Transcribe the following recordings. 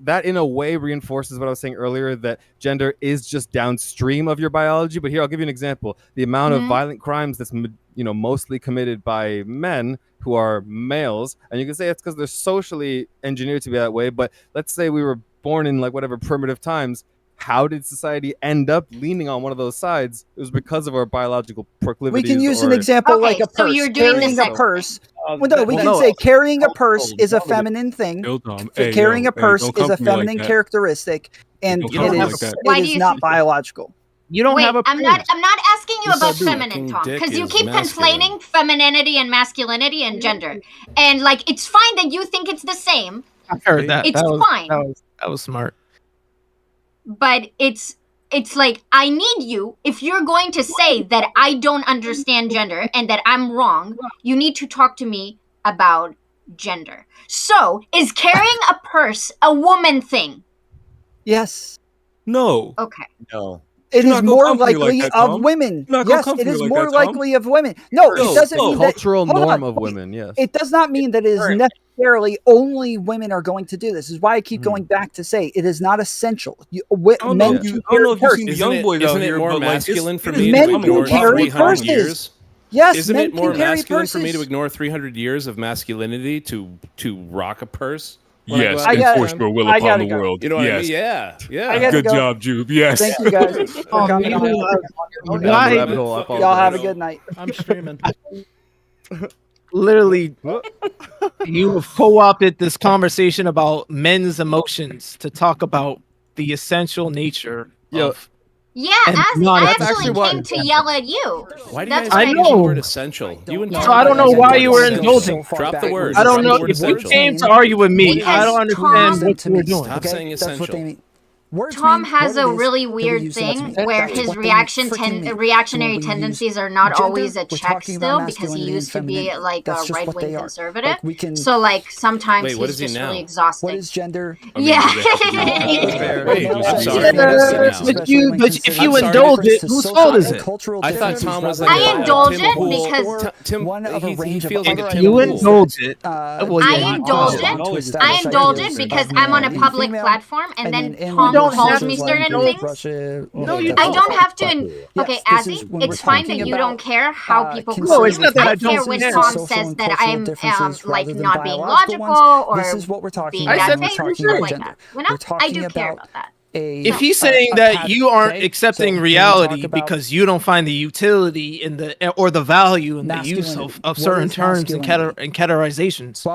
that in a way reinforces what I was saying earlier, that gender is just downstream of your biology. But here, I'll give you an example. The amount of violent crimes that's mostly committed by men who are males, and you can say it's because they're socially engineered to be that way. But let's say we were born in like whatever primitive times. How did society end up leaning on one of those sides? It was because of our biological proclivities. We can use an example like a purse. So you're doing carrying a purse. We can say carrying a purse is a feminine thing. Carrying a purse is a feminine characteristic, and it is not biological. You don't have a purse. I'm not asking you about feminine, Tom, because you keep conflating femininity and masculinity and gender. And like, it's fine that you think it's the same. I heard that. It's fine. That was smart. But it's like, I need you, if you're going to say that I don't understand gender and that I'm wrong, you need to talk to me about gender. So, is carrying a purse a woman thing? Yes. No. Okay. No. It is more likely of women. Yes, it is more likely of women. No, it doesn't mean that cultural norm of women. Yes, it does not mean that it is necessarily only women are going to do this. Is why I keep going back to say it is not essential. Men do Isn't it more masculine for me to ignore 300 years? Yes, isn't it more masculine for me to ignore 300 years of masculinity to rock a purse? Yes, enforce your will upon the world. You know what I mean? Yeah. Good job, Juve. Yes. Thank you guys for coming on. Y'all have a good night. I'm streaming. Literally, you have co-opted this conversation about men's emotions to talk about the essential nature of... Yeah, I actually came to yell at you. Why do you guys use the word essential? So I don't know why you were indulging. Drop the word. I don't know. If you came to argue with me, I don't understand what you were doing. Stop saying essential. Tom has a really weird thing where his reactionary tendencies are not always a check still, because he used to be like a right-wing conservative. So like sometimes he's just really exhausting. What is gender? Yeah. I'm sorry. But if you indulge it, whose fault is it? I thought Tom was like, I indulge it because he feels like a you indulge it. I indulge it because I'm on a public platform, and then Tom calls me certain things. No, you I don't have to. Okay, Azzy, it's fine that you don't care how people call me. I care when Tom says that I'm like not being logical or being bad faith or something like that. I do care about that. If he's saying that you aren't accepting reality because you don't find the utility in or the value in the use of certain terms and categorizations,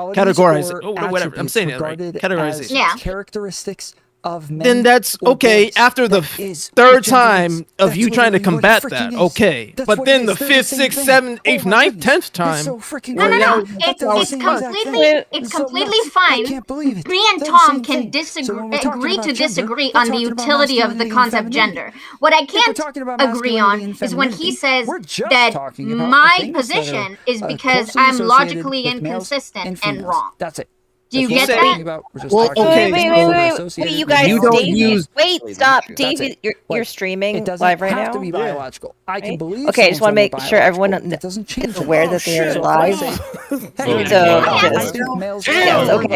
whatever I'm saying it right, categorization. Yeah. Characteristics of men, then that's okay. After the third time of you trying to combat that, okay. But then the 5th, 6th, 7th, 8th, 9th, 10th time. No. It's completely fine. Me and Tom can agree to disagree on the utility of the concept gender. What I can't agree on is when he says that my position is because I'm logically inconsistent and wrong. That's it. Do you get that? Well, okay. Wait, you guys, David, stop. David, you're streaming live right now? It doesn't have to be biological. I can believe. Okay, I just want to make sure everyone is aware that they're live. Okay,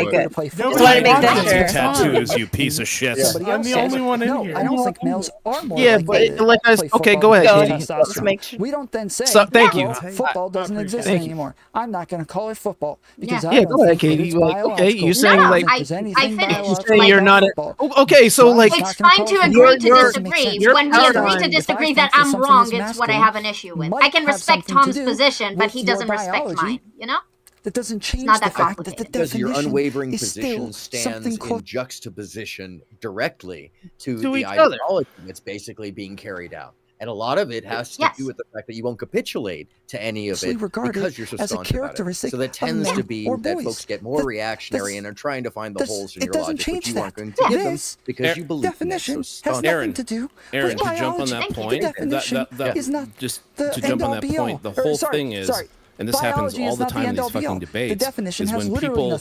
good. Just want to make that sure. Tattoos, you piece of shit. I'm the only one in here. I don't think males are more. Yeah, but like okay, go ahead, Katie. Let's make sure. We don't then say. Thank you. Football doesn't exist anymore. I'm not going to call it football because I don't think it's biological. You saying like I finished. You say you're not okay, so like it's fine to agree to disagree. When we agree to disagree that I'm wrong, it's what I have an issue with. I can respect Tom's position, but he doesn't respect mine. You know? That doesn't change the fact that the definition your unwavering position stands in juxtaposition directly to the ideology that's basically being carried out. And a lot of it has to do with the fact that you won't capitulate to any of it because you're so staunch about it. So that tends to be that folks get more reactionary and are trying to find the holes in your logic, which you aren't going to give them because you believe in it. So staunch. Aaron, to jump on that point, just to jump on that point, the whole thing is, and this happens all the time in these fucking debates, is when people look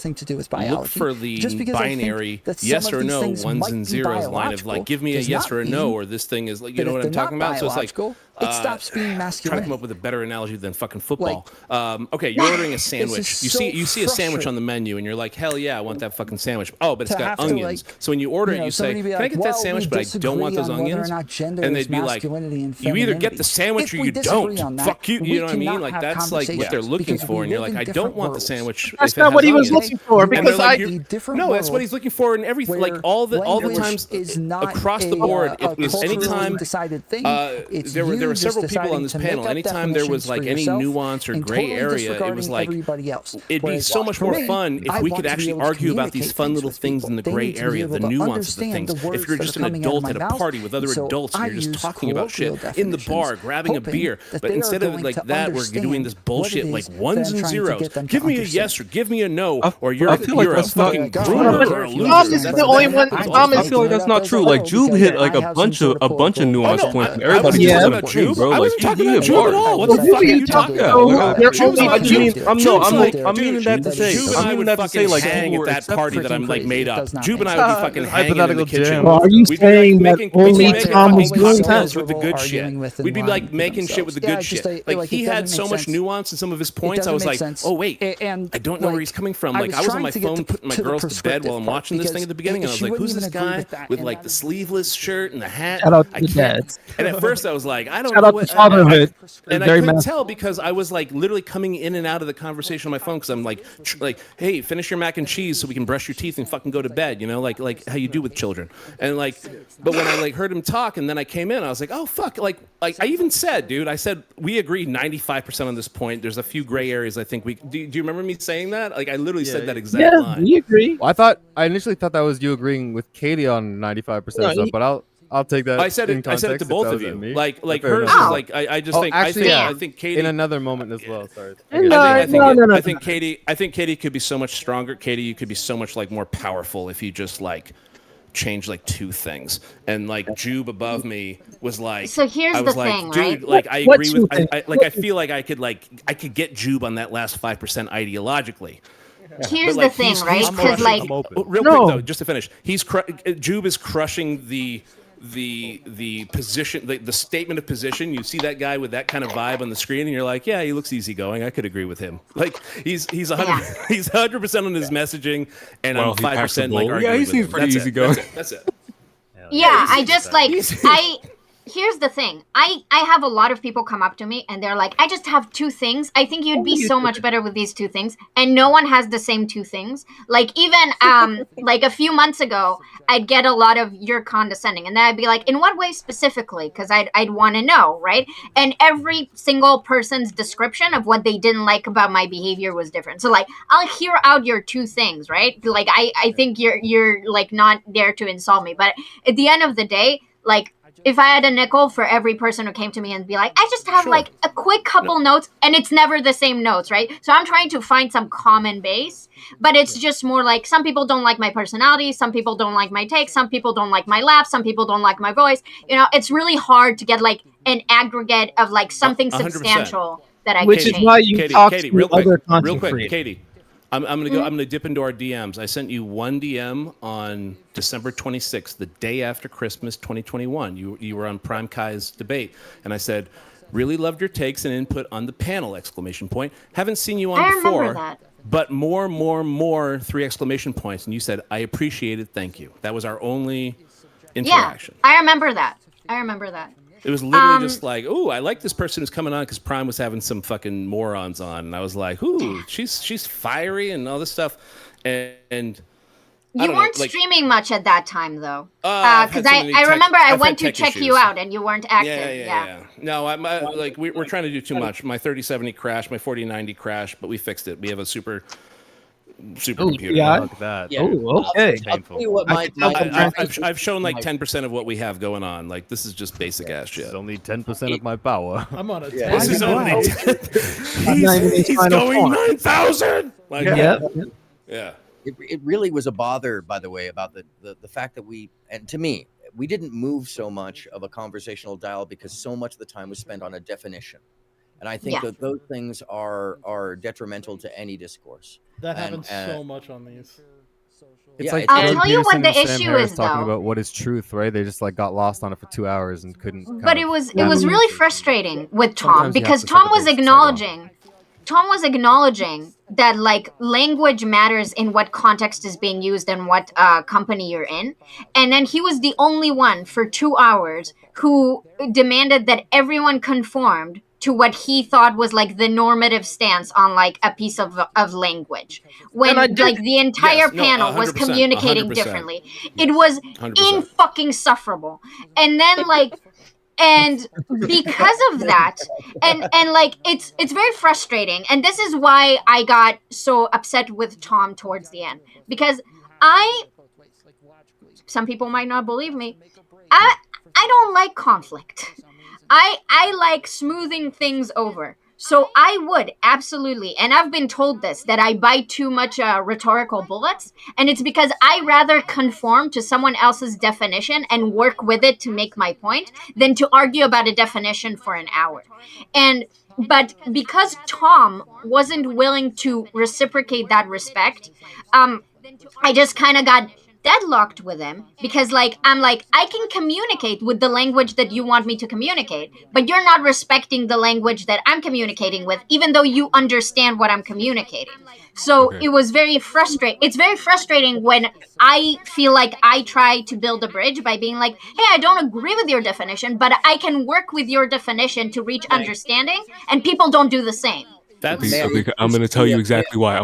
for the binary yes or no, ones and zeros line of like, give me a yes or a no, or this thing is like, you know what I'm talking about? So it's like, It stops being masculine. Trying to come up with a better analogy than fucking football. Okay, you're ordering a sandwich. You see a sandwich on the menu, and you're like, hell yeah, I want that fucking sandwich. Oh, but it's got onions. So when you order it, you say, can I get that sandwich, but I don't want those onions? And they'd be like, you either get the sandwich or you don't. Fuck you. You know what I mean? Like that's like what they're looking for, and you're like, I don't want the sandwich. That's not what he was looking for. Because no, that's what he's looking for in everything. Like all the times across the board. If anytime there were several people on this panel. Anytime there was like any nuance or gray area, it was like it'd be so much more fun if we could actually argue about these fun little things in the gray area, the nuances of things. If you're just an adult at a party with other adults and you're just talking about shit in the bar, grabbing a beer, but instead of like that, we're doing this bullshit like ones and zeros. Give me a yes or give me a no, or you're a fucking groomer or a loser. That's the only one. I feel like that's not true. Like Jube hit like a bunch of nuance points. Everybody was talking about Jube, bro. I wasn't talking about Jube at all. What the fuck are you talking about? I'm meaning that to say. I'm meaning that to say like hang at that party that I'm like made up. Jube and I would be fucking hanging in the kitchen. Are you saying that only Tom was doing that with the good shit? We'd be like making shit with the good shit. Like he had so much nuance in some of his points. I was like, oh wait, I don't know where he's coming from. Like I was on my phone putting my girls to bed while I'm watching this thing at the beginning, and I was like, who's this guy with like the sleeveless shirt and the hat? Shout out to the dads. And at first I was like, I don't know what fatherhood. And I couldn't tell because I was like literally coming in and out of the conversation on my phone because I'm like, hey, finish your mac and cheese so we can brush your teeth and fucking go to bed, you know, like how you do with children. And like, but when I like heard him talk and then I came in, I was like, oh fuck, like I even said, dude, I said we agree 95% on this point. There's a few gray areas. I think do you remember me saying that? Like I literally said that exact line. We agree. Well, I initially thought that was you agreeing with Katie on 95% of stuff, but I'll take that. I said it to both of you. Like hers is like I just think actually, I think Katie in another moment as well. Sorry. I think Katie could be so much stronger. Katie, you could be so much like more powerful if you just like change like two things. And like Jube above me was like, so here's the thing, dude, right? like I agree with I feel like I could get Jube on that last 5% ideologically. Here's the thing, right? Because like real quick though, just to finish, Jube is crushing the position, the statement of position. You see that guy with that kind of vibe on the screen, and you're like, yeah, he looks easygoing. I could agree with him. Like he's 100% on his messaging, and I'm 5% like arguing. Yeah, he seems pretty easygoing. That's it. Yeah, I just like here's the thing. I have a lot of people come up to me and they're like, I just have two things. I think you'd be so much better with these two things. And no one has the same two things. Like even like a few months ago, I'd get a lot of you're condescending. And then I'd be like, in what way specifically? Because I'd want to know, right? And every single person's description of what they didn't like about my behavior was different. So like I'll hear out your two things, right? Like I think you're like not there to insult me. But at the end of the day, like if I had a nickel for every person who came to me and be like, I just have like a quick couple notes, and it's never the same notes, right? So I'm trying to find some common base, but it's just more like some people don't like my personality, some people don't like my take, some people don't like my laugh, some people don't like my voice. You know, it's really hard to get like an aggregate of like something 100%. Substantial that I Which can is why you talk Katie, to other content creators. Katie. I'm gonna dip into our DMs. I sent you one DM on December 26th, the day after Christmas 2021. You were on Prime Kai's debate, and I said, really loved your takes and input on the panel! ! Haven't seen you on before, but more 3 exclamation points. And you said, I appreciate it, thank you. That was our only interaction. Yeah, I remember that. It was literally just like, ooh, I like this person who's coming on because Prime was having some fucking morons on, and I was like, ooh, she's fiery and all this stuff, and you weren't streaming much at that time though, because I remember I went to check you out and you weren't active. Yeah. No, we're trying to do too much. My 3070 crashed, my 4090 crashed, but we fixed it. We have a super computer. Yeah. Look at that. Yeah. Oh, okay. I'll tell you what I've shown like 10% of what we have going on. Like this is just basic ass shit. It's only 10% of my power. I'm on a This is only 10. He's going 9,000. Like, yeah. It really was a bother, by the way, about the fact that and to me, we didn't move so much of a conversational dial because so much of the time was spent on a definition. And I think that those things are detrimental to any discourse. That happens so much on these. It's like I'll tell you Peterson what the and Sam issue Harris is, talking though. about what is truth, right? They just like got lost on it for 2 hours and couldn't. But it was really frustrating with Tom because Tom was acknowledging that like language matters in what context is being used and what company you're in, and then he was the only one for 2 hours who demanded that everyone conformed to what he thought was like the normative stance on like a piece of language, when like the entire panel was communicating 100%. Differently. It was in fucking sufferable. And then like and because of that, and like it's very frustrating, and this is why I got so upset with Tom towards the end, because some people might not believe me, I don't like conflict. I like smoothing things over. So I would absolutely, and I've been told this, that I bite too much rhetorical bullets, and it's because I rather conform to someone else's definition and work with it to make my point than to argue about a definition for an hour. But because Tom wasn't willing to reciprocate that respect, I just kind of got deadlocked with him, because like I'm like, I can communicate with the language that you want me to communicate, but you're not respecting the language that I'm communicating with, even though you understand what I'm communicating. So it was very frustrating. It's very frustrating when I feel like I try to build a bridge by being like, hey, I don't agree with your definition, but I can work with your definition to reach understanding, and people don't do the same. I'm going to tell you exactly why.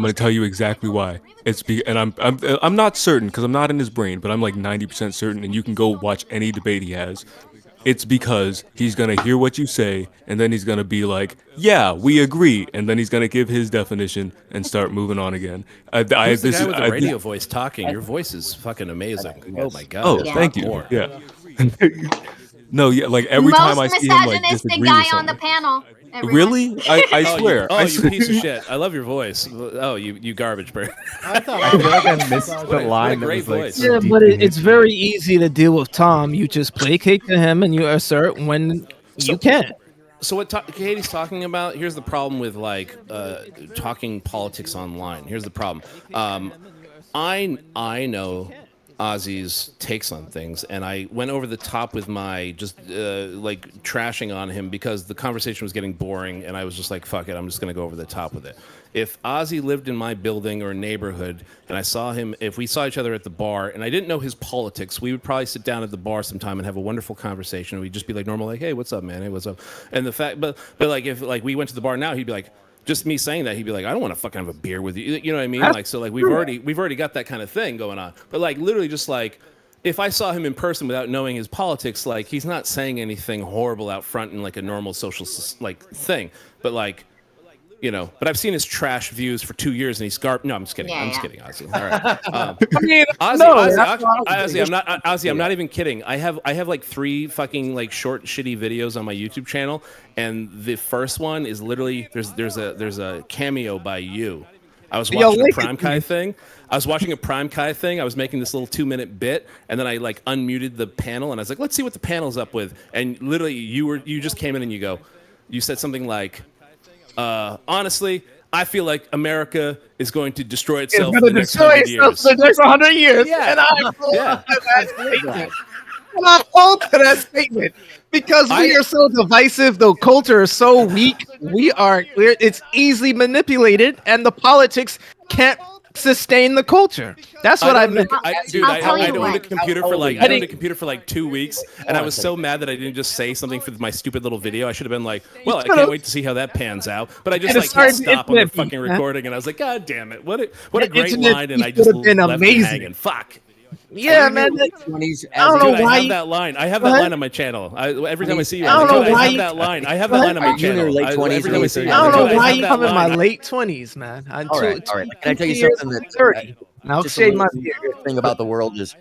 And I'm not certain because I'm not in his brain, but I'm like 90% certain, and you can go watch any debate he has. It's because he's going to hear what you say, and then he's going to be like, yeah, we agree, and then he's going to give his definition and start moving on again. Who's the guy with the radio voice talking? Your voice is fucking amazing. Oh my god. Oh, thank you. Yeah. No, yeah, like every time I see him like disagree with guy something. On the panel. Really? I swear. You piece of shit. I love your voice. Oh, you garbage bird. I feel like I missed the line. What a great voice. Yeah, but it's very easy to deal with Tom. You just placate to him and you assert when you can. So what Katie's talking about, here's the problem with like talking politics online. Here's the problem. I know Ozzy's takes on things, and I went over the top with my just like trashing on him because the conversation was getting boring, and I was just like, fuck it, I'm just gonna go over the top with it. If Ozzy lived in my building or neighborhood and I saw him, if we saw each other at the bar and I didn't know his politics, we would probably sit down at the bar sometime and have a wonderful conversation. We'd just be like normal, like, hey, what's up, man? Hey, what's up? And the fact, but like if like we went to the bar now, he'd be like, just me saying that, he'd be like, I don't want to fucking have a beer with you. You know what I mean? Like, so like we've already got that kind of thing going on. But like literally just like, if I saw him in person without knowing his politics, like he's not saying anything horrible out front in like a normal social like thing. But like, you know, but I've seen his trash views for 2 years and he's No, I'm just kidding. I'm just kidding, Ozzy. All right. I mean, Ozzy, I'm not even kidding. I have like 3 fucking like short shitty videos on my YouTube channel, and the first one is literally there's a cameo by you. I was watching a Prime Kai thing. I was making this little 2-minute bit, and then I like unmuted the panel, and I was like, let's see what the panel's up with. And literally, you just came in and you said something like, honestly, I feel like America is going to destroy itself in the next 100 years. The next 100 years. Yeah. And I hold to that statement because we are so divisive. The culture is so weak. It's easily manipulated, and the politics can't sustain the culture. That's what I meant. I owned a computer for like 2 weeks, and I was so mad that I didn't just say something for my stupid little video. I should have been like, well, I can't wait to see how that pans out. But I just like hit stop on the fucking recording, and I was like, God damn it, what a great line, and I just left it hanging. Fuck. Yeah, man. I don't know why. I have that line. I have that line on my channel. Every time I see you, I have that line. I have that line on my channel. Every time I see you, I don't know why you come in my late 20s, man. All right. Can I tell you something that's 30? I'll shave my thing about the world is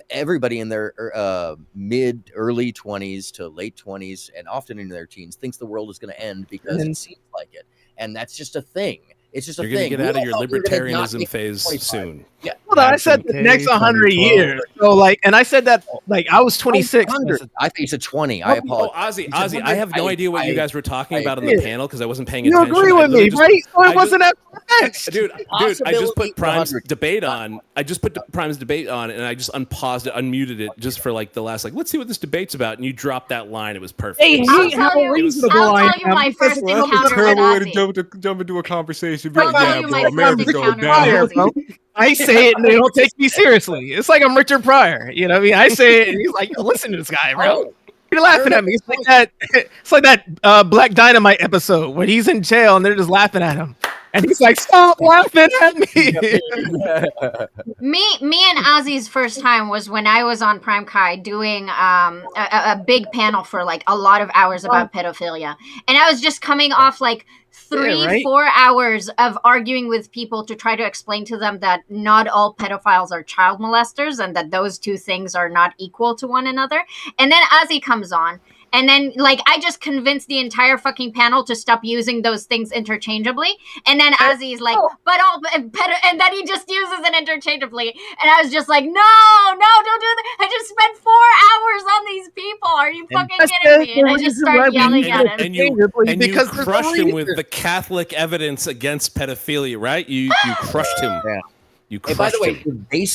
everybody in their early 20s to late 20s and often in their teens thinks the world is going to end because it seems like it, and that's just a thing. It's just a thing. You're going to get out of your libertarianism phase soon. Yeah. Hold on, I said the next 100 years. So like, and I said that like I was 26. I think you said 20. I apologize. Ozzy, I have no idea what you guys were talking about on the panel because I wasn't paying You attention. agree with me, right? So it wasn't that next. Dude, I just put Prime's debate on. I just put Prime's debate on, and I just unpaused it, unmuted it, just for like the last, like, let's see what this debate's about. And you dropped that line. It was perfect. Hey, I'll tell you my first encounter with terrible way to Ozzy. jump into a conversation. I'll tell you my first encounter with Ozzy. I say it and they don't take me seriously. It's like I'm Richard Pryor. You know what I mean? I say it and he's like, yo, listen to this guy, bro. You're laughing at me. It's like that Black Dynamite episode where he's in jail and they're just laughing at him. And he's like, stop laughing at me. me and Ozzy's first time was when I was on Prime Kai doing a big panel for like a lot of hours about pedophilia. And I was just coming off like 4 hours of arguing with people to try to explain to them that not all pedophiles are child molesters and that those two things are not equal to one another. And then Ozzy comes on. And then, like, I just convinced the entire fucking panel to stop using those things interchangeably. And then Ozzy's like, but all and then he just uses it interchangeably. And I was just like, no, don't do that. I just spent 4 hours on these people. Are you fucking kidding me? And I just started yelling at him. And you crushed him with the Catholic evidence against pedophilia, right? You crushed him. Yeah. Hey, by the way,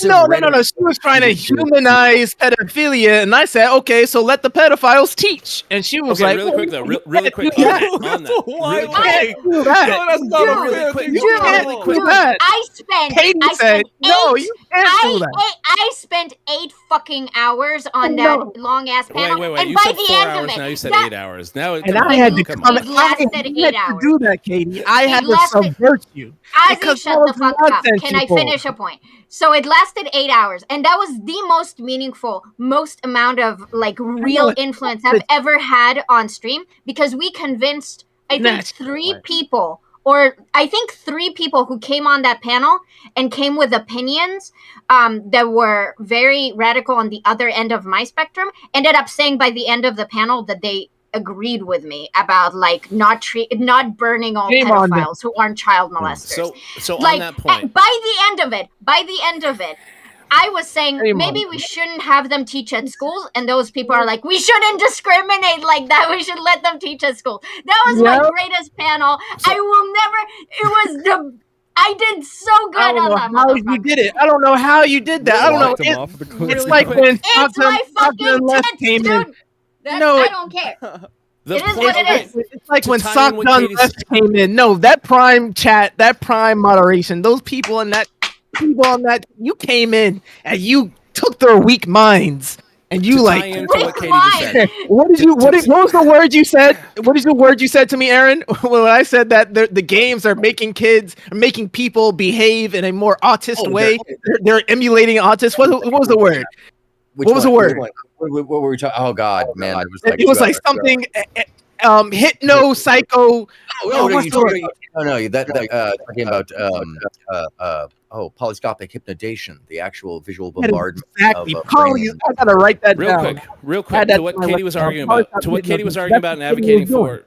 no. She was trying to humanize pedophilia, and I said, okay, so let the pedophiles teach. And she was like, really quick though, really quick on that. I spent 8 fucking hours on that long ass panel. Wait. And you by said the 4 end hours. of it, Now you said 8 hours. Now and I had to come. It lasted 8 hours. Do that, Katie. I had to subvert you. Ozzy, shut the fuck up. Can I finish a point? So it lasted 8 hours, and that was the most meaningful, most amount of like real influence I've ever had on stream, because we convinced I think 3 people who came on that panel and came with opinions that were very radical on the other end of my spectrum, ended up saying by the end of the panel that they agreed with me about like not burning all pedophiles who aren't child molesters. So like, on that point, by the end of it, I was saying maybe we shouldn't have them teach at schools, and those people are like, we shouldn't discriminate like that. We should let them teach at school. That was my greatest panel. I did so good on that. How you did it? I don't know how you did that. I don't know. It's like when Stockton Left came in. I don't care. It is what it is. It's like when Sock Done Left came in. No, that Prime chat, that Prime moderation, those people on that, you came in and you took their weak minds and you like. What was the word you said? What is the word you said to me, Aaron? When I said that the games are making people behave in a more autist way. They're emulating autists. What was the word? What was the word? What were we talking? Oh God, man! It was like something hypno psycho. No, talking about polyscopic hypnodation, the actual visual bombardment. Exactly. I gotta write that down. Real quick, to what Katie was arguing about, and advocating for.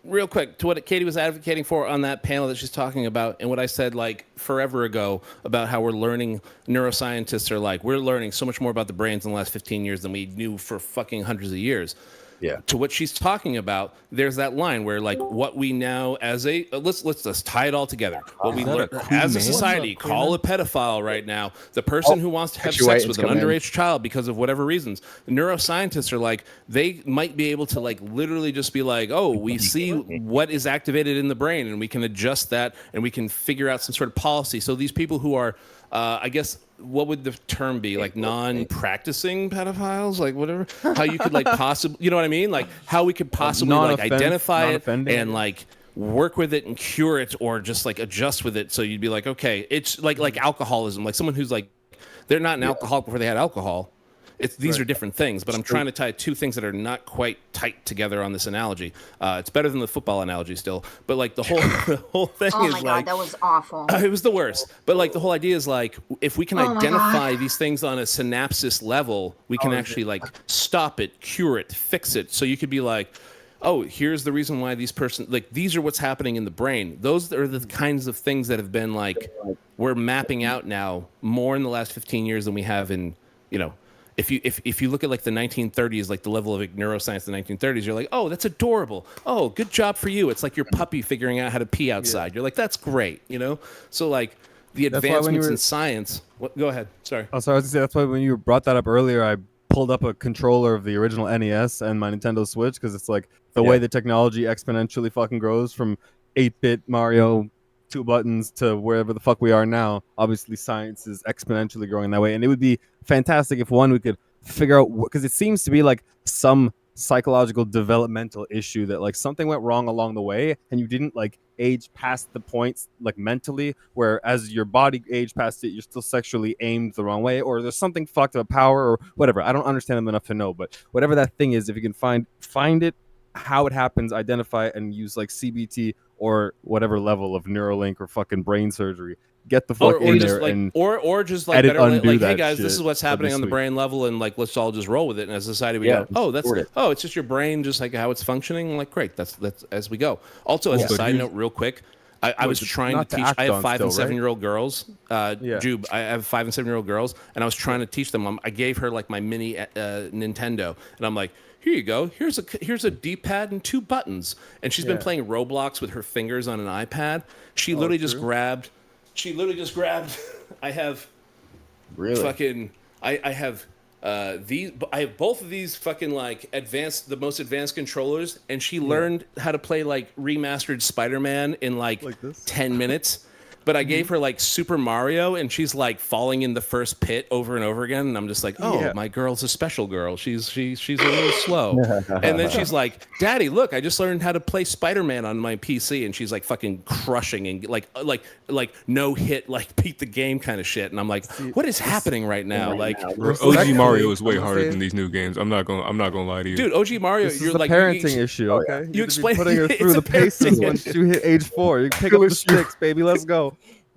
Real quick, to what Katie was advocating for on that panel that she's talking about, and what I said like forever ago about how we're learning, neuroscientists are like, we're learning so much more about the brains in the last 15 years than we knew for fucking hundreds of years. Yeah. To what she's talking about, there's that line where like what we now as a let's just tie it all together. What we learn as a society call a pedophile right now, the person who wants to have sex with an underage child because of whatever reasons. Neuroscientists are like, they might be able to like literally just be like, oh, we see what is activated in the brain and we can adjust that and we can figure out some sort of policy. So these people who are I guess, what would the term be? Like non-practicing pedophiles? Like whatever? How you could like possibly, you know what I mean? Like how we could possibly like identify it and like work with it and cure it or just like adjust with it. So you'd be like, okay, it's like alcoholism. Like someone who's like, they're not an alcoholic before they had alcohol. These are different things, but I'm trying to tie 2 things that are not quite tight together on this analogy. It's better than the football analogy still, but like the whole thing is like... Oh my God, that was awful. It was the worst. But like the whole idea is like, if we can identify these things on a synapsis level, we can actually like stop it, cure it, fix it. So you could be like, oh, here's the reason why these are what's happening in the brain. Those are the kinds of things that have been like, we're mapping out now more in the last 15 years than we have in, if you look at like the 1930s, like the level of neuroscience in the 1930s, you're like, oh, that's adorable. Oh, good job for you. It's like your puppy figuring out how to pee outside. You're like, that's great, So like the advancements in science. Go ahead. Sorry. Oh, sorry. I was gonna say that's why when you brought that up earlier, I pulled up a controller of the original NES and my Nintendo Switch because it's like the way the technology exponentially fucking grows from 8-bit Mario, 2 buttons to wherever the fuck we are now. Obviously, science is exponentially growing that way, and it would be fantastic if we could figure out, because it seems to be like some psychological developmental issue that like something went wrong along the way and you didn't like age past the points like mentally, where as your body aged past it, you're still sexually aimed the wrong way, or there's something fucked about power or whatever. I don't understand them enough to know, but whatever that thing is, if you can find it, how it happens, identify it, and use like CBT or whatever level of Neuralink or fucking brain surgery. Get the fuck in there and just like better like, hey guys, this is what's happening on the brain level, and like let's all just roll with it. And as a society, we go, it's just your brain, just like how it's functioning. Like great, that's as we go. Also, as a side note, real quick, I was trying to teach. I have 5 and 7-year-old girls. Jube, I have 5 and 7-year-old girls, and I was trying to teach them. I gave her like my mini Nintendo, and I'm like, here you go. Here's a D-pad and 2 buttons. And she's been playing Roblox with her fingers on an iPad. She literally just grabbed. I have fucking. I have these. I have both of these fucking like the most advanced controllers, and she learned how to play like remastered Spider-Man in like 10 minutes. But I gave her like Super Mario, and she's like falling in the first pit over and over again. And I'm just like, my girl's a special girl. She's a little slow. And then she's like, Daddy, look, I just learned how to play Spider-Man on my PC. And she's like fucking crushing and like no hit, like beat the game kind of shit. And I'm like, what is happening right now? Like OG Mario is way harder than these new games. I'm not gonna lie to you, dude. OG Mario, you're like parenting issue. Okay, you explain putting her through the paces once you hit age 4. You pick up the sticks, baby. Let's go.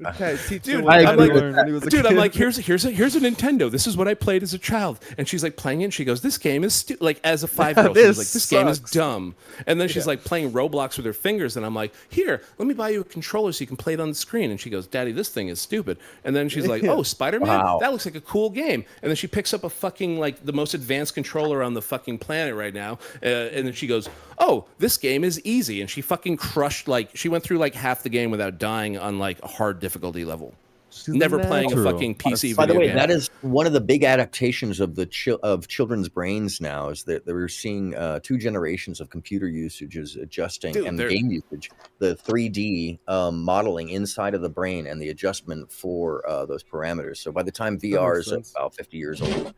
Okay, dude, I'm like, here's a Nintendo. This is what I played as a child. And she's like playing it, and she goes, this game is like as a 5-year-old, she's like, this game is dumb. And then she's like playing Roblox with her fingers, and I'm like, here, let me buy you a controller so you can play it on the screen. And she goes, Daddy, this thing is stupid. And then she's like, oh, Spider-Man? Wow. That looks like a cool game. And then she picks up a fucking like the most advanced controller on the fucking planet right now. And then she goes, oh, this game is easy. And she fucking crushed, like, she went through like half the game without dying on like a hard difficulty level. She's never playing a fucking PC By the way, game. that is one of the big adaptations of the children's brains now, is that we're seeing 2 generations of computer usage is adjusting, and the game usage, the 3D modeling inside of the brain and the adjustment for those parameters. So by the time VR is about 50 years old,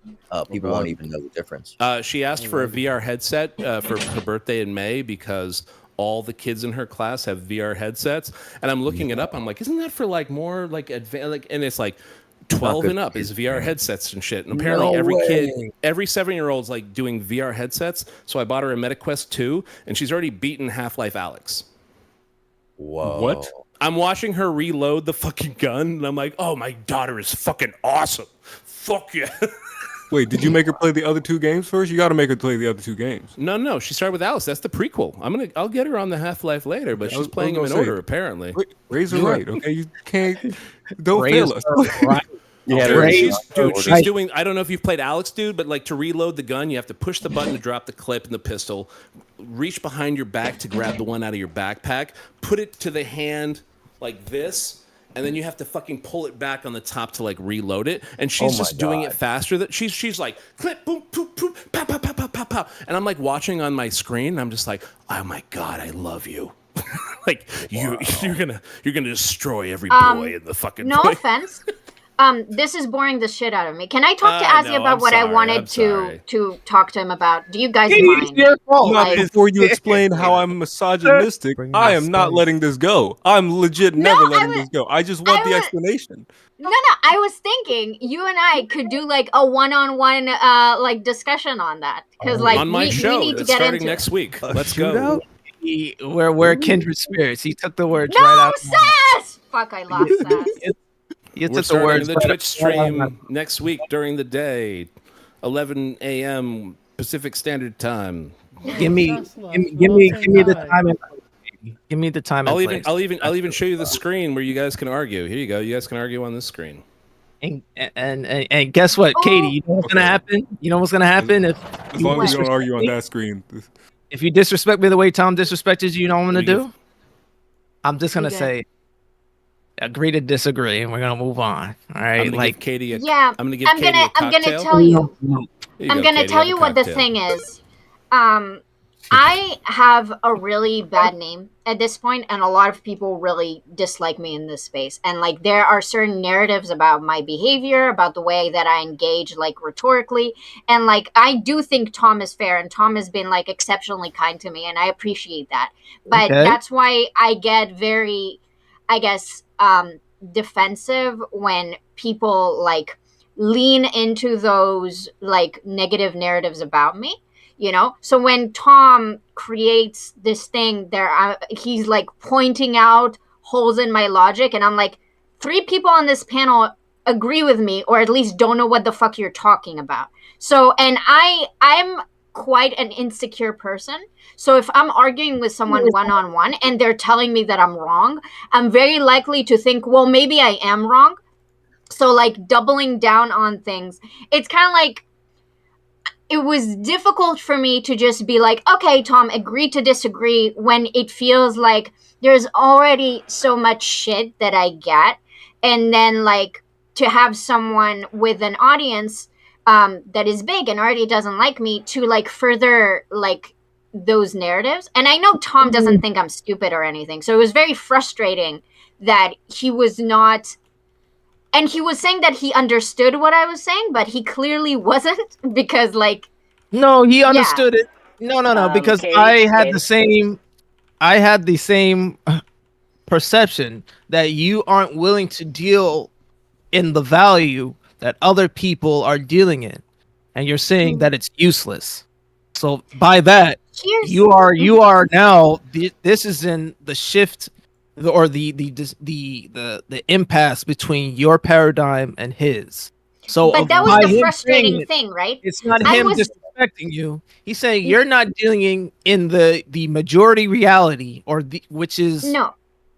people won't even know the difference. She asked for a VR headset for her birthday in May because all the kids in her class have VR headsets, and I'm looking it up. I'm like, isn't that for like more like advanced? Like, and it's like 12 and up is VR headsets and shit. And apparently every 7-year-old's like doing VR headsets. So I bought her a MetaQuest 2, and she's already beaten Half-Life Alyx. Whoa! What? I'm watching her reload the fucking gun, and I'm like, oh, my daughter is fucking awesome. Fuck yeah. Wait, did you make her play the other 2 games first? You got to make her play the other 2 games. No. She started with Alice. That's the prequel. I'll get her on the Half-Life later, but she's playing them in order apparently. Raise her right, okay? You can't. Don't fail us. Right. Yeah, she's doing. I don't know if you've played Alex, dude, but like to reload the gun, you have to push the button to drop the clip in the pistol, reach behind your back to grab the one out of your backpack, put it to the hand like this. And then you have to fucking pull it back on the top to like reload it, and she's just doing it faster. That she's like clip, boom, boom, boom, pow, pow, pow, pow, pow, pow, and I'm like watching on my screen. And I'm just like, oh my god, I love you. Like you're gonna destroy every boy in the fucking. No offense. This is boring the shit out of me. Can I talk to Azzy about what I wanted to talk to him about? Do you guys mind? Your fault. Before you explain how I'm misogynistic, I am not letting this go. I'm legit never letting this go. I just want the explanation. No. I was thinking you and I could do like a one-on-one like discussion on that, because like on my show, we need to it's get starting into next week. Let's go. We're kindred spirits. He took the words right out. No, Sass! Fuck, I lost Sass. We're starting the Twitch stream next week during the day, 11 a.m. Pacific Standard Time. Give me the time. Give me the time. I'll even show you the screen where you guys can argue. Here you go. You guys can argue on this screen. And guess what, Katie? You know what's gonna happen? You know what's gonna happen as long as you don't argue on that screen. If you disrespect me the way Tom disrespected you, you know what I'm gonna do? I'm just gonna say, agree to disagree, and we're gonna move on. All right, like Katie. I'm gonna tell you. I'm gonna tell you what the thing is. I have a really bad name at this point, and a lot of people really dislike me in this space. And like, there are certain narratives about my behavior, about the way that I engage, like rhetorically. And like, I do think Tom is fair, and Tom has been like exceptionally kind to me, and I appreciate that. But that's why I get very, I guess, defensive when people like lean into those like negative narratives about me. You know, so when Tom creates this thing there, he's like pointing out holes in my logic, and I'm like, 3 people on this panel agree with me, or at least don't know what the fuck you're talking about. So, and I'm quite an insecure person. So if I'm arguing with someone one-on-one and they're telling me that I'm wrong, I'm very likely to think, well, maybe I am wrong. So like doubling down on things, it's kind of like, it was difficult for me to just be like, okay, Tom, agree to disagree, when it feels like there's already so much shit that I get. And then like to have someone with an audience that is big and already doesn't like me to like further like those narratives. And I know Tom doesn't think I'm stupid or anything. So it was very frustrating that he was not. And he was saying that he understood what I was saying, but he clearly wasn't, because like... No, he understood it. No, because I had the same perception that you aren't willing to deal in the value that other people are dealing in. And you're saying that it's useless. So by that, you are now, this is in the shift or the impasse between your paradigm and his. So, but that was the frustrating thing, right? It's not him disrespecting you. He's saying you're not dealing in the majority reality, which is no.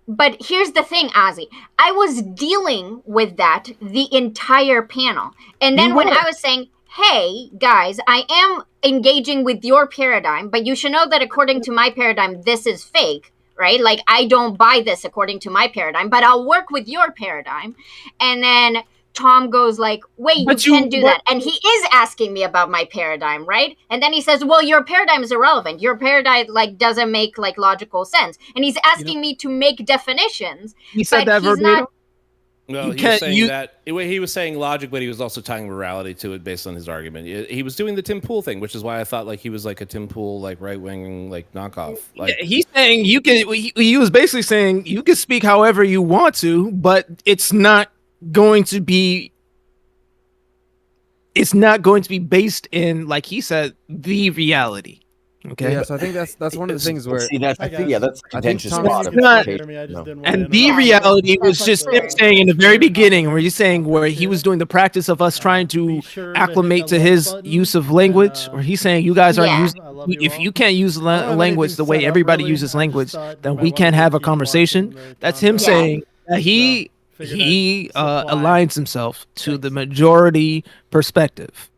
But here's the thing, Ozzy. I was dealing with that the entire panel, and then when I was saying, hey guys, I am engaging with your paradigm, but you should know that according to my paradigm, this is fake. Right? Like, I don't buy this according to my paradigm, but I'll work with your paradigm. And then Tom goes like, wait, you can't do that. And he is asking me about my paradigm, right? And then he says, well, your paradigm is irrelevant. Your paradigm like doesn't make like logical sense. And he's asking me to make definitions. He said that verbatim? Well, he was saying logic, but he was also tying morality to it based on his argument. He was doing the Tim Pool thing, which is why I thought like he was like a Tim Pool like right wing like knockoff. Like he's saying you can. He was basically saying you can speak however you want to, but it's not going to be. It's not going to be based in, like he said, the reality. Okay. Yeah, so I think that's one of the things where that's a contentious spot. And the reality was just him saying in the very beginning, where he's saying where he was doing the practice of us trying to acclimate to his use of language, where he's saying you guys aren't using. If you can't use language the way everybody uses language, then we can't have a conversation. That's him saying that he aligns himself to the majority perspective.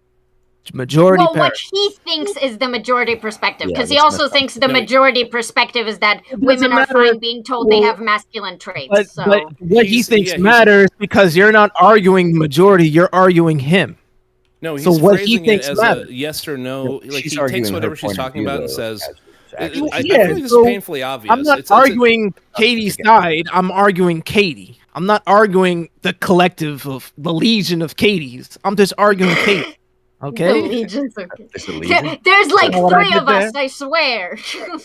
Majority what he thinks is the majority perspective, because he also thinks the majority perspective is that women are fine being told they have masculine traits. But what he thinks matters, because you're not arguing the majority, you're arguing him. No, he's phrasing it as a yes or no. Like he takes whatever she's talking about and says. I feel like this is painfully obvious. I'm not arguing Katie's side. I'm arguing Katie. I'm not arguing the collective of the legion of Katies. I'm just arguing Katie. Okay. There's like 3 of us, I swear.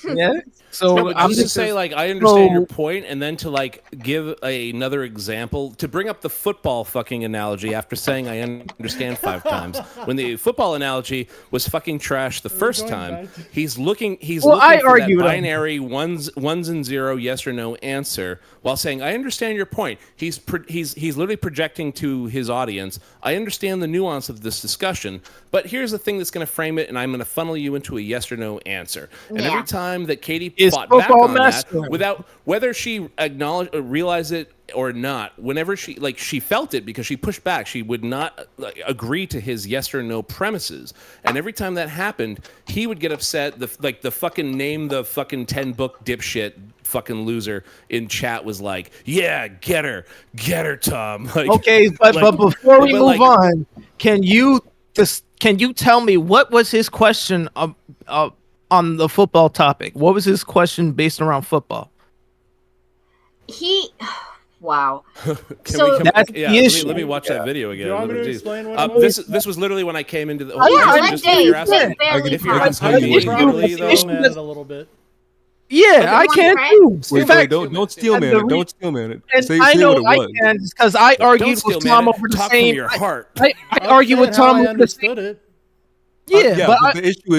Yeah. So I'm just saying, like, I understand your point, and then to like give another example to bring up the football fucking analogy after saying I understand 5 times. When the football analogy was fucking trash the first time, he's looking for that binary ones and zero, yes or no answer, while saying I understand your point. He's literally projecting to his audience. I understand the nuance of this discussion. But here's the thing that's going to frame it, and I'm going to funnel you into a yes or no answer. And every time that Katie fought back on that, without whether she acknowledged or realized it or not, whenever she felt it because she pushed back, she would not agree to his yes or no premises. And every time that happened, he would get upset. The fucking name the fucking 10-book dipshit fucking loser in chat was like, yeah, get her, Tom. Like, okay, but before we move on, can you tell me what was his question on the football topic? What was his question based around football? Wow. Let me watch that video again. Do you want me to explain what this was literally when I came into the. a little bit. Yeah, I can too. Wait, don't steal man it. Don't steal man it. Say I know what I can because I argued with Tom over the same. Your heart. I argued with Tom over the same. It. Yeah, but the issue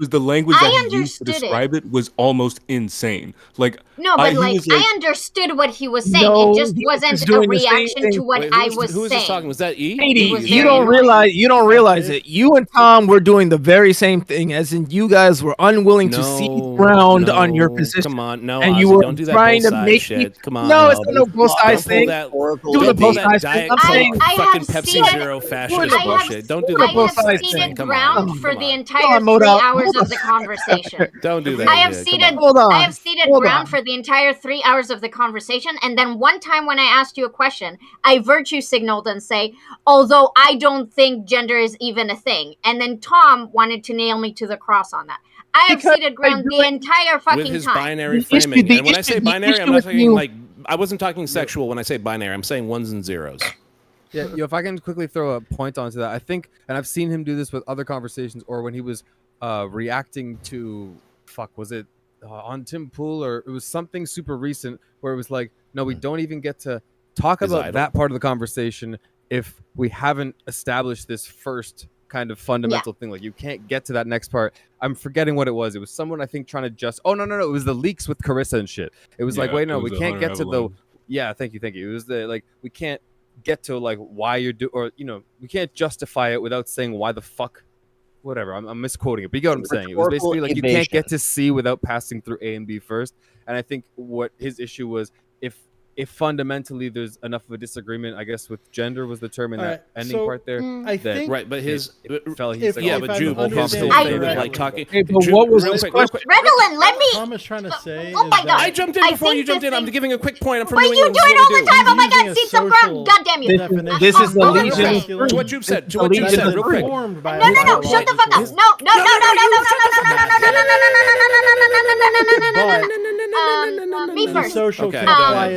is the language that he used to describe it was almost insane. Like I understood what he was saying. It just wasn't a reaction to what I was saying. Who was this talking? Was that E? You don't realize it. You and Tom were doing the very same thing, as in you guys were unwilling to see ground on your position. Come on, no, and Ozzy, you were don't do that trying to make shit. Come on, no, it's no both sides thing. Do the both sides thing. I'm saying fucking Pepsi Zero fascist bullshit. Don't do the both sides thing. I have ceded ground for the entire 3 hours of the conversation. Don't do that. I have ceded ground for the entire 3 hours of the conversation, and then one time when I asked you a question, I virtue signaled and say, although I don't think gender is even a thing, and then Tom wanted to nail me to the cross on that. I have ceded ground the entire fucking with his time. binary framing. And when I say binary, I'm not talking like I wasn't talking sexual when I say binary. I'm saying ones and zeros. Yeah, if I can quickly throw a point onto that, I think, and I've seen him do this with other conversations, or when he was reacting to, was it on Tim Pool, or it was something super recent where it was like, no, we don't even get to talk about that part of the conversation if we haven't established this first kind of fundamental thing. Like, you can't get to that next part. I'm forgetting what it was. It was someone, I think, trying to just, no, it was the leaks with Carissa and shit. It was like, wait, no, we can't get to thank you. It was we can't get to like why you're we can't justify it without saying why the fuck, whatever. I'm misquoting it, but you get what I'm saying. It was basically like you can't get to C without passing through A and B first. And I think what his issue was, if fundamentally there's enough of a disagreement, I guess with gender was the term in that ending part there. I think right, but his fell. He's like, but Jude, like talking. Hey, but what was his question? Redolin, let me. Tom is trying to say. Oh my god! I jumped in before you jumped in. I'm giving a quick point. I'm from But New you England. do it all the time. Oh my god! See some ground. God damn you! This is the Legion. To what Jude said. To what Jude said. Real quick. No! Shut the fuck up! No! Me first. Social okay,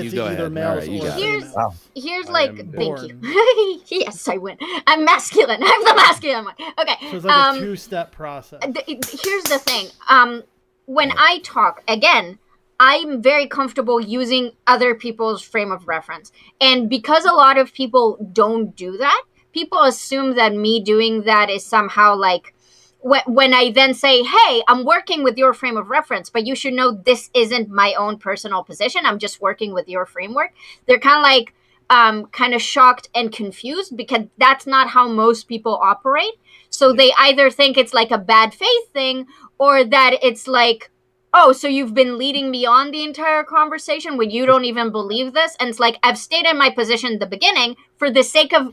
you either male or here's like, thank you. Yes, I win. I'm masculine. I'm the masculine one. Okay. So it's like a two-step process. Here's the thing. When I talk, again, I'm very comfortable using other people's frame of reference. And because a lot of people don't do that, people assume that me doing that is somehow like, when I then say, hey, I'm working with your frame of reference, but you should know this isn't my own personal position. I'm just working with your framework. They're kind of like, kind of shocked and confused because that's not how most people operate. So they either think it's like a bad faith thing or that it's like, oh, so you've been leading me on the entire conversation when you don't even believe this. And it's like, I've stated my position in the beginning for the sake of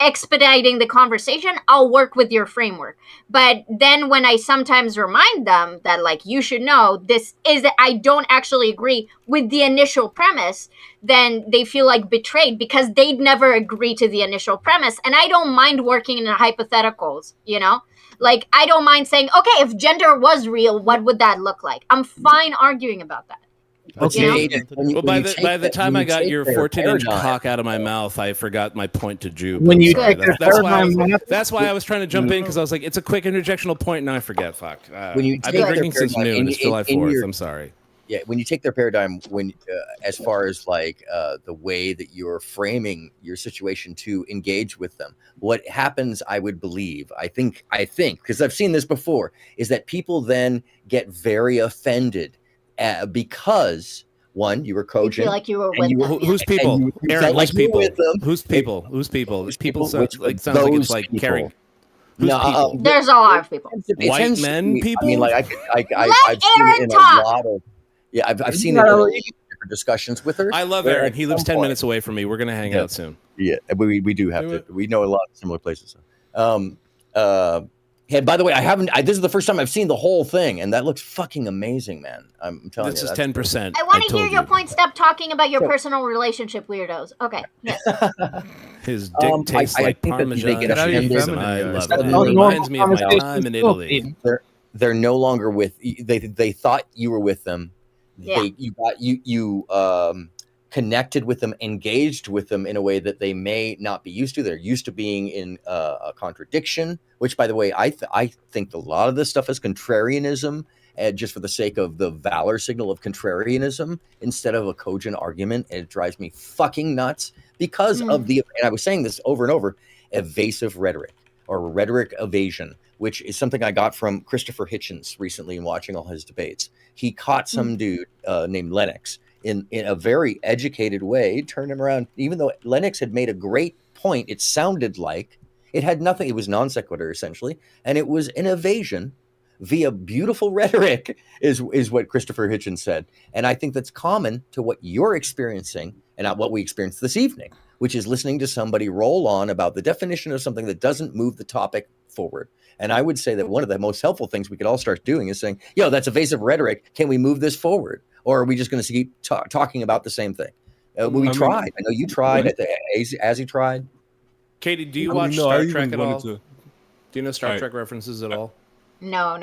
expediting the conversation, I'll work with your framework. But then when I sometimes remind them that like, you should know this is that I don't actually agree with the initial premise, then they feel like betrayed because they'd never agree to the initial premise. And I don't mind working in hypotheticals, like I don't mind saying, okay, if gender was real, what would that look like? I'm fine arguing about that. Okay. Well, by the time I got your 14-inch cock out of my mouth, I forgot my point to Jude. When you that's why I was trying to jump in because I was like, it's a quick interjectional point, and now I forget. Fuck. I've been drinking since noon. It's July 4th. I'm sorry. Yeah, when you take their paradigm, as far as like the way that you're framing your situation to engage with them, what happens, I would believe, I think, because I've seen this before, is that people then get very offended. Because one, you were coaching. You feel like you were with them. Who's people? Aaron, like people. Who's people? Who's people? People sounds like it's like carrying. There's a lot of people. White men, people. I mean, like I've seen it in a lot of. Yeah, I've seen it in different discussions with her. I love Aaron. He lives 10 minutes away from me. We're gonna hang out soon. Yeah, we do have to. We know a lot of similar places. And by the way, this is the first time I've seen the whole thing, and that looks fucking amazing, man. I'm telling you. This is 10%. I want to hear your point. Stop talking about your personal relationship weirdos. Okay. Yes. His dick tastes like Parmesan. I love it. It reminds me of my time in Italy. They're no longer with. They thought you were with them. Yeah. You connected with them, engaged with them in a way that they may not be used to. They're used to being in a contradiction, which, by the way, I think a lot of this stuff is contrarianism, just for the sake of the valor signal of contrarianism instead of a cogent argument. And it drives me fucking nuts because of and I was saying this over and over, evasive rhetoric or rhetoric evasion, which is something I got from Christopher Hitchens recently in watching all his debates. He caught some dude named Lennox in a very educated way, turned him around. Even though Lennox had made a great point, it sounded like it had nothing. It was non sequitur essentially, and it was an evasion via beautiful rhetoric, is what Christopher Hitchens said. And I think that's common to what you're experiencing and not what we experienced this evening, which is listening to somebody roll on about the definition of something that doesn't move the topic forward. And I would say that one of the most helpful things we could all start doing is saying, yo, that's evasive rhetoric. Can we move this forward? Or are we just going to keep talking about the same thing? We tried. I know you tried. As he tried. Katie, do you watch Star Trek at all? Do you know Star Trek references at all? No,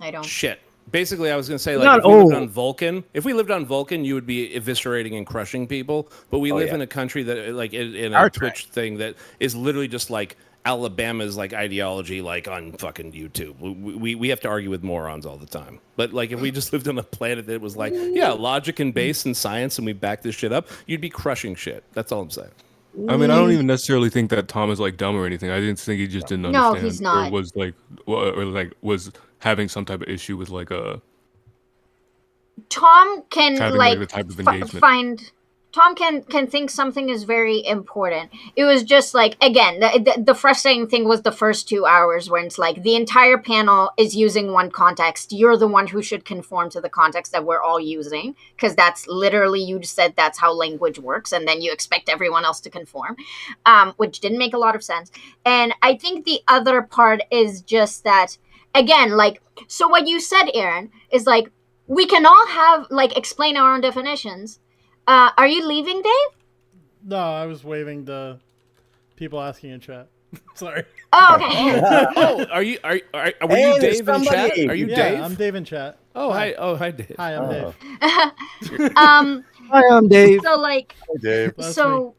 I don't. Shit. Basically, I was going to say, like, if we lived on Vulcan, you would be eviscerating and crushing people. But we live in a country that, like, in a Twitch thing that is literally just like Alabama's like ideology, like on fucking YouTube. We have to argue with morons all the time. But like, if we just lived on a planet that was like, logic and base and science, and we back this shit up, you'd be crushing shit. That's all I'm saying. I mean, I don't even necessarily think that Tom is like dumb or anything. I didn't think he just didn't understand. No, he's not. Was having some type of issue with like a. Tom can like the type of engagement. find. Tom can think something is very important. It was just like, again, the frustrating thing was the first 2 hours when it's like the entire panel is using one context. You're the one who should conform to the context that we're all using, because that's literally, you just said that's how language works, and then you expect everyone else to conform, which didn't make a lot of sense. And I think the other part is just that, again, like, so what you said, Aaron, is like, we can all have, like, explain our own definitions. Are you leaving, Dave? No, I was waving the people asking in chat. Sorry. Oh, okay. Are you Dave in chat? Are you Dave? I'm Dave in chat. Oh, hi. Oh, hi, Dave. Hi, I'm Dave. Hi, I'm Dave. So like, Hi, Dave. So.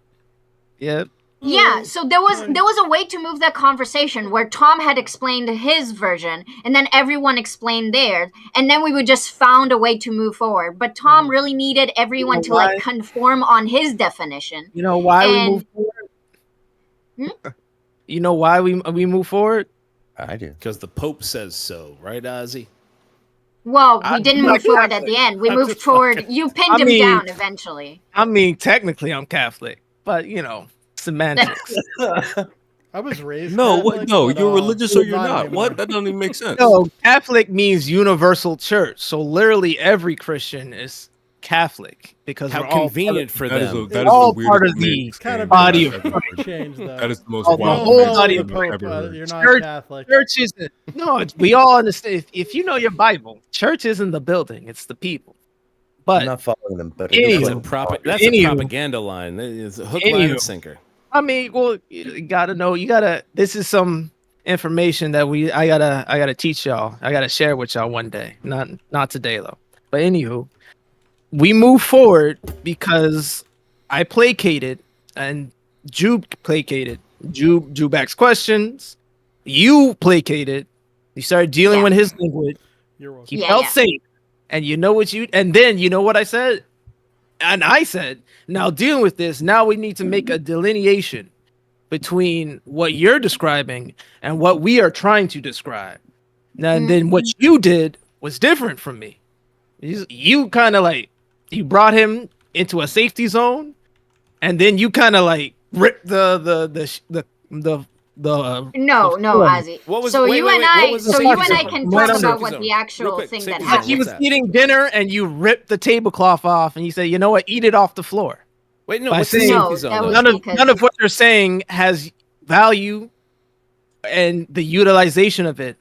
Yep. Yeah, so there was a way to move that conversation where Tom had explained his version and then everyone explained theirs, and then we would just found a way to move forward. But Tom really needed everyone to like conform on his definition. You know why we move forward? You know why we move forward? I do. Because the Pope says so, right, Ozzy? Well, we didn't move forward at the end. We moved forward. You pinned him down eventually. I mean, technically I'm Catholic, but you know. Semantics. I was raised Catholic, you're religious or you're not. What? That doesn't even make sense. No, Catholic means universal church. So literally every Christian is Catholic because how convenient for them. That is all part of the body of change. That is the most whole body of you're not Catholic. Church isn't. No, we all understand. If you know your Bible, church isn't the building; it's the people. But I'm not following them. But that's a propaganda line. It's a hook, line, and sinker. I mean, well, you gotta know. This is some information that I gotta teach y'all. I gotta share with y'all one day. Not today though. But anywho, we move forward because I placated and Jube placated. Jube asked questions. You placated. You started dealing with his language. He felt safe. And you know what then you know what I said? And I said, now dealing with this, now we need to make a delineation between what you're describing and what we are trying to describe. And then what you did was different from me. You kind of like, you brought him into a safety zone, and then you kind of like ripped the the no, Ozzy. What was, so wait, you wait, and wait, I, what was the so safety you and I zone? can What's talk the about safety what zone? the actual Real quick, thing safety that zone. happened. He was What's that? eating dinner and you ripped the tablecloth off and you say, you know what, eat it off the floor. Wait, no, By what's the saying- safety No, zone? that though? was none of what you're saying has value, and the utilization of it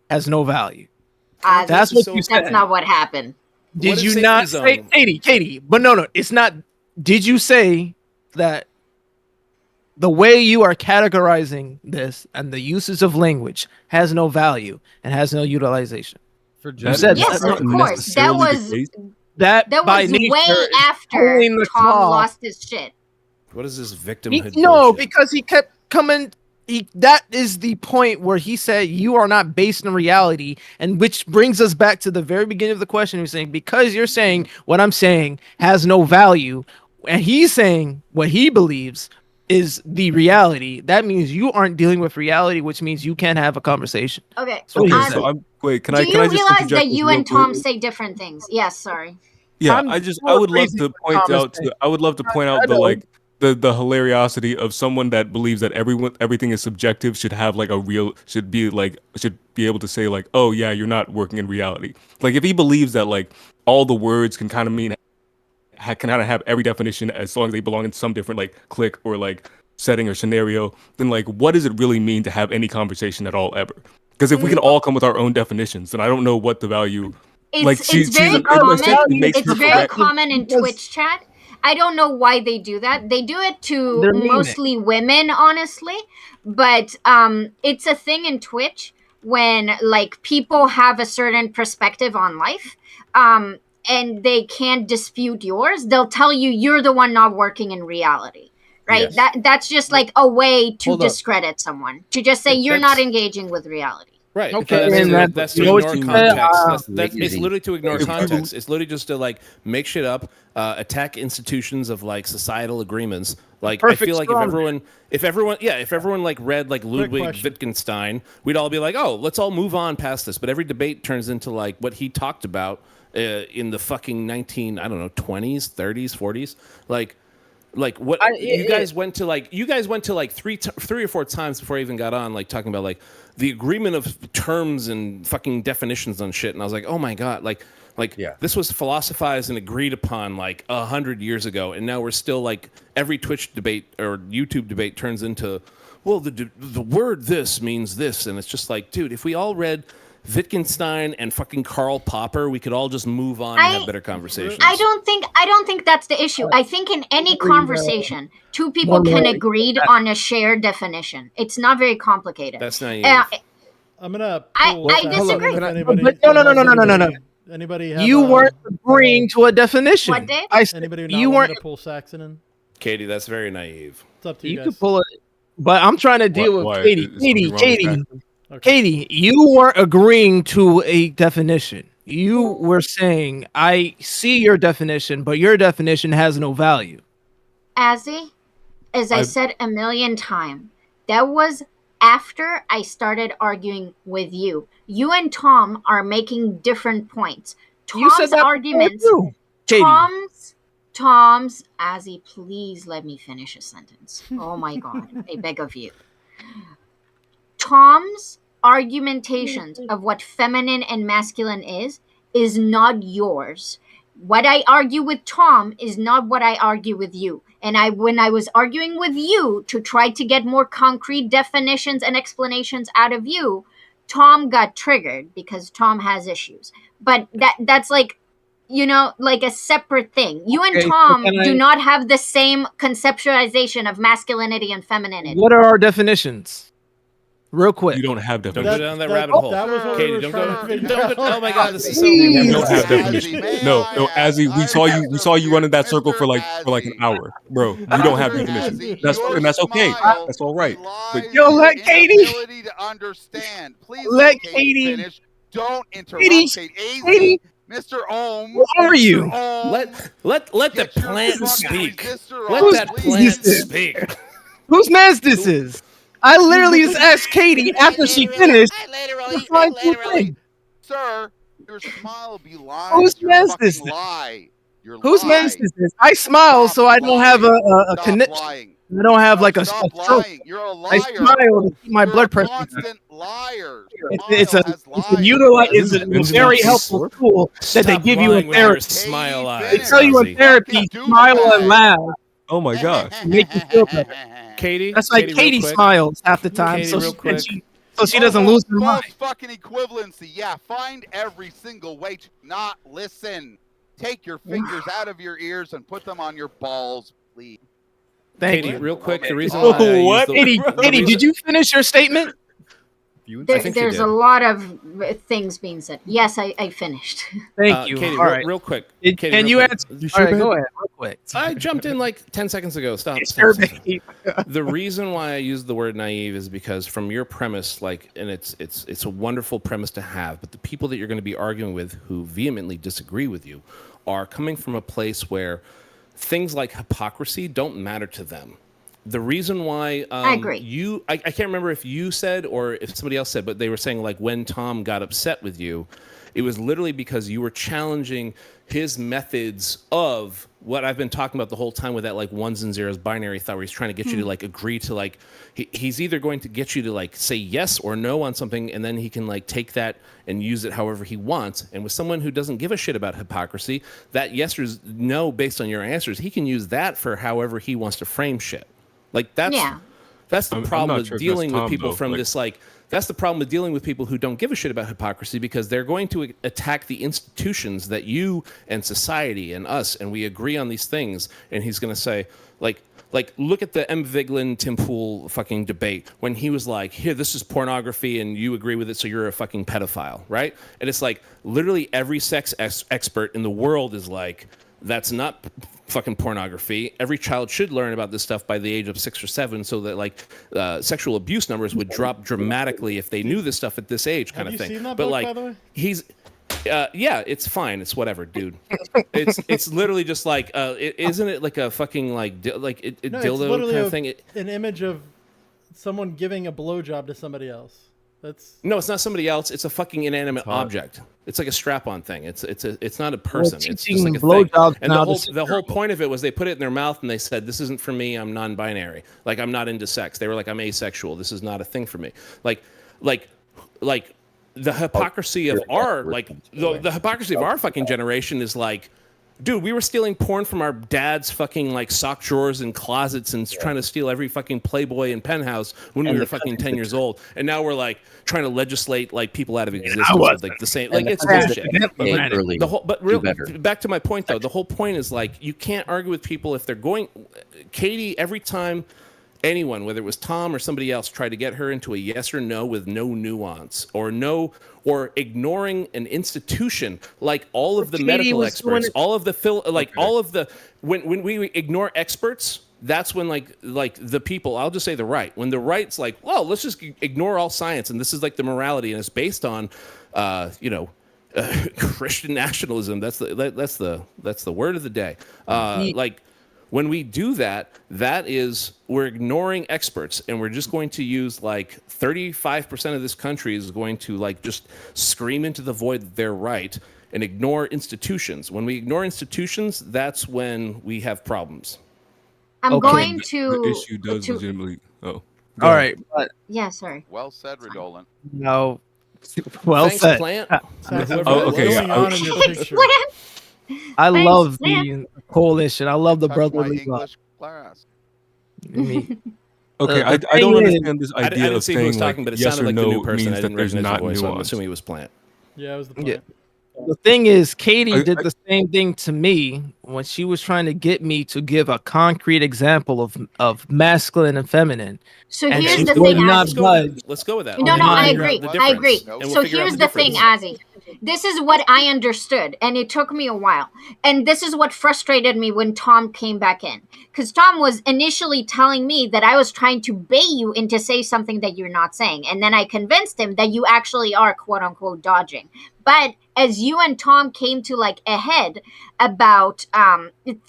has no value. That's what you said. That's not what happened. Did What you is not safety say, zone? Katie? But no, it's not. Did you say that the way you are categorizing this and the uses of language has no value and has no utilization? For You said Yes, that. of course. That was That way after pulling the Tom claw. lost his shit. What is this victimhood No, bullshit? because he kept coming. That is the point where he said you are not based in reality, and which brings us back to the very beginning of the question. He's saying because you're saying what I'm saying has no value, and he's saying what he believes is the reality. That means you aren't dealing with reality, which means you can't have a conversation. Okay. Okay, Ozzy, so wait. Can do I you just realize interject that this you real and quick? Tom say different things? Yes, sorry. Yeah, I'm I would love to point out the hilariosity of someone that believes that everything is subjective should have like should be able to say like, oh yeah, you're not working in reality. Like if he believes that like all the words can kind of mean can kind of have every definition as long as they belong in some different like clique or like setting or scenario, then like what does it really mean to have any conversation at all ever? Because if we can all come with our own definitions, then I don't know what the value. It's very common in Twitch chat. I don't know why they do that. They do it to mostly women, honestly. But it's a thing in Twitch when like people have a certain perspective on life, and they can't dispute yours. They'll tell you you're the one not working in reality, right? Yes. That's just like a way to discredit someone, to just say you're not engaging with reality. Right. Okay. That's to ignore context. It's literally to ignore context. It's literally just to like make shit up, attack institutions of like societal agreements. Like I feel like if everyone like read like Ludwig Wittgenstein, we'd all be like, oh, let's all move on past this. But every debate turns into like what he talked about in the fucking 20s, 30s, 40s, like what you guys went to like three or four times before I even got on, like talking about like the agreement of terms and fucking definitions on shit, and I was like, oh my god, this was philosophized and agreed upon like 100 years ago, and now we're still like every Twitch debate or YouTube debate turns into, well, the word this means this, and it's just like, dude, if we all read Wittgenstein and fucking Karl Popper, we could all just move on and have better conversations. I don't think that's the issue. I think in any conversation, two people can agree on a shared definition. It's not very complicated. That's naive. I'm gonna. I disagree. No. Anybody? Have you weren't agreeing to a definition. What, Dave? Anybody you weren't to pull Saxon in? Katie, that's very naive. It's up to you guys. Could pull it, but I'm trying to deal with Katie. Katie. Okay. Katie, you weren't agreeing to a definition. You were saying, I see your definition, but your definition has no value. Azzy, as I said a million times, that was after I started arguing with you. You and Tom are making different points. Tom's arguments, Tom's, Azzy, please let me finish a sentence. Oh my God, I beg of you. Tom's argumentations of what feminine and masculine is not yours. What I argue with Tom is not what I argue with you. And when I was arguing with you to try to get more concrete definitions and explanations out of you, Tom got triggered because Tom has issues. But that's like, like a separate thing. You and Tom do not have the same conceptualization of masculinity and femininity. What are our definitions? Real quick. You don't have definition. Don't go down that rabbit hole. That was what Katie, we were don't go. Oh my God, this is so. You don't have definition. No, Azzy, we saw you running that circle for like an hour, bro. You don't have definition. That's okay. That's all right. But let Katie. To understand. Please let Katie finish. Don't interrupt. Katie. Mr. Ohm. Who are you? Let the plant speak. Let that plant speak. Whose man's this is? I literally just asked Katie after she finished. Literally. Sir, your smile belies your fucking lie. Whose medicine is this? I smile so I don't have a connection. I don't have like a stroke. You're a liar. I smile to keep my blood pressure. Constant liar. It's a very helpful tool that they give you in therapy. Smile They tell you in therapy, smile and laugh. Oh my gosh. Make you feel better. Katie, that's like Katie smiles half the time, Katie, so she doesn't lose her mind. Fucking equivalency. Yeah, find every single way to not listen. Take your fingers out of your ears and put them on your balls, please. Katie, real quick, the reason why what? Katie, did you finish your statement? There's a lot of things being said. Yes, I finished. Thank you. Katie, all right. real quick. Katie, can you answer? All right, go ahead, real quick. I jumped in like 10 seconds ago. Stop. The reason why I used the word naive is because from your premise, like, and it's a wonderful premise to have, but the people that you're going to be arguing with who vehemently disagree with you are coming from a place where things like hypocrisy don't matter to them. The reason why I agree. I can't remember if you said or if somebody else said, but they were saying like when Tom got upset with you, it was literally because you were challenging his methods of what I've been talking about the whole time with that like ones and zeros binary thought, where he's trying to get you to like agree to like he's either going to get you to like say yes or no on something, and then he can like take that and use it however he wants. And with someone who doesn't give a shit about hypocrisy, that yes or no based on your answers, he can use that for however he wants to frame shit. Like that's the problem with dealing with people from this like that's the problem with dealing with people who don't give a shit about hypocrisy, because they're going to attack the institutions that you and society and us and we agree on these things. And he's going to say like look at the M. Vigeland Tim Pool fucking debate when he was like, here, this is pornography and you agree with it, so you're a fucking pedophile, right? And it's like literally every sex expert in the world is like, that's not fucking pornography. Every child should learn about this stuff by the age of 6 or 7, so that like sexual abuse numbers would drop dramatically if they knew this stuff at this age, kind of thing. Seen that but book, like, by the way? he's yeah, it's fine. It's whatever, dude. It's literally just like, isn't it like a fucking like dildo kind of thing? An image of someone giving a blowjob to somebody else. No, it's not somebody else. It's a fucking inanimate object. It's like a strap-on thing. It's not a person. It's just like a thing. And the whole point of it was they put it in their mouth and they said, "This isn't for me. I'm non-binary. Like I'm not into sex." They were like, "I'm asexual. This is not a thing for me." Like the hypocrisy of our the hypocrisy of our fucking generation is like, dude, we were stealing porn from our dad's fucking like sock drawers and closets and trying to steal every fucking Playboy and Penthouse when we were fucking 10 years old. And now we're like trying to legislate like people out of existence with like the same, like it's bullshit. Back to my point though, the whole point is like, you can't argue with people if they're going, Katie, every time anyone, whether it was Tom or somebody else, tried to get her into a yes or no with no nuance or ignoring an institution like all of the medical experts, all of the when we ignore experts, that's when like the people, I'll just say the right, when the right's like, well, let's just ignore all science and this is like the morality and it's based on Christian nationalism. That's the word of the day. Like when we do that, we're ignoring experts, and we're just going to use like 35% of this country is going to like just scream into the void that they're right and ignore institutions. When we ignore institutions, that's when we have problems. I'm going to. The issue does legitimately. Oh, all right. But, yeah, sorry. Well said, Redolin. No. Well Thanks, said. Plant. Okay. I love the coalition. I love the brotherly love. Okay, I don't understand this idea I didn't of see who was saying talking, but it yes sounded or like the no new person. means I that didn't there's recognize not the voice, so I'm nuance. assuming he was Plant. Yeah, it was the Plant. The thing is, Katie did the same thing to me when she was trying to get me to give a concrete example of masculine and feminine. So here's the thing, Let's go with that. No, I agree. I agree. So here's the thing, Azzy. This is what I understood, and it took me a while. And this is what frustrated me when Tom came back in. Because Tom was initially telling me that I was trying to bait you into say something that you're not saying. And then I convinced him that you actually are quote-unquote dodging. But as you and Tom came to like a head about,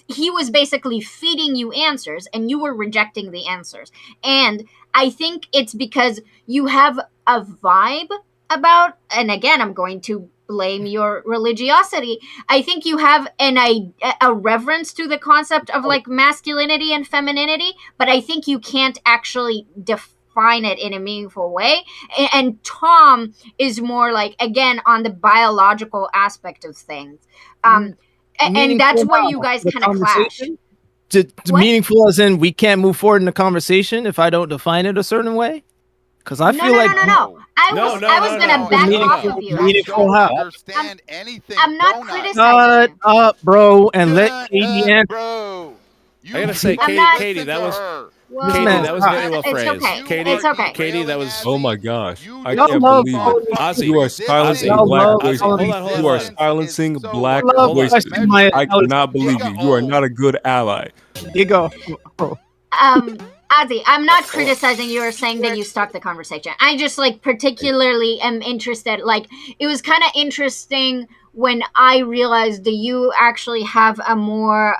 he was basically feeding you answers and you were rejecting the answers. And I think it's because you have a vibe about, and again, I'm going to blame your religiosity. I think you have a reverence to the concept of like masculinity and femininity, but I think you can't actually define it in a meaningful way. And Tom is more like, again, on the biological aspect of things. And that's where you guys kind of clash. Meaningful as in we can't move forward in the conversation if I don't define it a certain way? Because I feel like no. I was gonna back off of you. Meaningful how? Understand anything? I'm not criticizing. Shut up, bro, and let Katie answer. Bro, I gotta say, Katie, that was. Katie, that was very well phrased. Okay. Katie, It's okay. Katie, that was. Oh my gosh! I can't believe it. Ozzy, You are silencing black voices. You are silencing black voices. I cannot believe you. You are not a good ally. You go. Ozzy, I'm not criticizing you or saying that you stopped the conversation. I just like particularly am interested. Like, it was kind of interesting when I realized that you actually have a more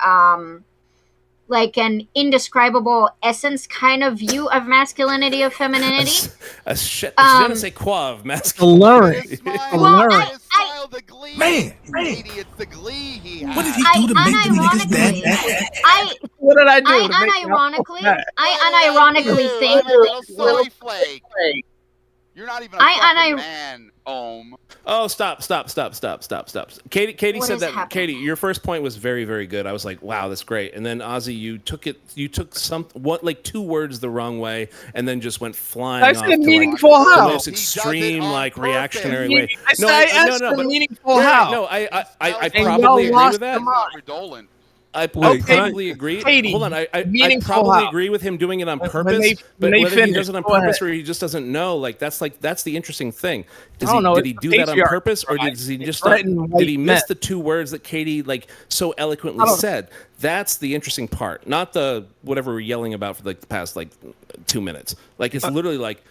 like an indescribable essence kind of view of masculinity, of femininity. She didn't say quoi of masculinity. Man, it's the glee he has. What did he do to make the niggas that? What did I do? I unironically think. Soy flake. You're not even a fucking man, Ohm. Oh, stop. Katie said that. happening? Katie, your first point was very, very good. I was like, wow, that's great. And then Ozzy, you took like 2 words the wrong way, and then just went flying off to meaningful like, how? the most extreme, like reactionary way. Meaningful how? No, I probably agree with that. Redolent. I probably agree. Katie, hold on, I probably agree with him doing it on purpose. But whether he does it on purpose or he just doesn't know, that's the interesting thing. Did he do that on purpose, or did he just did he miss the 2 words that Katie like so eloquently said? That's the interesting part, not the whatever we're yelling about for like the past like 2 minutes. Like it's literally like.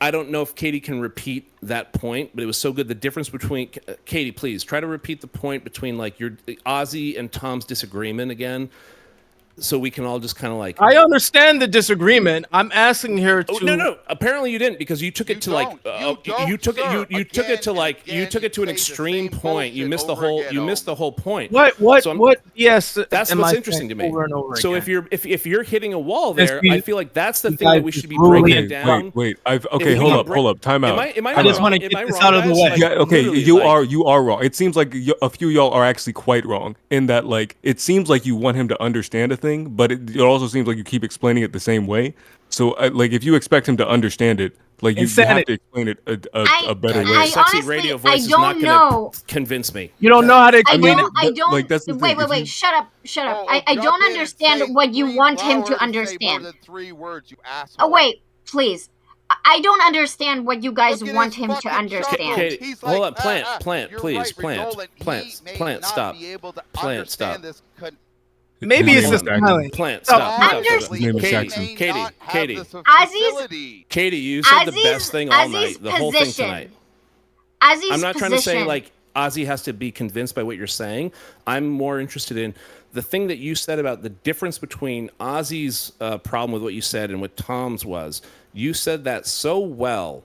I don't know if Katie can repeat that point, but it was so good. The difference between Katie, please try to repeat the point between like your Ozzy and Tom's disagreement again, so we can all just kind of like. I understand the disagreement. I'm asking her to. Oh, no. Apparently you didn't, because you took it to like you took it to an extreme point. You missed the whole point. What? Yes, that's what's interesting to me. So if you're hitting a wall there, I feel like that's the thing that we should be breaking down. Wait. Hold up. Time out. I just want to get this out of the way. Yeah. Okay. You are wrong. It seems like a few of y'all are actually quite wrong in that. Like, it seems like you want him to understand a thing, but it also seems like you keep explaining it the same way. So like, if you expect him to understand it, like you have to explain it a better way. Sexy radio voice is not going to convince me. You don't know how to explain it. I don't. Like, that's the thing. Wait. Shut up. I don't understand what you want him to understand. 3 words, you asshole. Oh wait, please. I don't understand what you guys want him to understand. Katie, hold on, plant, please, plant, stop. Plant, stop. Maybe it's just plant. Stop. Katie. Katie, you said the best thing all night. The whole thing tonight. I'm not trying to say like Ozzy has to be convinced by what you're saying. I'm more interested in the thing that you said about the difference between Ozzy's problem with what you said and what Tom's was. You said that so well.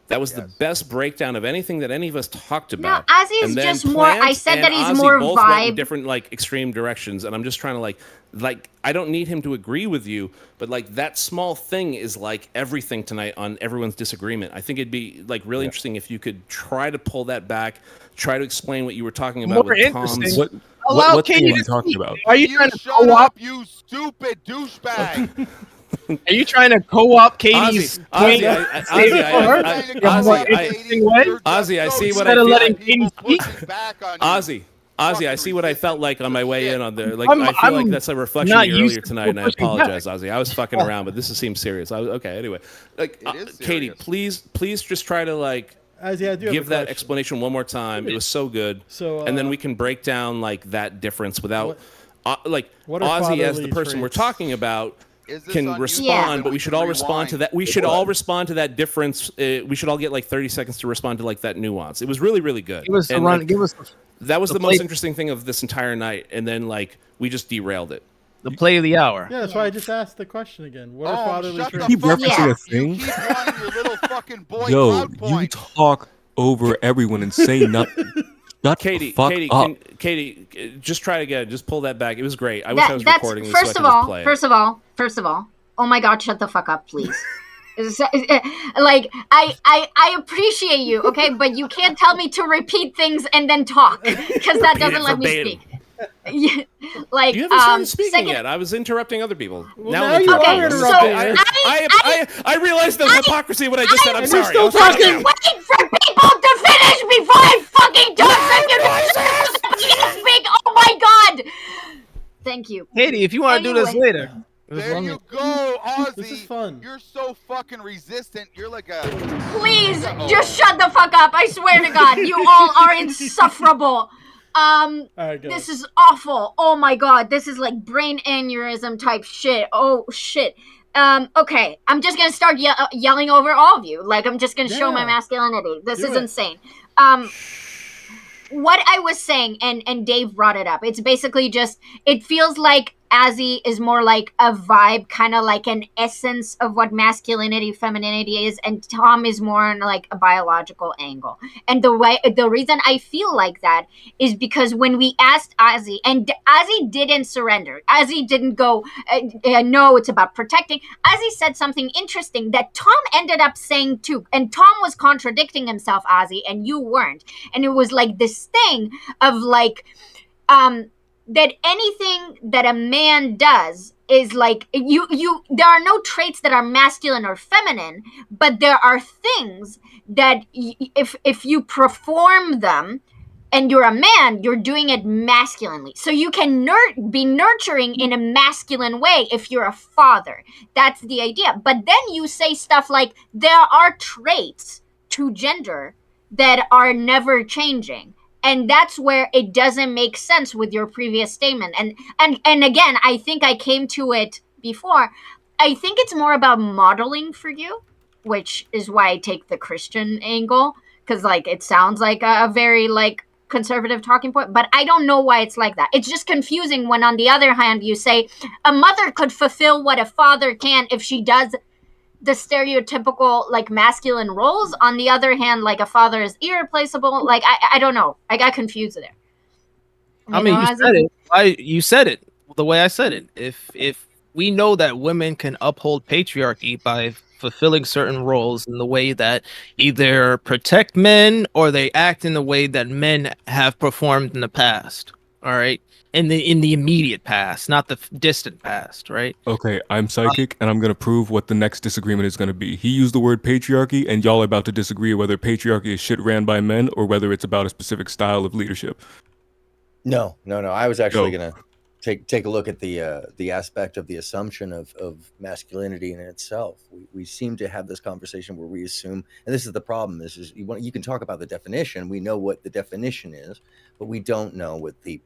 That was the best breakdown of anything that any of us talked about. No, Ozzy's just more. I said that he's more both vibe. Went in different like extreme directions, and I'm just trying to like I don't need him to agree with you, but like that small thing is like everything tonight on everyone's disagreement. I think it'd be like really interesting if you could try to pull that back, try to explain what you were talking about more with Tom's. What thing are you talking about? Are you trying to shut up, you stupid douchebag? Are you trying to co-op Katie's Ozzy, I see what I feel. Ozzy, I see what I felt like on my way in on there. Like I feel like that's a reflection of you earlier tonight, and I apologize, Ozzy. I was fucking around, but this seems serious. Okay, anyway, like Katie, please just try to like give that explanation one more time. It was so good. So and then we can break down like that difference without like Ozzy as the person we're talking about can respond, but we should all respond to that. We should all respond to that difference. We should all get like 30 seconds to respond to like that nuance. It was really, really good. That was the most interesting thing of this entire night, and then like we just derailed it. The play of the hour. Yeah, that's why I just asked the question again. What are fatherly traits? Keep referencing a thing. You keep your little fucking boy Yo, you talk over everyone and say nothing. Katie, just try again. Just pull that back. It was great. I wish I was recording this so I could just play it. First of all, oh my God, shut the fuck up, please. Like, I appreciate you, okay? But you can't tell me to repeat things and then talk, because that doesn't let me speak. Like, you haven't started speaking yet. I was interrupting other people. Well, now you are interrupting. I realized the hypocrisy of what I just said. I'm sorry. Still talking. Wait for people to finish before I fucking talk. You speak. Oh my God. Thank you, Katie. If you want to do this later. There you go, Ozzy. This is fun. You're so fucking resistant. You're like a... Please, just shut the fuck up. I swear to God, you all are insufferable. This is awful. Oh my God, this is like brain aneurysm type shit. Oh shit. Okay, I'm just gonna start yelling over all of you. Like, I'm just gonna show my masculinity. This is insane. What I was saying, and Dave brought it up, it's basically just, it feels like Azzy is more like a vibe, kind of like an essence of what masculinity, femininity is, and Tom is more on like a biological angle. And the reason I feel like that is because when we asked Azzy, and Azzy didn't surrender, Azzy didn't go, no, it's about protecting. Azzy said something interesting that Tom ended up saying too, and Tom was contradicting himself, Azzy, and you weren't. And it was like this thing of like, that anything that a man does is like, there are no traits that are masculine or feminine, but there are things that if you perform them and you're a man, you're doing it masculinely. So you can be nurturing in a masculine way if you're a father. That's the idea. But then you say stuff like, there are traits to gender that are never changing. And that's where it doesn't make sense with your previous statement. And again, I think I came to it before. I think it's more about modeling for you, which is why I take the Christian angle, because like it sounds like a very like conservative talking point, but I don't know why it's like that. It's just confusing when on the other hand you say a mother could fulfill what a father can if she does the stereotypical like masculine roles. On the other hand, like a father is irreplaceable. Like I don't know. I got confused there. You said it the way I said it. If we know that women can uphold patriarchy by fulfilling certain roles in the way that either protect men or they act in the way that men have performed in the past. All right. In the immediate past, not the distant past, right? Okay, I'm psychic, and I'm going to prove what the next disagreement is going to be. He used the word patriarchy, and y'all are about to disagree whether patriarchy is shit ran by men or whether it's about a specific style of leadership. No. I was actually going to take a look at the aspect of the assumption of masculinity in itself. We seem to have this conversation where we assume, and this is the problem, you can talk about the definition. We know what the definition is, but we don't know what the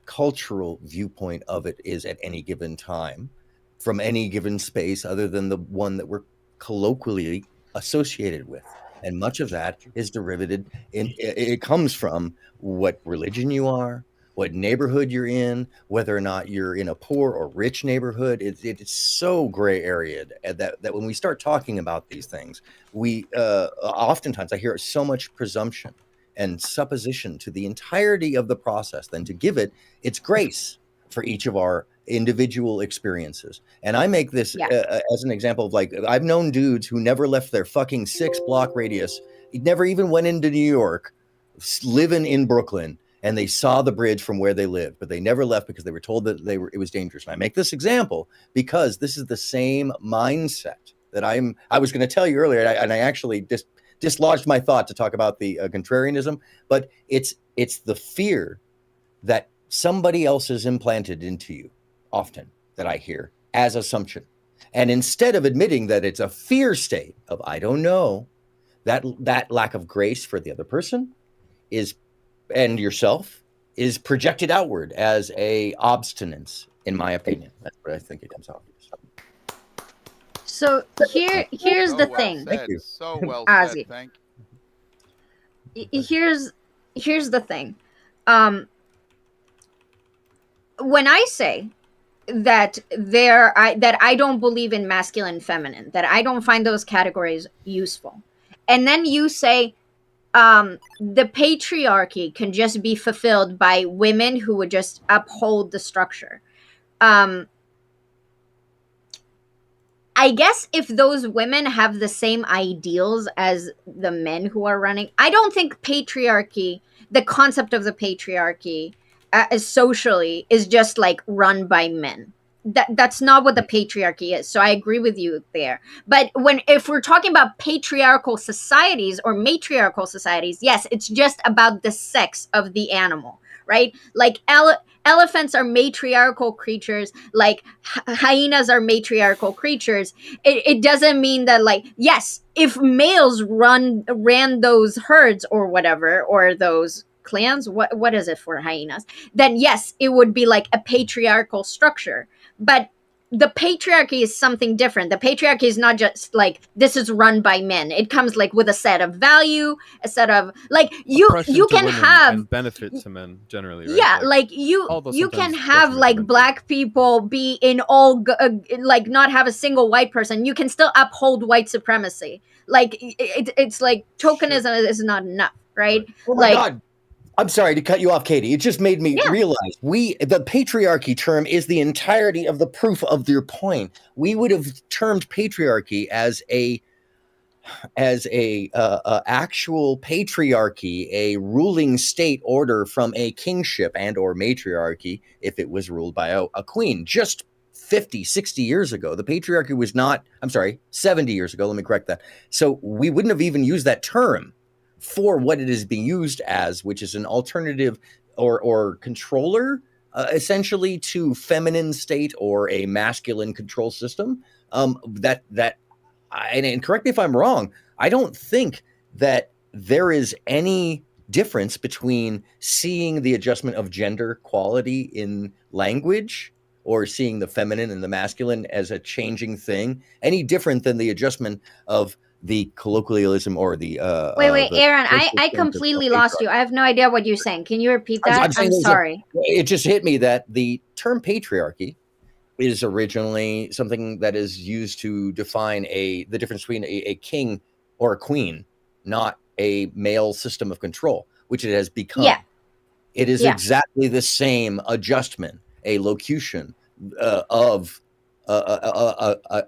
cultural viewpoint of it is at any given time from any given space other than the one that we're colloquially associated with. And much of that is derivative it comes from what religion you are, what neighborhood you're in, whether or not you're in a poor or rich neighborhood. It's so gray area that when we start talking about these things, we oftentimes I hear so much presumption and supposition to the entirety of the process than to give it its grace for each of our individual experiences. And I make this as an example of like, I've known dudes who never left their fucking 6-block radius. He never even went into New York, living in Brooklyn, and they saw the bridge from where they lived, but they never left because they were told that it was dangerous. And I make this example because this is the same mindset that I was going to tell you earlier, and I actually dislodged my thought to talk about the contrarianism, but it's the fear that somebody else has implanted into you often that I hear as assumption. And instead of admitting that it's a fear state of, I don't know, that lack of grace for the other person and yourself is projected outward as a obstinance, in my opinion. That's what I think it comes out as. So here's the thing. Thank you. So well Ozzy. said. Thank you. Here's the thing. When I say that I don't believe in masculine, feminine, that I don't find those categories useful, and then you say, the patriarchy can just be fulfilled by women who would just uphold the structure. I guess if those women have the same ideals as the men who are running, I don't think patriarchy, the concept of the patriarchy socially, is just like run by men. That's not what the patriarchy is. So I agree with you there. But if we're talking about patriarchal societies or matriarchal societies, yes, it's just about the sex of the animal, right? Like elephants are matriarchal creatures, like hyenas are matriarchal creatures. It doesn't mean that, like, yes, if males ran those herds or whatever, or those clans, what is it for hyenas, then yes, it would be like a patriarchal structure. But the patriarchy is something different. The patriarchy is not just like this is run by men. It comes like with a set of value, a set of like you can have and benefit to men generally, right? Yeah, like you can have like black people be in all like not have a single white person. You can still uphold white supremacy. Like it's like tokenism is not enough, right? Oh my God. I'm sorry to cut you off, Katie. It just made me realize the patriarchy term is the entirety of the proof of your point. We would have termed patriarchy as a actual patriarchy, a ruling state order from a kingship and or matriarchy if it was ruled by a queen. Just 50, 60 years ago, the patriarchy was not, 70 years ago, let me correct that. So we wouldn't have even used that term for what it is being used as, which is an alternative or controller, essentially, to feminine state or a masculine control system. And correct me if I'm wrong, I don't think that there is any difference between seeing the adjustment of gender quality in language or seeing the feminine and the masculine as a changing thing, any different than the adjustment of the colloquialism or the wait, Aaron, I completely lost you. I have no idea what you're saying. Can you repeat that? I'm sorry. It just hit me that the term patriarchy is originally something that is used to define the difference between a king or a queen, not a male system of control, which it has become. Yeah. It is exactly the same adjustment, a locution of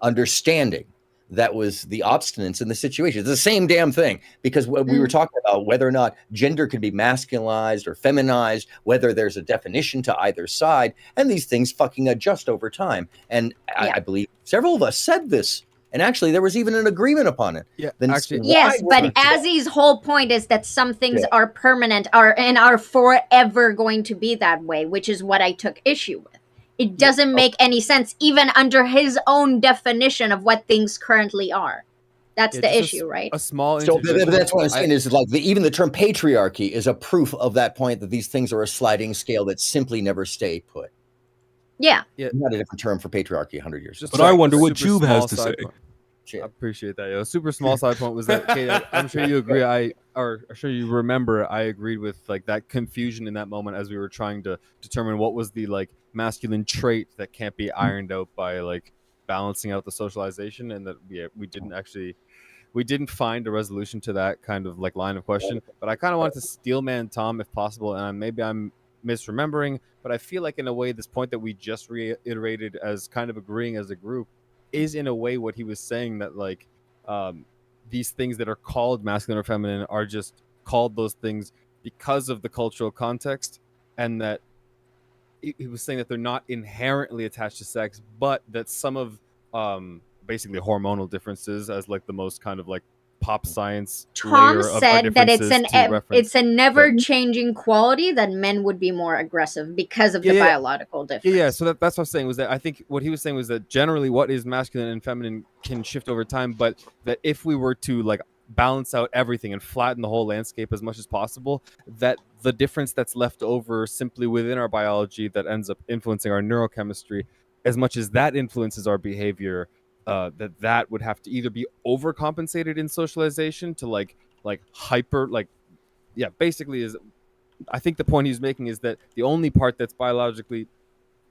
understanding. That was the obstinance in the situation. It's the same damn thing, because we were talking about whether or not gender can be masculinized or feminized, whether there's a definition to either side, and these things fucking adjust over time. And I believe several of us said this, and actually there was even an agreement upon it. Yeah, yes, but Azzy's whole point is that some things are permanent, are forever going to be that way, which is what I took issue with. It doesn't make any sense, even under his own definition of what things currently are. That's the issue, right? A small. So that's what I'm saying is like even the term patriarchy is a proof of that point, that these things are a sliding scale that simply never stay put. Yeah. Not a different term for patriarchy 100 years. But I wonder what Jube has to say. I appreciate that. Super small side point was that, Kate, I'm sure you agree. I'm sure you remember I agreed with like that confusion in that moment as we were trying to determine what was the like masculine trait that can't be ironed out by like balancing out the socialization, and that we didn't find a resolution to that kind of like line of question. But I kind of wanted to steelman Tom if possible, and maybe I'm misremembering, but I feel like in a way this point that we just reiterated as kind of agreeing as a group is in a way what he was saying, that like these things that are called masculine or feminine are just called those things because of the cultural context, and that he was saying that they're not inherently attached to sex, but that some of basically hormonal differences, as like the most kind of like pop science. Tom said that it's a never changing quality, that men would be more aggressive because of the biological difference. Yeah, so that's what I'm saying, was that I think what he was saying was that generally what is masculine and feminine can shift over time, but that if we were to like balance out everything and flatten the whole landscape as much as possible, that the difference that's left over simply within our biology that ends up influencing our neurochemistry, as much as that influences our behavior, that would have to either be overcompensated in socialization to like hyper basically is, I think the point he's making is that the only part that's biologically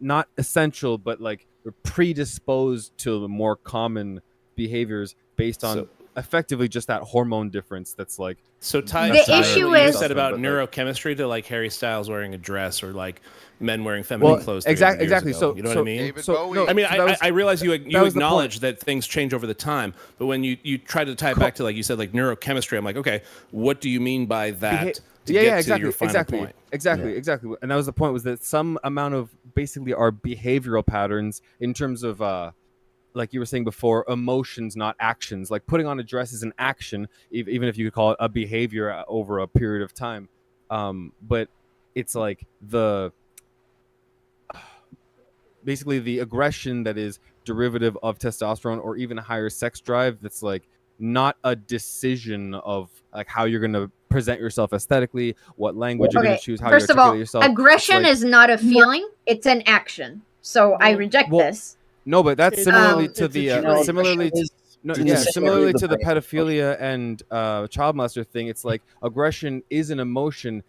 not essential but like we're predisposed to the more common behaviors based on effectively just that hormone difference that's like. So Ty, the issue is you said about neurochemistry to like Harry Styles wearing a dress or like men wearing feminine clothes. Exactly. So you know what I mean? No, I mean, I realize you acknowledge that things change over the time, but when you try to tie it back to like you said like neurochemistry, I'm like, okay, what do you mean by that? Exactly. And that was the point, was that some amount of basically our behavioral patterns in terms of like you were saying before, emotions, not actions. Like putting on a dress is an action, even if you could call it a behavior over a period of time. But it's like basically the aggression that is derivative of testosterone or even higher sex drive, that's like not a decision of like how you're going to present yourself aesthetically, what language you're going to choose, how you articulate yourself. Aggression is not a feeling, it's an action. So I reject this. No, but that's similarly to the similarly to the pedophilia and child molester thing. It's like aggression is an emotion.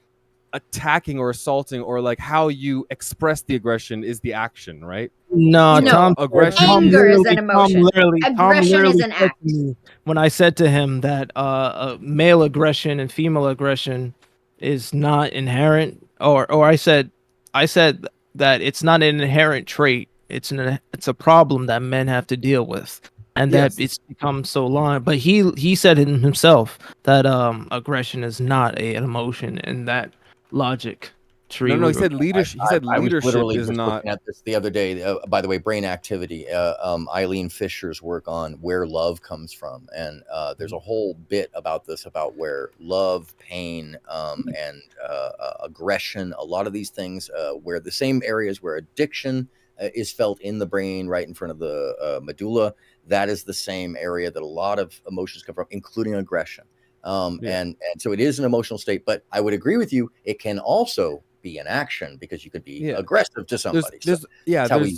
Attacking or assaulting or like how you express the aggression is the action, right? No, Tom. Anger is an emotion. Aggression is an act. When I said to him that male aggression and female aggression is not inherent, or I said that it's not an inherent trait. It's a problem that men have to deal with, and that it's become so long. But he said it himself that aggression is not an emotion, and that logic tree. No, he said leadership. He said leadership literally is just not. Looking at this the other day. By the way, brain activity. Eileen Fisher's work on where love comes from, and there's a whole bit about this, about where love, pain, and aggression. A lot of these things, where the same areas where addiction is felt in the brain, right in front of the medulla. That is the same area that a lot of emotions come from, including aggression. And so it is an emotional state, but I would agree with you. It can also be an action because you could be aggressive to somebody. There's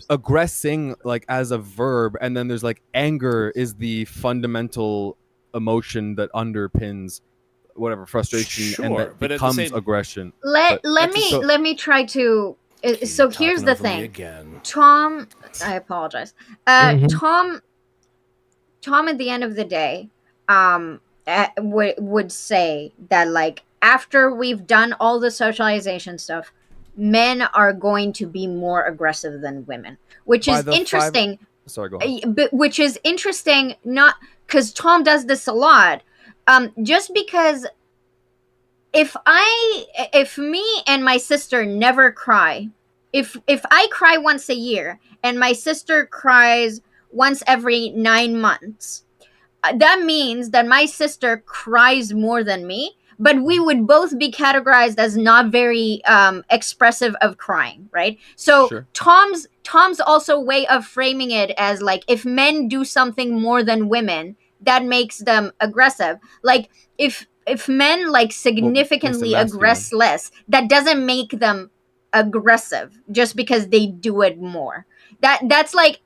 aggressing like as a verb, and then there's like anger is the fundamental emotion that underpins whatever frustration and that becomes aggression. Let me try to. So here's the thing, Tom. I apologize. Tom. At the end of the day, would say that like after we've done all the socialization stuff, men are going to be more aggressive than women, which is interesting. Sorry, go ahead. But which is interesting, not because Tom does this a lot. Just because if me and my sister never cry, if I cry once a year and my sister cries once every 9 months, that means that my sister cries more than me, but we would both be categorized as not very expressive of crying, right? So Tom's also way of framing it as like, if men do something more than women, that makes them aggressive. Like if men like significantly aggress less, that doesn't make them aggressive just because they do it more. That's like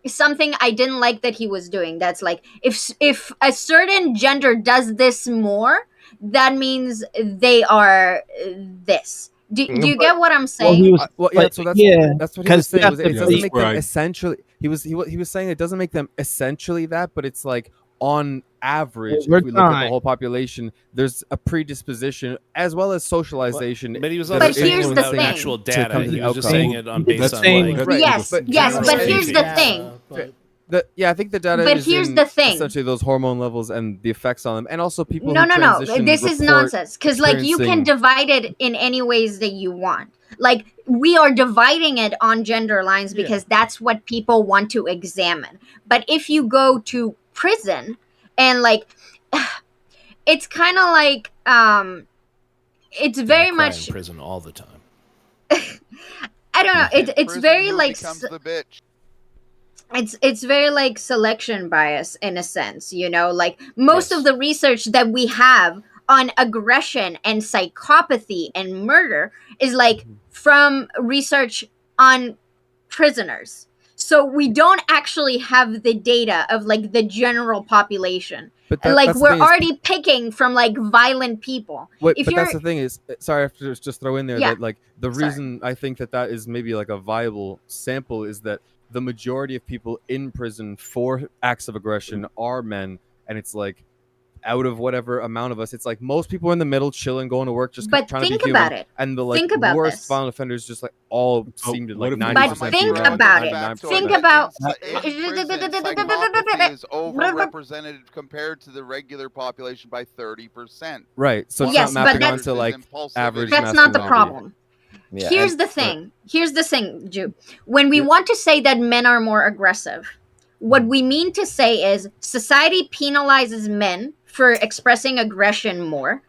something I didn't like that he was doing. That's like, if a certain gender does this more, that means they are this. Do you get what I'm saying? That's what he was saying. It doesn't make them essentially. He was saying it doesn't make them essentially that, but it's like on average, if we look at the whole population, there's a predisposition as well as socialization. But he was also saying it without actual data. He was just saying it on based on like yes, but here's the thing. I think the data. But here's the thing: essentially those hormone levels and the effects on them, and also people. No. This is nonsense because like you can divide it in any ways that you want. Like we are dividing it on gender lines because that's what people want to examine. But if you go to prison and like, it's kind of like it's very much in prison all the time. I don't know. It's very like. It's very like selection bias in a sense, you know, like most of the research that we have on aggression and psychopathy and murder is like from research on prisoners. So we don't actually have the data of like the general population. But like we're already picking from like violent people. But that's the thing is, sorry, I have to just throw in there that like the reason I think that is maybe like a viable sample is that the majority of people in prison for acts of aggression are men, and it's like out of whatever amount of us, it's like most people are in the middle, chilling, going to work, just but trying to be think human. about it. And the like Think about worst this. violent offenders just like all seem to like 90%. But think about it. Think about. Psychopathy is overrepresented compared to the regular population by 30%. Right. So it's Yes, not but mapping onto like average. That's not the problem. Yeah, Here's the thing. Here's the thing, Ju. When we want to say that men are more aggressive, what we mean to say is society penalizes men for expressing aggression more,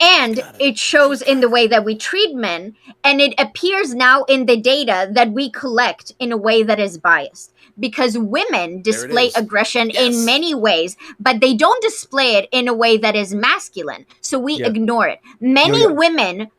and it shows in the way that we treat men, and it appears now in the data that we collect in a way that is biased. Because women display aggression in many ways, but they don't display it in a way that is masculine. So we ignore it. Many women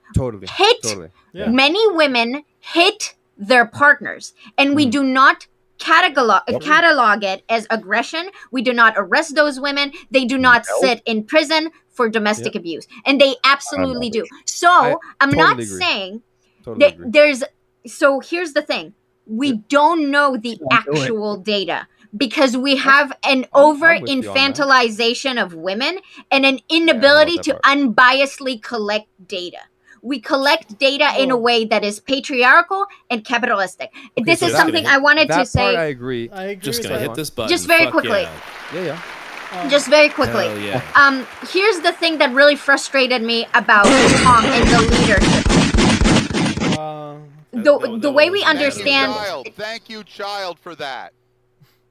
many women hit their partners, and we do not catalog it as aggression. We do not arrest those women. They do not sit in prison for domestic abuse, and they absolutely do. So I'm not saying that there's. So here's the thing: we don't know the actual data because we have an over infantilization of women and an inability to unbiasedly collect data. We collect data in a way that is patriarchal and capitalistic. This is something I wanted to say. I agree. Just gonna hit this button. Just very quickly. Just very quickly. Here's the thing that really frustrated me about Tom and the leadership. The way we understand. Thank you, child, for that.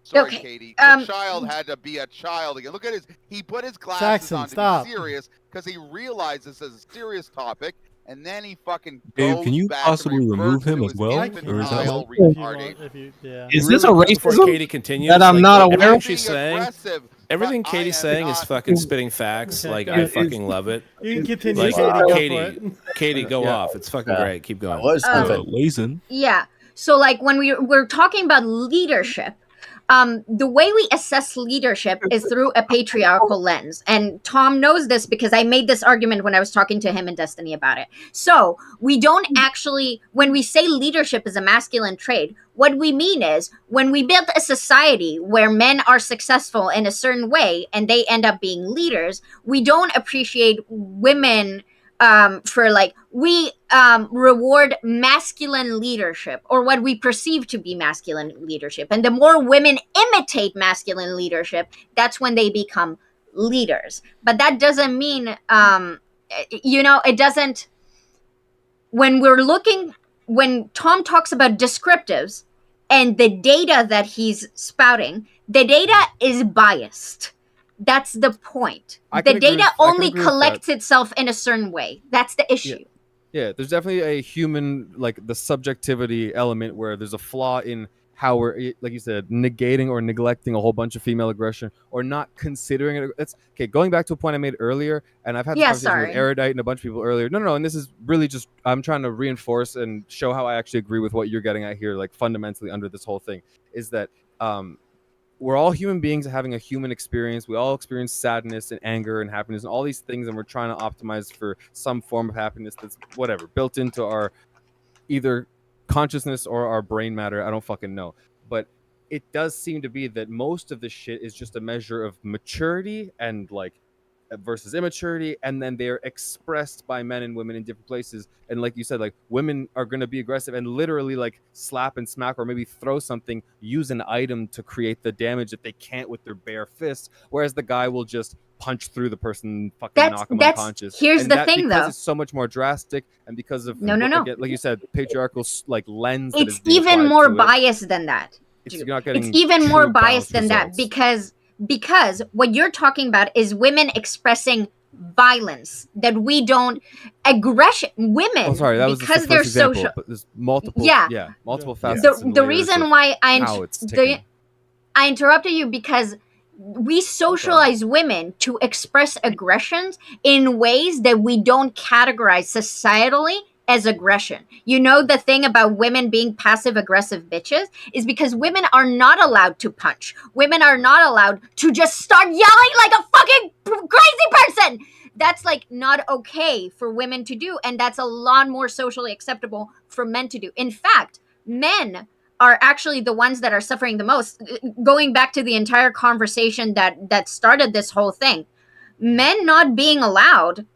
Sorry, Katie. The child had to be a child again. Look at he put his glasses on to be serious because he realized this is a serious topic. And then he fucking Dave, can you possibly remove him as well? Or is that is this a racism Katie continues, that I'm not aware of? Everything Katie's saying is fucking spitting facts. Like, I fucking love it. You can continue, like, Katie, go off. It's fucking great. Keep going. Yeah. So, like, when we're talking about leadership, the way we assess leadership is through a patriarchal lens. And Tom knows this because I made this argument when I was talking to him and Destiny about it. So we don't actually, when we say leadership is a masculine trait, what we mean is when we build a society where men are successful in a certain way and they end up being leaders, we don't appreciate women for like, we reward masculine leadership or what we perceive to be masculine leadership. And the more women imitate masculine leadership, that's when they become leaders. But that doesn't mean, it doesn't, when Tom talks about descriptives and the data that he's spouting, the data is biased. That's the point. The data only collects itself in a certain way. That's the issue. Yeah, there's definitely a human, like the subjectivity element where there's a flaw in how we're, like you said, negating or neglecting a whole bunch of female aggression or not considering it. It's okay. Going back to a point I made earlier, and I've had this conversation with Erudite and a bunch of people earlier. No, and this is really just, I'm trying to reinforce and show how I actually agree with what you're getting at here, like fundamentally under this whole thing, is that we're all human beings having a human experience. We all experience sadness and anger and happiness and all these things, and we're trying to optimize for some form of happiness that's whatever built into our either consciousness or our brain matter. I don't fucking know, but it does seem to be that most of this shit is just a measure of maturity and like versus immaturity, and then they're expressed by men and women in different places. And like you said, like women are going to be aggressive and literally like slap and smack or maybe throw something, use an item to create the damage that they can't with their bare fists, whereas the guy will just punch through the person, fucking knock them unconscious. Here's the thing, though, it's so much more drastic, and because of like you said, patriarchal like lens. It's even more biased than that. It's even more biased than that because what you're talking about is women expressing violence that we don't aggression women that was because the they're example, social, but there's multiple multiple facets. The reason why I interrupted you because we socialize women to express aggressions in ways that we don't categorize societally as aggression. You know, the thing about women being passive aggressive bitches is because women are not allowed to punch. Women are not allowed to just start yelling like a fucking crazy person. That's like not okay for women to do, and that's a lot more socially acceptable for men to do. In fact, men are actually the ones that are suffering the most. Going back to the entire conversation that started this whole thing, men not being allowed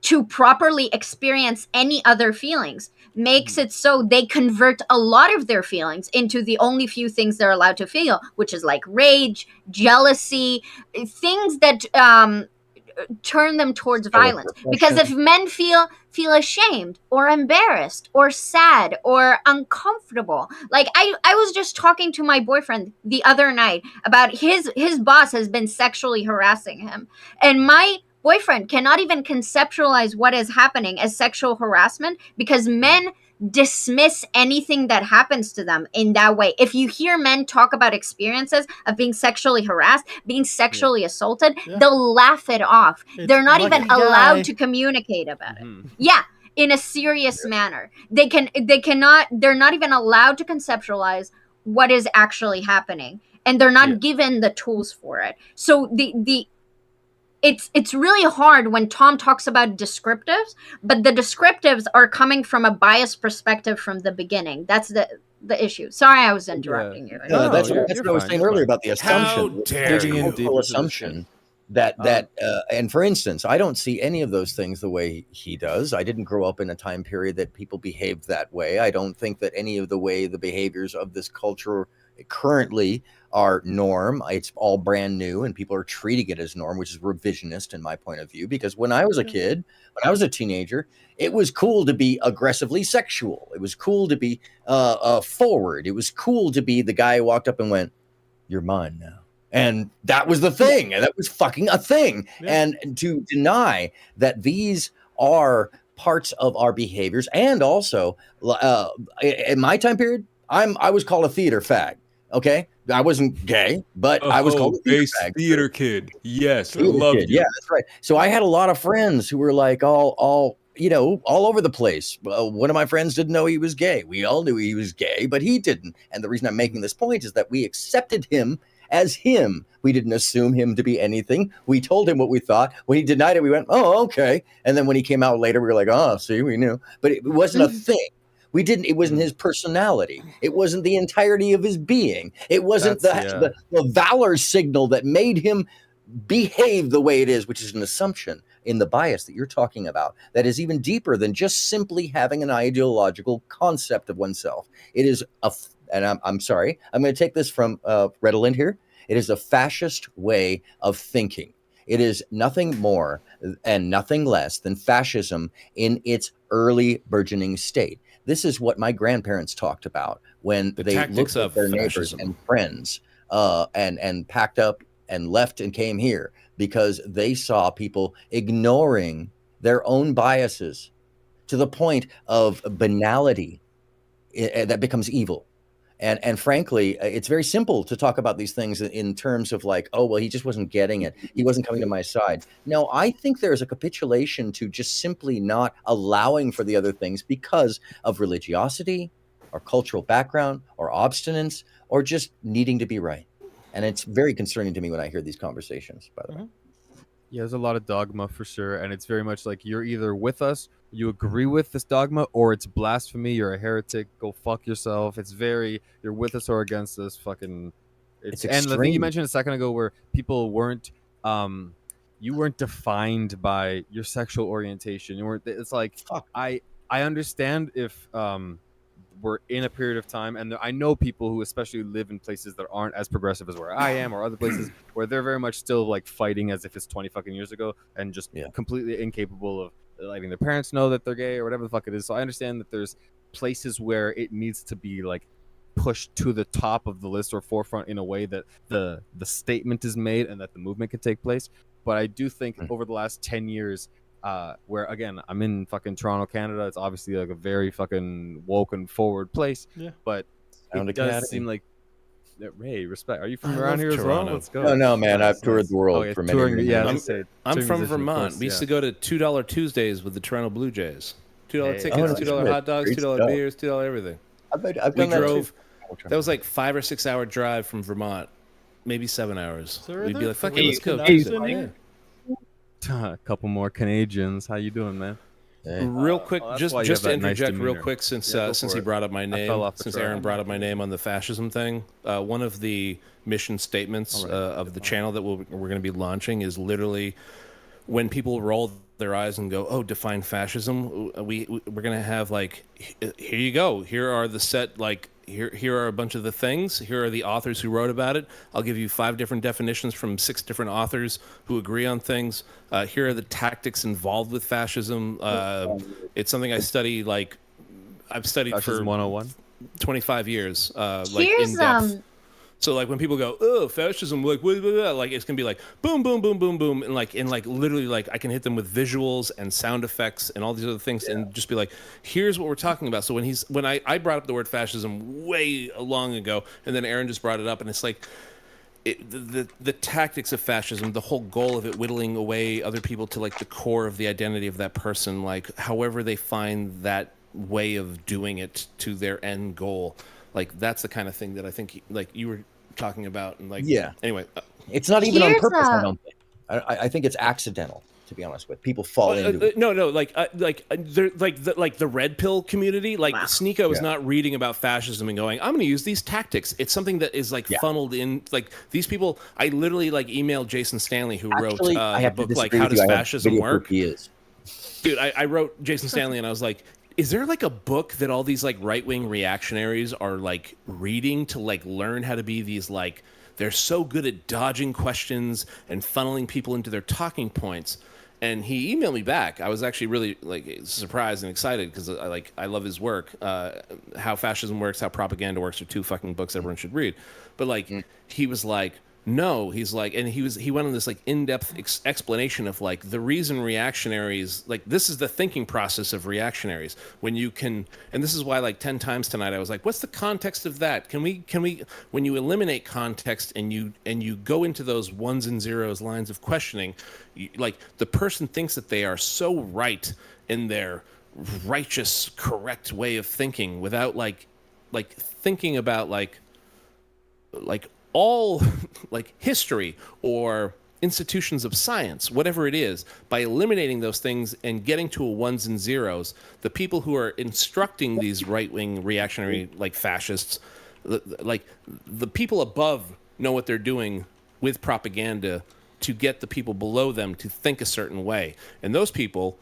to properly experience any other feelings makes it so they convert a lot of their feelings into the only few things they're allowed to feel, which is like rage, jealousy, things that turn them towards violence. Because if men feel ashamed or embarrassed or sad or uncomfortable, like I was just talking to my boyfriend the other night about his boss has been sexually harassing him, and my boyfriend cannot even conceptualize what is happening as sexual harassment because men dismiss anything that happens to them in that way. If you hear men talk about experiences of being sexually harassed, being sexually assaulted, they'll laugh it off. They're not even allowed to communicate about it. Yeah, in a serious manner. They're not even allowed to conceptualize what is actually happening, and they're not given the tools for it. So it's really hard when Tom talks about descriptives, but the descriptives are coming from a biased perspective from the beginning. That's the issue. Sorry, I was interrupting you. No, that's what I was saying earlier about the assumption. How dare you? Assumption that and for instance, I don't see any of those things the way he does. I didn't grow up in a time period that people behaved that way. I don't think that any of the way the behaviors of this culture currently are norm. It's all brand new and people are treating it as norm, which is revisionist in my point of view. Because when I was a kid, when I was a teenager, it was cool to be aggressively sexual. It was cool to be forward. It was cool to be the guy who walked up and went, "You're mine now." And that was the thing. And that was fucking a thing. Yeah. And to deny that these are parts of our behaviors, and also in my time period, I was called a theater fag. Okay, I wasn't gay, but I was called a theater kid. Yes, I love you. Yeah, that's right. So I had a lot of friends who were like all over the place. One of my friends didn't know he was gay. We all knew he was gay, but he didn't. And the reason I'm making this point is that we accepted him as him. We didn't assume him to be anything. We told him what we thought. When he denied it, we went, "Oh, okay." And then when he came out later, we were like, "Oh, see, we knew." But it wasn't a thing. It wasn't his personality. It wasn't the entirety of his being. It wasn't the valor signal that made him behave the way it is, which is an assumption in the bias that you're talking about that is even deeper than just simply having an ideological concept of oneself. It is and I'm sorry, I'm going to take this from Redolent here. It is a fascist way of thinking. It is nothing more and nothing less than fascism in its early burgeoning state. This is what my grandparents talked about when they looked at their neighbors and friends and packed up and left and came here because they saw people ignoring their own biases to the point of banality that becomes evil. And frankly, it's very simple to talk about these things in terms of like, oh, well, he just wasn't getting it. He wasn't coming to my side. No, I think there's a capitulation to just simply not allowing for the other things because of religiosity or cultural background or obstinance or just needing to be right. And it's very concerning to me when I hear these conversations, by the way. Yeah, there's a lot of dogma for sure. And it's very much like you're either with us, you agree with this dogma, or it's blasphemy, you're a heretic, go fuck yourself. It's very, you're with us or against us, fucking. It's and the thing you mentioned a second ago where people weren't, you weren't defined by your sexual orientation. You weren't, it's like, I understand if, we're in a period of time, and I know people who especially live in places that aren't as progressive as where I am, or other places where they're very much still like fighting as if it's 20 fucking years ago, and just completely incapable of letting their parents know that they're gay or whatever the fuck it is. So I understand that there's places where it needs to be like pushed to the top of the list or forefront in a way that the statement is made and that the movement can take place. But I do think over the last 10 years, where again I'm in fucking Toronto, Canada, it's obviously like a very fucking woke and forward place, but it does seem like Ray, respect. Are you from around here as well? Let's go. No, man, I've toured the world for many years. Yeah, I'm from Vermont. We used to go to $2 Tuesdays with the Toronto Blue Jays. $2 tickets, $2 hot dogs, $2 beers, $2 everything. We drove. That was like 5 or 6 hour drive from Vermont, maybe 7 hours. We'd be like, "Fuck it, let's go." A couple more Canadians. How you doing, man? Real quick, just to interject real quick, since he brought up my name, since Aaron brought up my name on the fascism thing, one of the mission statements of the channel that we're going to be launching is literally when people roll their eyes and go, "Oh, define fascism." We're going to have like, here you go. Here are the set like. Here are a bunch of the things. Here are the authors who wrote about it. I'll give you 5 different definitions from 6 different authors who agree on things. Here are the tactics involved with fascism. It's something I study. Like I've studied Fascism for 101. 25 years. Like in depth. So like when people go, "Oh, fascism," like blah, blah, blah, like it's gonna be like boom, boom, boom, boom, boom, and like literally like I can hit them with visuals and sound effects and all these other things, and just be like, "Here's what we're talking about." So when I brought up the word fascism way long ago, and then Aaron just brought it up, and it's like the tactics of fascism, the whole goal of it, whittling away other people to like the core of the identity of that person, like however they find that way of doing it to their end goal. Like that's the kind of thing that I think like you were talking about, and like anyway, it's not even on purpose. I don't think. I think it's accidental, to be honest with people fall into it. No, like the red pill community, like Sneeko is not reading about fascism and going, "I'm going to use these tactics." It's something that is like funneled in. Like these people, I literally like emailed Jason Stanley, who wrote the book like "How Does Fascism Work." Dude, I wrote Jason Stanley, and I was like, is there like a book that all these like right-wing reactionaries are like reading to like learn how to be these like, they're so good at dodging questions and funneling people into their talking points? And he emailed me back. I was actually really like surprised and excited because I love his work. How Fascism Works, How Propaganda Works are 2 fucking books everyone should read. But like he was like, no, he's like, and he went on this like in-depth explanation of like the reason reactionaries, like this is the thinking process of reactionaries. When you can, and this is why like 10 times tonight I was like, what's the context of that? Can we when you eliminate context and you go into those ones and zeros lines of questioning, like the person thinks that they are so right in their righteous, correct way of thinking without like thinking about like all like history or institutions of science, whatever it is, by eliminating those things and getting to a ones and zeros, the people who are instructing these right-wing reactionary like fascists, like the people above know what they're doing with propaganda to get the people below them to think a certain way. And those people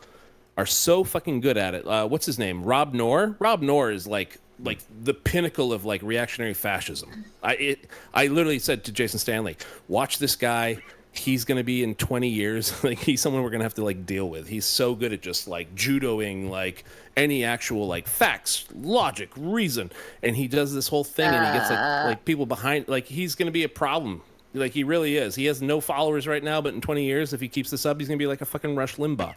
are so fucking good at it. What's his name? Rob Noor? Rob Noor is like the pinnacle of like reactionary fascism. I literally said to Jason Stanley, watch this guy. He's going to be in 20 years. Like he's someone we're going to have to like deal with. He's so good at just like judoing any actual like facts, logic, reason. And he does this whole thing and he gets like people behind, like he's going to be a problem. Like he really is. He has no followers right now, but in 20 years, if he keeps this up, he's going to be like a fucking Rush Limbaugh.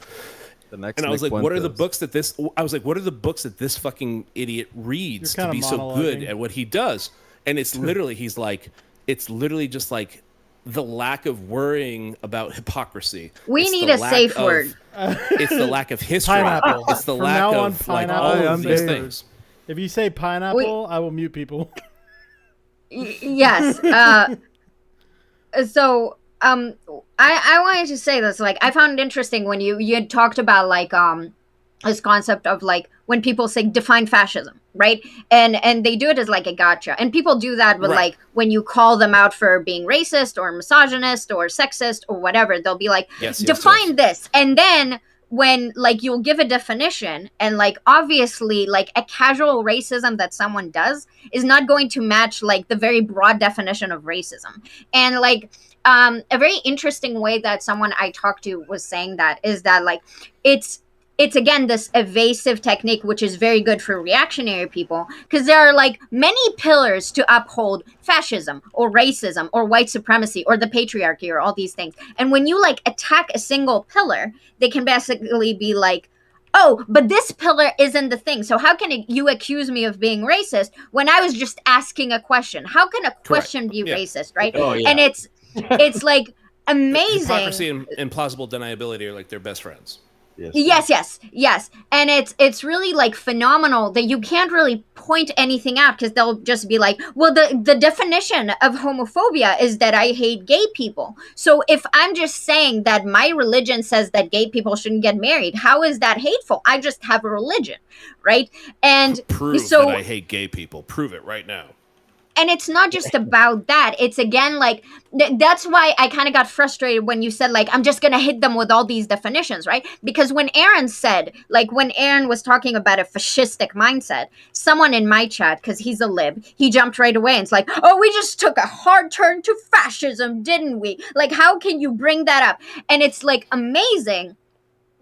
And I was like, what are the books that this? I was like, what are the books that this fucking idiot reads to be so good at what he does? And it's literally, he's like, it's literally just like the lack of worrying about hypocrisy. We need a safe word. It's the lack of history. Pineapple. It's the lack of like all of these things. If you say pineapple, I will mute people. Yes. So. I wanted to say this, like, I found it interesting when you had talked about, like, this concept of, like, when people say define fascism, right? And they do it as, like, a gotcha. And people do that with, like, when you call them out for being racist or misogynist or sexist or whatever, they'll be like, define this. And then when, like, you'll give a definition and, like, obviously, like, a casual racism that someone does is not going to match, like, the very broad definition of racism. And, like, a very interesting way that someone I talked to was saying that is that like it's again this evasive technique which is very good for reactionary people because there are like many pillars to uphold fascism or racism or white supremacy or the patriarchy or all these things. And when you like attack a single pillar, they can basically be like, oh, but this pillar isn't the thing. So how can you accuse me of being racist when I was just asking a question? How can a question be racist, right? Oh, yeah. And it's like amazing. Hypocrisy and plausible deniability are like their best friends. Yes. And it's really like phenomenal that you can't really point anything out because they'll just be like, well, the definition of homophobia is that I hate gay people. So if I'm just saying that my religion says that gay people shouldn't get married, how is that hateful? I just have a religion, right? And prove that I hate gay people. Prove it right now. And it's not just about that. It's again like that's why I kind of got frustrated when you said like I'm just gonna hit them with all these definitions, right? Because when Aaron said, like when Aaron was talking about a fascistic mindset, someone in my chat, because he's a lib, he jumped right away and it's like, oh, we just took a hard turn to fascism, didn't we? Like, how can you bring that up? And it's like amazing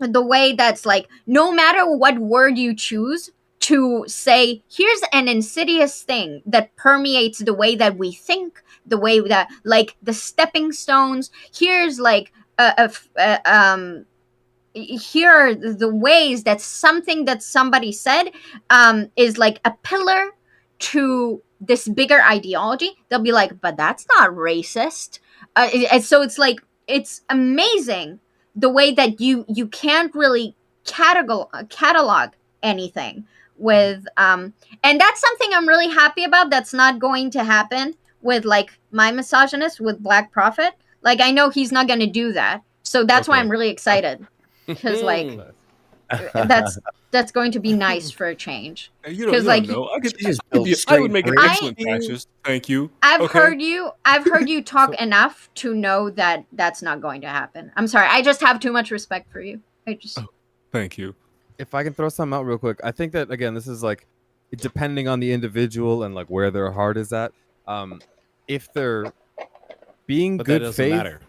the way that's like no matter what word you choose to say, here's an insidious thing that permeates the way that we think, the way that, like, the stepping stones. Here's like here are the ways that something that somebody said is like a pillar to this bigger ideology. They'll be like, but that's not racist. And so it's like it's amazing the way that you can't really catalog anything with and that's something I'm really happy about. That's not going to happen with like my misogynist with Black Prophet. Like I know he's not going to do that, so that's why I'm really excited because like that's going to be nice for a change. You don't know. I would make an excellent fascist. Thank you. I've heard you talk enough to know that that's not going to happen. I'm sorry. I just have too much respect for you. Thank you. If I can throw something out real quick, I think that again, this is like depending on the individual and like where their heart is at. If they're being good faith, matter.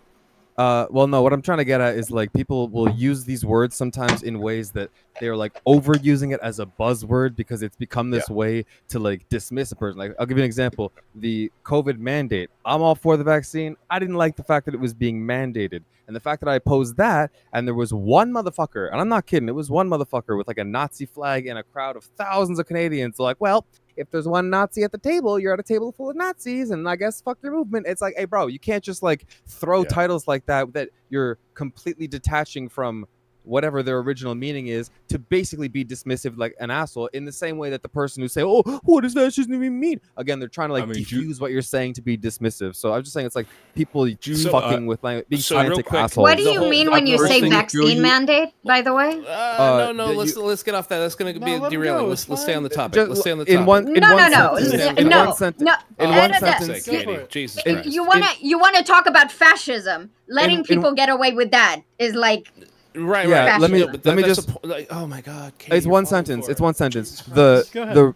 Well, no, what I'm trying to get at is like people will use these words sometimes in ways that they're like overusing it as a buzzword because it's become this way to like dismiss a person. Like I'll give you an example. The COVID mandate. I'm all for the vaccine. I didn't like the fact that it was being mandated. And the fact that I opposed that, and there was one motherfucker, and I'm not kidding, it was one motherfucker with like a Nazi flag in a crowd of thousands of Canadians. Like, well, if there's one Nazi at the table, you're at a table full of Nazis, and I guess fuck your movement. It's like, hey, bro, you can't just like throw titles like that you're completely detaching from whatever their original meaning is to basically be dismissive like an asshole in the same way that the person who say, oh, what does fascism even mean? Again, they're trying to like diffuse what you're saying to be dismissive. So I'm just saying it's like people fucking with language, being scientific assholes. What do you mean when you say vaccine mandate, by the way? No, let's get off that. That's going to be derailing. Let's stay on the topic. Let's stay on the topic. In one sentence. Jesus Christ. You want to talk about fascism. Letting people get away with that is like right. Let me just oh my god, Katie, it's one sentence. The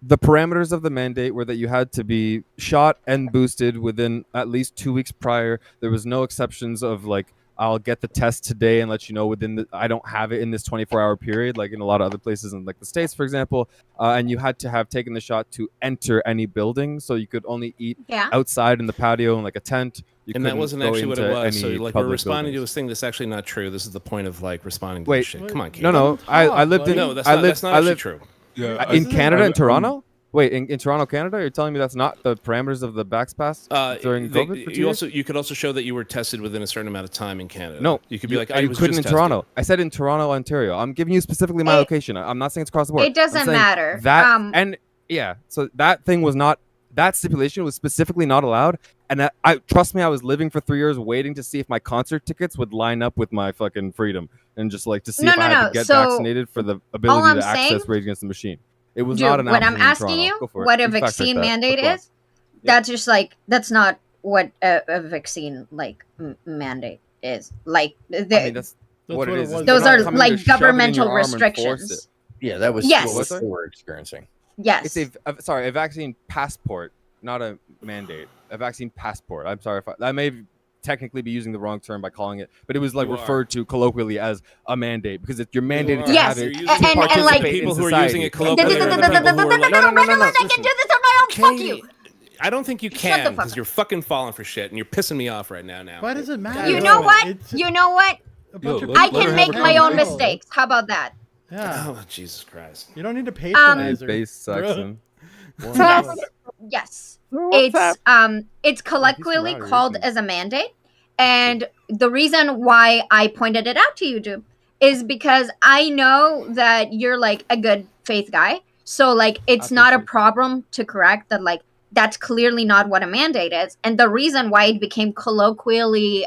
parameters of the mandate were that you had to be shot and boosted within at least 2 weeks prior. There was no exceptions of like I'll get the test today and let you know I don't have it in this 24-hour period, like in a lot of other places in like the States, for example. And you had to have taken the shot to enter any building, so you could only eat outside in the patio in like a tent. And that wasn't actually what it was. So like we're responding to this thing that's actually not true. This is the point of like responding to this shit. Come on, Katie. No. I lived in. No, that's not actually true. Yeah, in Canada, in Toronto. Wait, in Toronto, Canada, you're telling me that's not the parameters of the Pass during COVID? You could also show that you were tested within a certain amount of time in Canada. No, you could be like, you couldn't in Toronto. I said in Toronto, Ontario. I'm giving you specifically my location. I'm not saying it's across the board. It doesn't matter. And yeah, so that thing was not. That stipulation was specifically not allowed. And I trust me, I was living for 3 years waiting to see if my concert tickets would line up with my fucking freedom and just like to see if I had to get vaccinated for the ability to access Rage Against the Machine. It was not an when I'm asking you what a vaccine mandate is, that's just like that's not what a vaccine like mandate is. Like that's what it is. Those are like governmental restrictions. Yeah, that was what we're experiencing. Yes, it's a vaccine passport, not a mandate. A vaccine passport. I'm sorry if I may technically be using the wrong term by calling it, but it was like referred to colloquially as a mandate because you're mandated to have it to participate like people who are using it colloquially. No, I can do this on my own. Fuck you. I don't think you can because you're fucking falling for shit and you're pissing me off right now. Why does it matter? You know what? I can make my own mistakes. How about that? Yeah. Oh, Jesus Christ. You don't need to patronize her. Yes. It's colloquially called as a mandate, and the reason why I pointed it out to you, Dude, is because I know that you're like a good faith guy. So like it's not a problem to correct that, like that's clearly not what a mandate is. And the reason why it became colloquially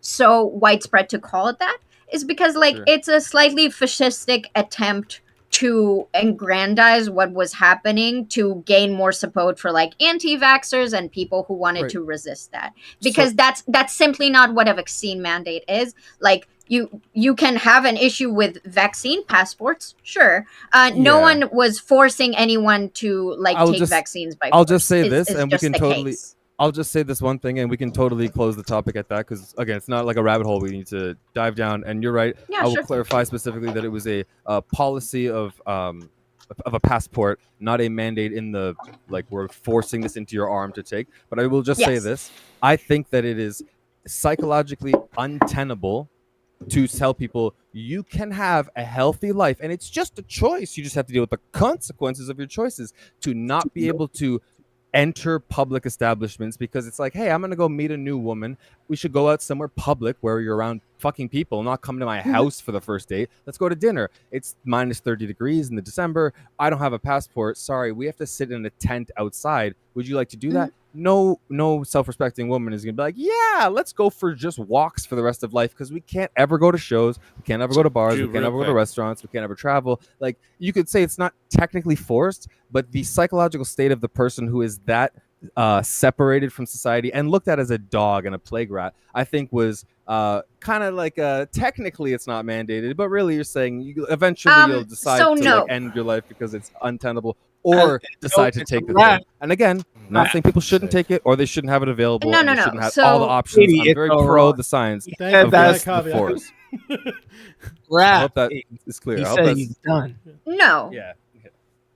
so widespread to call it that is because like it's a slightly fascistic attempt to aggrandize what was happening to gain more support for like anti-vaxxers and people who wanted to resist that, because that's simply not what a vaccine mandate is. Like you can have an issue with vaccine passports, sure. No one was forcing anyone to like take vaccines by force. I'll just say this, and we can totally. I'll just say this one thing, and we can totally close the topic at that, because again, it's not like a rabbit hole we need to dive down. And you're right. I will clarify specifically that it was a policy of a passport, not a mandate in the like we're forcing this into your arm to take. But I will just say this: I think that it is psychologically untenable to tell people you can have a healthy life, and it's just a choice. You just have to deal with the consequences of your choices. To not be able to enter public establishments because it's like, hey, I'm gonna go meet a new woman. We should go out somewhere public where you're around fucking people, not come to my house for the first date. Let's go to dinner. It's minus 30 degrees in the December. I don't have a passport. Sorry, we have to sit in a tent outside. Would you like to do that? No self-respecting woman is gonna be like, yeah, let's go for just walks for the rest of life, because we can't ever go to shows, we can't ever go to bars, we can't ever go to restaurants, we can't ever travel. Like, you could say it's not technically forced, but the psychological state of the person who is that separated from society and looked at as a dog and a plague rat, I think was kind of like technically it's not mandated, but really you're saying eventually you'll decide to like, end your life because it's untenable, or decide to take the thing. And again, not saying people shouldn't take it or they shouldn't have it available. No. Shouldn't have all the options. I'm very pro the science of the force. I hope that is clear. He said he's done. No. Yeah.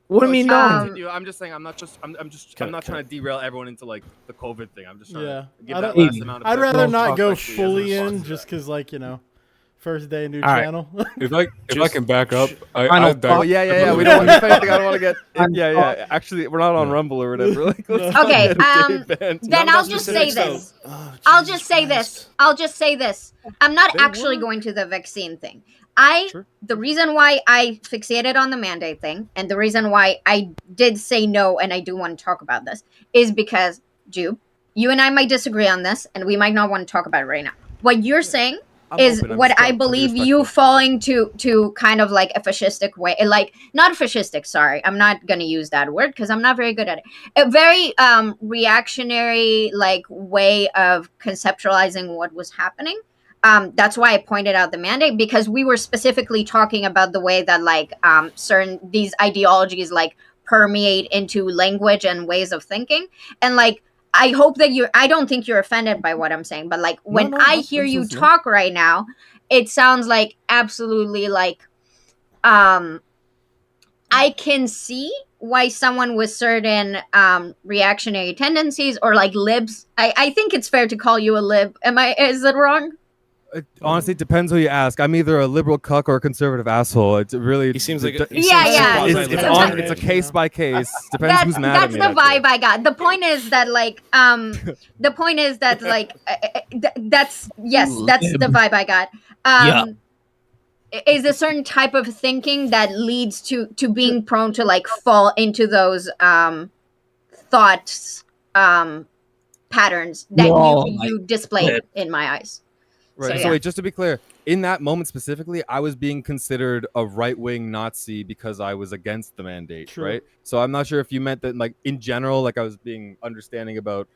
What do you mean? No. I'm just saying I'm not trying to derail everyone into like the COVID thing. I'm just trying to give that last amount of. I'd rather not go fully in, just because like first day new channel. If I can back up, We don't want to say anything. I don't want to get. Actually, we're not on Rumble or whatever. Like, okay. Then I'll just say this. I'll just say this. I'm not actually going to the vaccine thing. The reason why I fixated on the mandate thing, and the reason why I did say no, and I do want to talk about this, is because, Jube, you and I might disagree on this, and we might not want to talk about it right now. What you're saying is what I believe you falling to kind of like a fascistic way, like not fascistic. Sorry, I'm not gonna use that word because I'm not very good at it. A very reactionary like way of conceptualizing what was happening. That's why I pointed out the mandate, because we were specifically talking about the way that like certain these ideologies like permeate into language and ways of thinking, and like. I hope that I don't think you're offended by what I'm saying, but like when I hear you talk right now, it sounds like absolutely like, I can see why someone with certain reactionary tendencies or like libs. I think it's fair to call you a lib. Is it wrong? It honestly depends who you ask. I'm either a liberal cuck or a conservative asshole. It really. He seems like it's a case by case. Depends who's mad at me. That's the vibe I got. The point is that that's the vibe I got. Is a certain type of thinking that leads to being prone to like fall into those thoughts patterns that you displayed in my eyes. Right. So wait, just to be clear, in that moment specifically, I was being considered a right-wing Nazi because I was against the mandate, right? So I'm not sure if you meant that, like in general, like I was being understanding about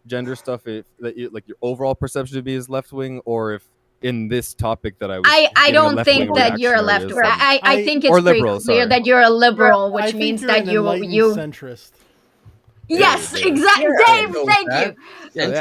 gender stuff, like your overall perception of me as left-wing, or if in this topic that I was. I don't think that you're a left-wing. I think it's pretty clear that you're a liberal, which means that you centrist. Yes, exactly. Dave, thank you. And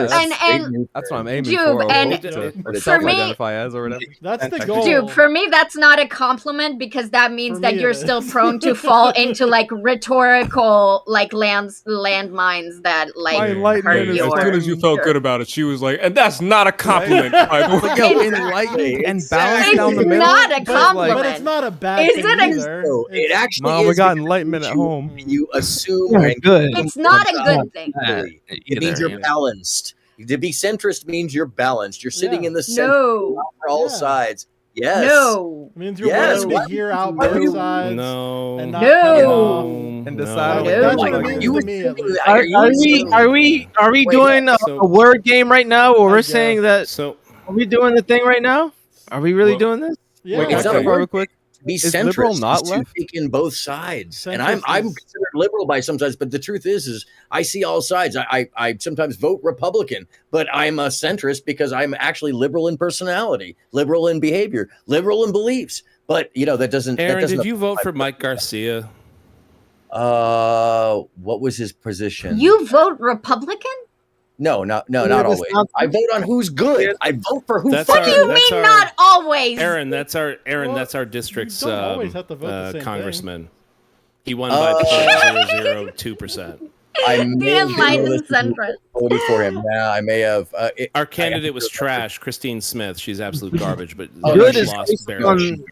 that's what I'm aiming for. And to self-identify as or whatever. That's the goal. Dude, for me, that's not a compliment, because that means that you're still prone to fall into like rhetorical like landmines that like hurt you. As soon as you felt good about it, she was like, "And that's not a compliment." Enlightened and balanced down the middle. It's not a compliment. But it's not a bad thing either. It actually Mom, we got enlightenment at home. You assume good. It's not a good thing. It means you're balanced. To be centrist means you're balanced. You're sitting in the center for all sides. Yes. No. It means you're willing to hear out both sides. No. And not and decide. That's what it means to me. At least. Are we doing a word game right now, or we're saying that? So are we doing the thing right now? Are we really doing this? Yeah. It's not a real quick. Be Is centrist, liberal not to left? take in both sides, and Centrist I'm is- considered liberal by some sides, but the truth is I see all sides. I sometimes vote Republican, but I'm a centrist because I'm actually liberal in personality, liberal in behavior, liberal in beliefs. But that doesn't. Aaron, that doesn't did you vote for Mike Garcia? What was his position? You vote Republican? No, not always. I vote on who's good. I vote for who. What do you mean not always? Aaron, that's our district's you don't always have to vote the same congressman. He won by 0.002%. I may have enlightened centrist. voted for him. Yeah, I may have. Our candidate was trash, Christine Smith. She's absolute garbage, but Good she is lost based barely. on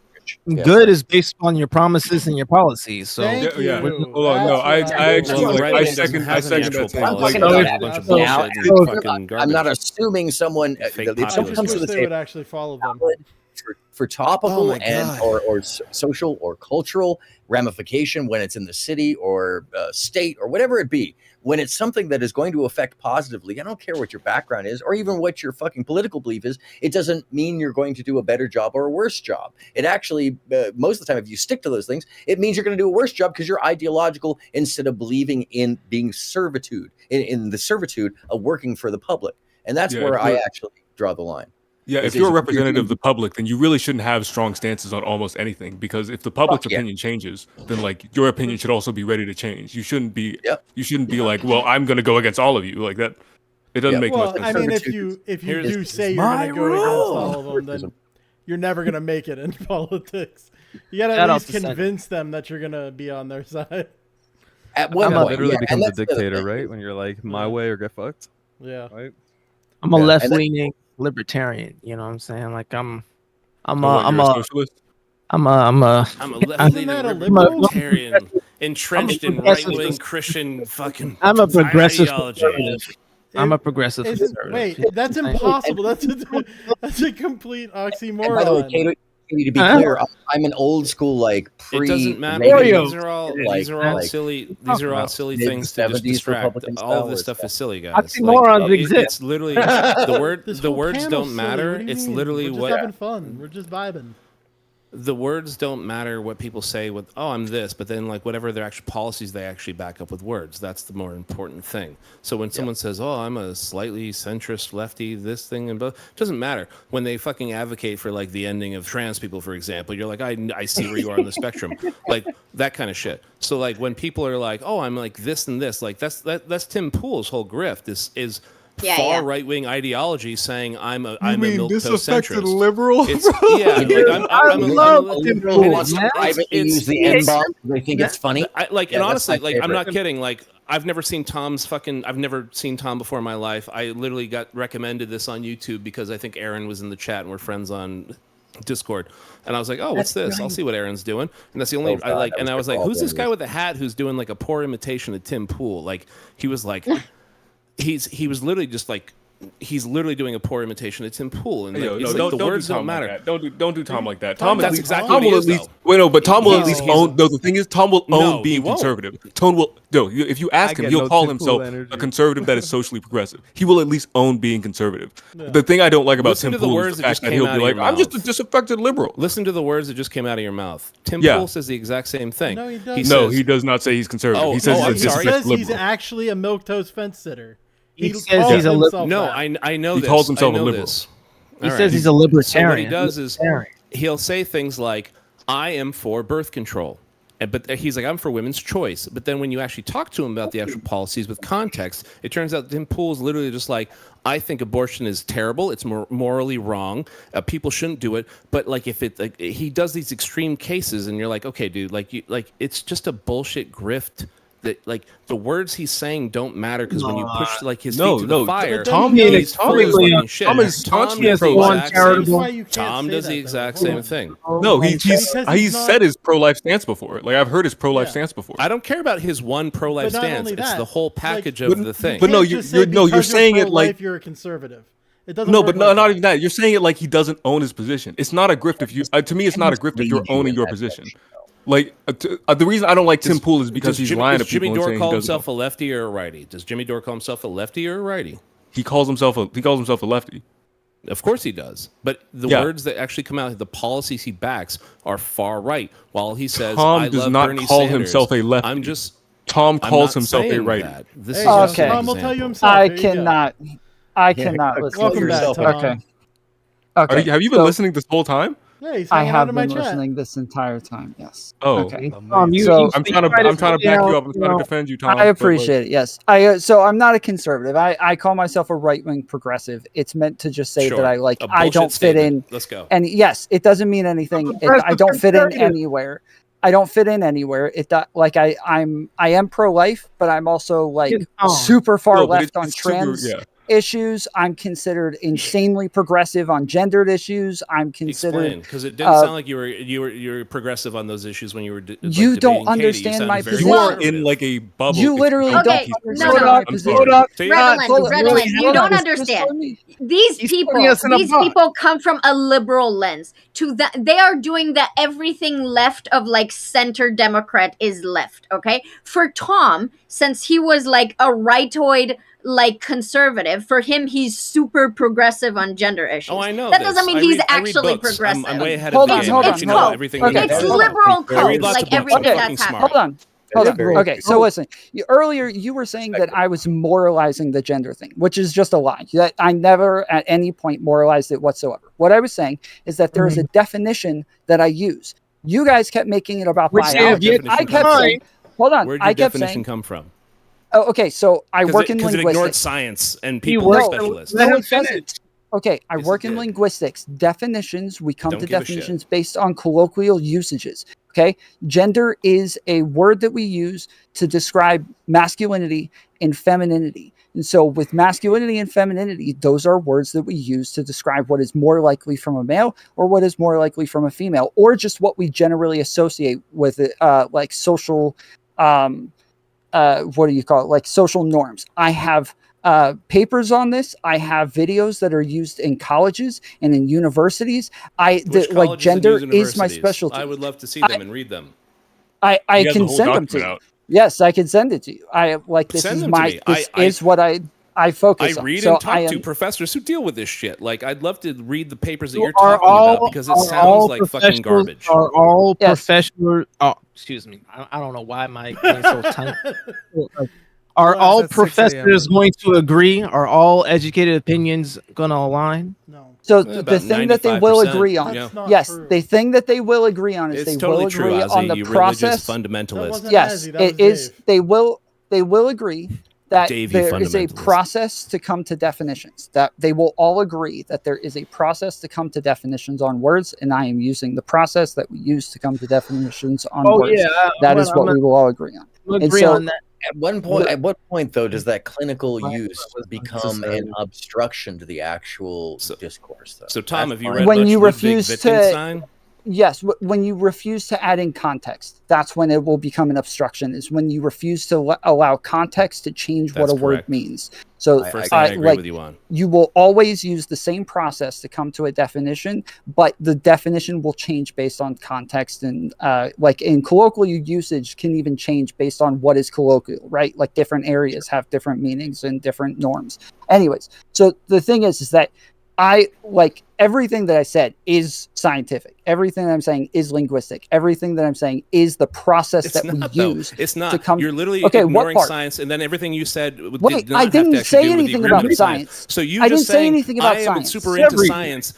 good is based on your promises and your policies. So Thank you. Hold on, no, I actually Well, the like, right I wing second doesn't have that an actual thing. policy. Like, They have a bunch of bullshit and fucking garbage. I'm not assuming someone. Fake If someone comes to the they table would actually follow them. for topical my and God. or social or cultural ramification when it's in the city or state or whatever it be, when it's something that is going to affect positively, I don't care what your background is or even what your fucking political belief is, it doesn't mean you're going to do a better job or a worse job. It actually, most of the time, if you stick to those things, it means you're going to do a worse job because you're ideological instead of believing in being servitude, in the servitude of working for the public. And that's where I actually draw the line. Yeah, if you're a representative of the public, then you really shouldn't have strong stances on almost anything, because if the public's opinion changes, then like your opinion should also be ready to change. You shouldn't be like, well, I'm going to go against all of you like that. It doesn't make much sense. I mean, if you do say you're going to go against all of them, then you're never going to make it in politics. You got to at least convince them that you're going to be on their side. At one point, literally becomes a dictator, right? When you're like, my way or get fucked. Yeah. Right. I'm a left-leaning libertarian. You know what I'm saying? Like I'm a socialist. I'm a left-leaning libertarian entrenched in right-wing Christian fucking. I'm a progressive ideology. I'm a progressive conservative. Wait, that's impossible. That's a complete oxymoron. By the way, Katie, to be clear, I'm an old school like pre. It doesn't matter. These are all silly. These are all silly things to just distract. All of this stuff is silly, guys. Oxymorons exist. It's literally the words don't matter. It's literally what. We're just having fun. We're just vibing. The words don't matter what people say with, oh, I'm this, but then like whatever their actual policies, they actually back up with words. That's the more important thing. So when someone says, oh, I'm a slightly centrist lefty, this thing and both, it doesn't matter. When they fucking advocate for like the ending of trans people, for example, you're like, I see where you are on the spectrum, like that kind of shit. So like when people are like, oh, I'm like this and this, like that's Tim Pool's whole grift is far right-wing ideology saying I'm a milquetoast liberal. I love liberal who wants to privately use the N-bomb. They think it's funny. And honestly, like I'm not kidding. Like I've never seen Tom before in my life. I literally got recommended this on YouTube because I think Aaron was in the chat and we're friends on Discord. And I was like, oh, what's this? I'll see what Aaron's doing. And that's the only and I was like, who's this guy with the hat who's doing like a poor imitation of Tim Pool? Like he was like. He was literally just like he's literally doing a poor imitation of Tim Pool, and the words don't matter. Like don't do Tom like that. Tom will at least Tom will at least own. No, the thing is, Tom will own being conservative. If you ask him, he'll call himself a conservative that is socially progressive. He will at least own being conservative. The thing I don't like about Tim Pool is the fact that he'll be like, I'm just a disaffected liberal. Listen to the words that just came out of your mouth. Tim Pool says the exact same thing. No, he doesn't. He does not say he's conservative. He says he's a disaffected liberal. He's actually a milquetoast fence sitter. He says he's a liberal. No, I know he this. He calls himself a liberal. He says he's a libertarian. So what he does is he'll say things like, I am for birth control. But he's like, I'm for women's choice. But then when you actually talk to him about the actual policies with context, it turns out Tim Pool's literally just like, I think abortion is terrible. It's morally wrong. People shouldn't do it. But like, if it, like, he does these extreme cases, and you're like, okay, dude, like it's just a bullshit grift. That like the words he's saying don't matter because when you push like his feet to the fire, Tom does the exact same thing. No, he's said his pro-life stance before. Like I've heard his pro-life stance before. I don't care about his one pro-life stance. It's the whole package of the thing. But no, you're saying it like you're a conservative. It doesn't. No, but not even that. You're saying it like he doesn't own his position. It's not a grift if you. To me, it's not a grift if you're owning your position. Like the reason I don't like Tim Pool is because he's lying to people. Does Jimmy Dore call himself a lefty or a righty? Does Jimmy Dore call himself a lefty or a righty? He calls himself a lefty. Of course he does. But the words that actually come out, the policies he backs are far right. While he says, Tom does not call himself a lefty. Tom calls himself a righty. This is okay. Tom will tell you himself. I cannot listen to yourself. Okay. Okay. Have you been listening this whole time? Yeah, he's I have been chat. listening this entire time. Yes. Oh. Okay. I'm trying to back you up. I'm trying to defend you, Tom. I appreciate it. Yes. So I'm not a conservative. I call myself a right-wing progressive. It's meant to just say that I don't fit in. Let's go. And yes, it doesn't mean anything. I don't fit in anywhere. I don't fit in anywhere. I am pro-life, but I'm also super far left on trans issues. I'm considered insanely progressive on gendered issues. I'm considered because it didn't sound like you were progressive on those issues when you were. You don't understand my position. You are in like a bubble. You literally don't understand my position. Redolin, you don't understand. These people come from a liberal lens. They are doing the everything left of center Democrat is left. Okay, for Tom, since he was like a rightoid. Conservative, for him he's super progressive on gender issues. Oh, I know. That doesn't mean he's actually progressive. I'm way ahead of the game. It's liberal code, like everything that's happening. Hold on. Okay, so listen. Earlier you were saying that I was moralizing the gender thing, which is just a lie. That I never at any point moralized it whatsoever. What I was saying is that there is a definition that I use. You guys kept making it about biology. I kept saying, hold on. Where'd your definition come from? Oh, okay, so I work in linguistics. Because it ignored science and people are specialists. Okay, I work in linguistics. Definitions, we come to definitions based on colloquial usages. Okay, gender is a word that we use to describe masculinity and femininity. And so with masculinity and femininity, those are words that we use to describe what is more likely from a male or what is more likely from a female, or just what we generally associate with it, like social what do you call it? Like social norms. I have papers on this. I have videos that are used in colleges and in universities. Gender is my specialty. I would love to see them and read them. I can send them to you. Yes, I can send it to you. This is what I focus on. I read and talk to professors who deal with this shit. I'd love to read the papers that you're talking about because it sounds like fucking garbage. Are all professors? Oh, excuse me. I don't know why my name so tight. Are all professors going to agree? Are all educated opinions going to align? No. So the thing that they will agree on, the thing that they will agree on is they will agree on the process. Fundamentalist. Yes, it is. They will agree that there is a process to come to definitions. That they will all agree that there is a process to come to definitions on words, and I am using the process that we use to come to definitions on words. Yeah, that is what we will all agree on. On that. At what point, though, does that clinical use become an obstruction to the actual discourse? Though? So, Tom, have you read when you refuse to? Yes, when you refuse to add in context, that's when it will become an obstruction. Is when you refuse to allow context to change what a word means. So, I agree with you on. You will always use the same process to come to a definition, but the definition will change based on context, and in colloquial usage can even change based on what is colloquial, right? Like different areas have different meanings and different norms. Anyways, so the thing is that everything that I said is scientific. Everything that I'm saying is linguistic. Everything that I'm saying is the process we use. It's not. To come, You're literally ignoring science, and then everything you said did not I didn't have to say do anything with the about science. So you I just didn't say anything about I am science. super into science.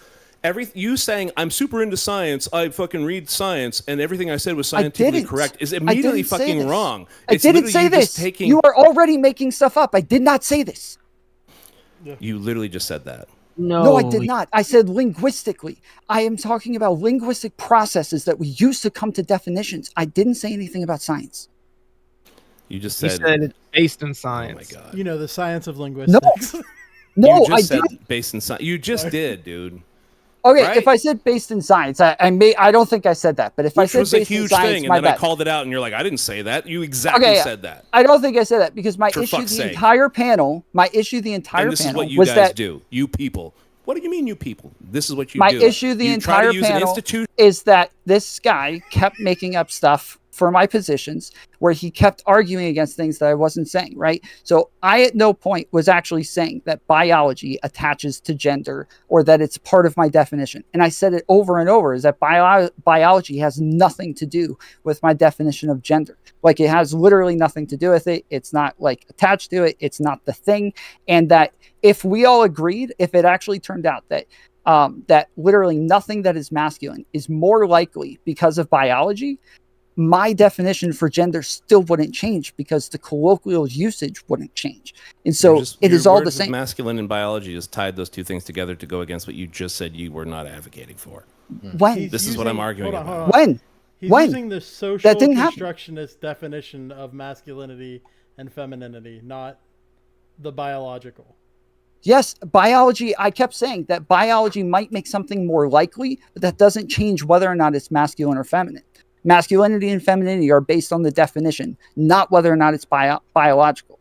You saying I'm super into science, I fucking read science, and everything I said was scientifically correct is immediately fucking wrong. I didn't say this. You are already making stuff up. I did not say this. You literally just said that. No, I did not. I said linguistically. I am talking about linguistic processes that we use to come to definitions. I didn't say anything about science. You just said it's based in science. Oh my god. You know, the science of linguistics. No, I didn't. Based in science. You just did, dude. Okay, right? if I said based in science, I don't think I said that. But if I said was a based huge in science, thing, and then I called it out, and you're like, I didn't say that. You exactly said that. I don't think I said that because my For issue fuck's the sake. entire panel, my issue the entire And this panel is what you was guys that do. You people. What do you mean, you people? This is what you my do. issue the you entire panel is that this guy kept making up stuff for my positions where he kept arguing against things that I wasn't saying, right? So I at no point was actually saying that biology attaches to gender or that it's part of my definition. And I said it over and over, is that biology has nothing to do with my definition of gender. Like, it has literally nothing to do with it. It's not like attached to it. It's not the thing. And that if we all agreed, if it actually turned out that that literally nothing that is masculine is more likely because of biology, my definition for gender still wouldn't change because the colloquial usage wouldn't change. And so it is all the same. Masculine and biology just tied those two things together to go against what you just said you were not advocating for. When? This is what I'm arguing about. When? He's using the social constructionist definition of masculinity and femininity, not the biological. Yes, biology, I kept saying that biology might make something more likely, but that doesn't change whether or not it's masculine or feminine. Masculinity and femininity are based on the definition, not whether or not it's biological.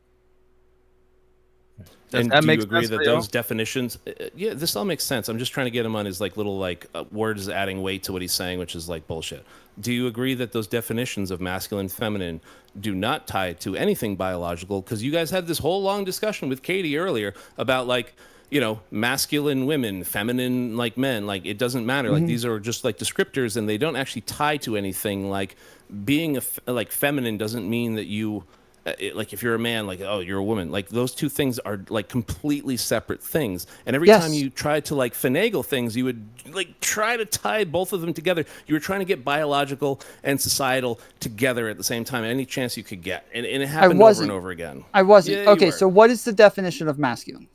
And do you agree that those definitions, yeah, this all makes sense. I'm just trying to get him on his like little like words adding weight to what he's saying, which is like bullshit. Do you agree that those definitions of masculine, feminine do not tie to anything biological? Because you guys had this whole long discussion with Katie earlier about like, you know, masculine women, feminine like men, like it doesn't matter. Like these are just like descriptors and they don't actually tie to anything. Like being like feminine doesn't mean that you, like if you're a man, like, oh, you're a woman. Like those two things are like completely separate things. And every time you tried to like finagle things, you would like try to tie both of them together. You were trying to get biological and societal together at the same time, any chance you could get. And it happened over and over again. I wasn't. Yeah, okay, so what is the definition of masculine?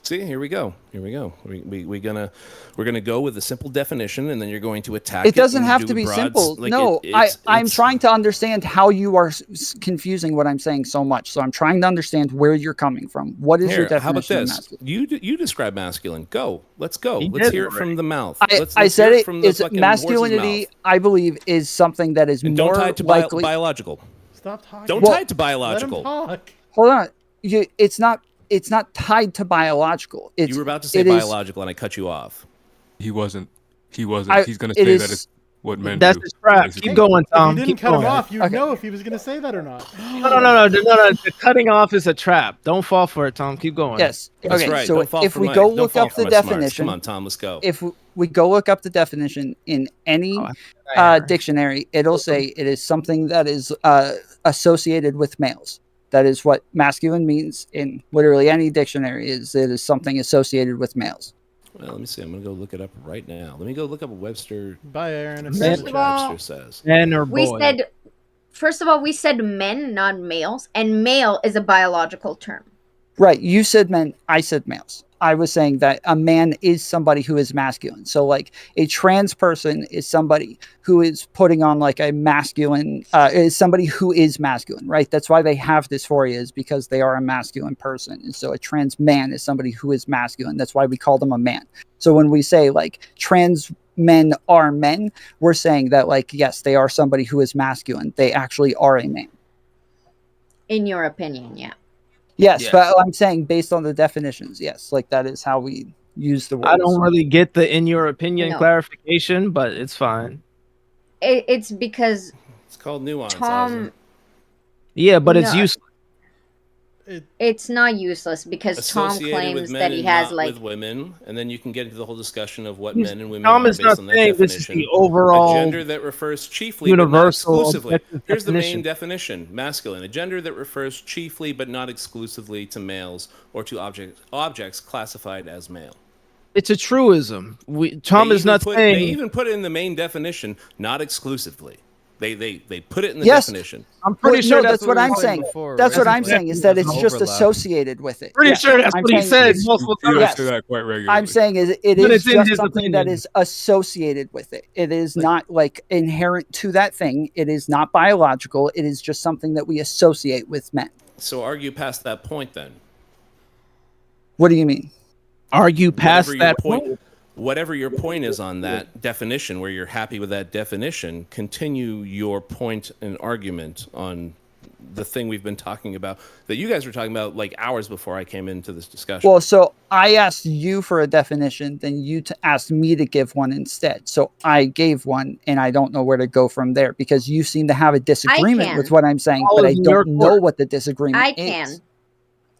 See, here we go. Here we go. We're gonna go with a simple definition, and then you're going to attack. It doesn't have to be simple. Like no, I'm trying to understand how you are confusing what I'm saying so much. So I'm trying to understand where you're coming from. What is your definition? How about this? Of masculine? You describe masculine. Go. Let's go. Let's hear it from the mouth. I said it is masculinity. I believe is something that is and more don't tie it to likely. Biological. Stop talking. Don't tie it to biological. Let him talk. Hold on. It's not tied to biological. You were about to say biological, and I cut you off. He wasn't. He's going to say that it's what men do. That's his trap. Keep going, Tom. If you didn't cut him off, you'd know if he was going to say that or not. No. The cutting off is a trap. Don't fall for it, Tom. Keep going. Yes. That's okay. Right. So if we go look up the definition, come on, Tom. Let's go. If we go look up the definition in any dictionary, it'll say it is something that is associated with males. That is what masculine means in literally any dictionary. It is something associated with males. Well, let me see. I'm going to go look it up right now. Let me go look up what Webster. Bye, Aaron. Webster says. Men or boy. First of all, we said men, not males, and male is a biological term. Right. You said men. I said males. I was saying that a man is somebody who is masculine. So like a trans person is somebody who is putting on like a masculine, is somebody who is masculine, right? That's why they have dysphoria, is because they are a masculine person. And so a trans man is somebody who is masculine. That's why we call them a man. So when we say like trans men are men, we're saying that like, yes, they are somebody who is masculine. They actually are a man. In your opinion, yeah. Yes, but I'm saying based on the definitions, yes, like that is how we use the words. I don't really get the in your opinion clarification, but it's fine. It's because it's called nuance. Tom, yeah, but it's useless. It's not useless because Tom claims that he has like with women, and then you can get into the whole discussion of what men and women Tom are is based not on that saying definition. This is the overall a gender that refers chiefly universal but not exclusively. Here's the definition. main definition: masculine, a gender that refers chiefly but not exclusively to males or to objects classified as male. It's a truism. Tom is not saying. They even put it in the main definition, not exclusively. They put it in the definition. I'm pretty sure that's what I'm saying. That's what I'm saying is that it's just associated with it. Pretty sure that's what he said multiple times. Yes. that quite regularly. I'm saying it is just something that is associated with it. It is not like inherent to that thing. It is not biological. It is just something that we associate with men. So argue past that point then. What do you mean? Argue past that point? whatever your point is on that definition, where you're happy with that definition, continue your point and argument on the thing we've been talking about, that you guys were talking about like hours before I came into this discussion. Well, so I asked you for a definition, then you asked me to give one instead. So I gave one, and I don't know where to go from there, because you seem to have a disagreement with what I'm saying, but I don't know what the disagreement is.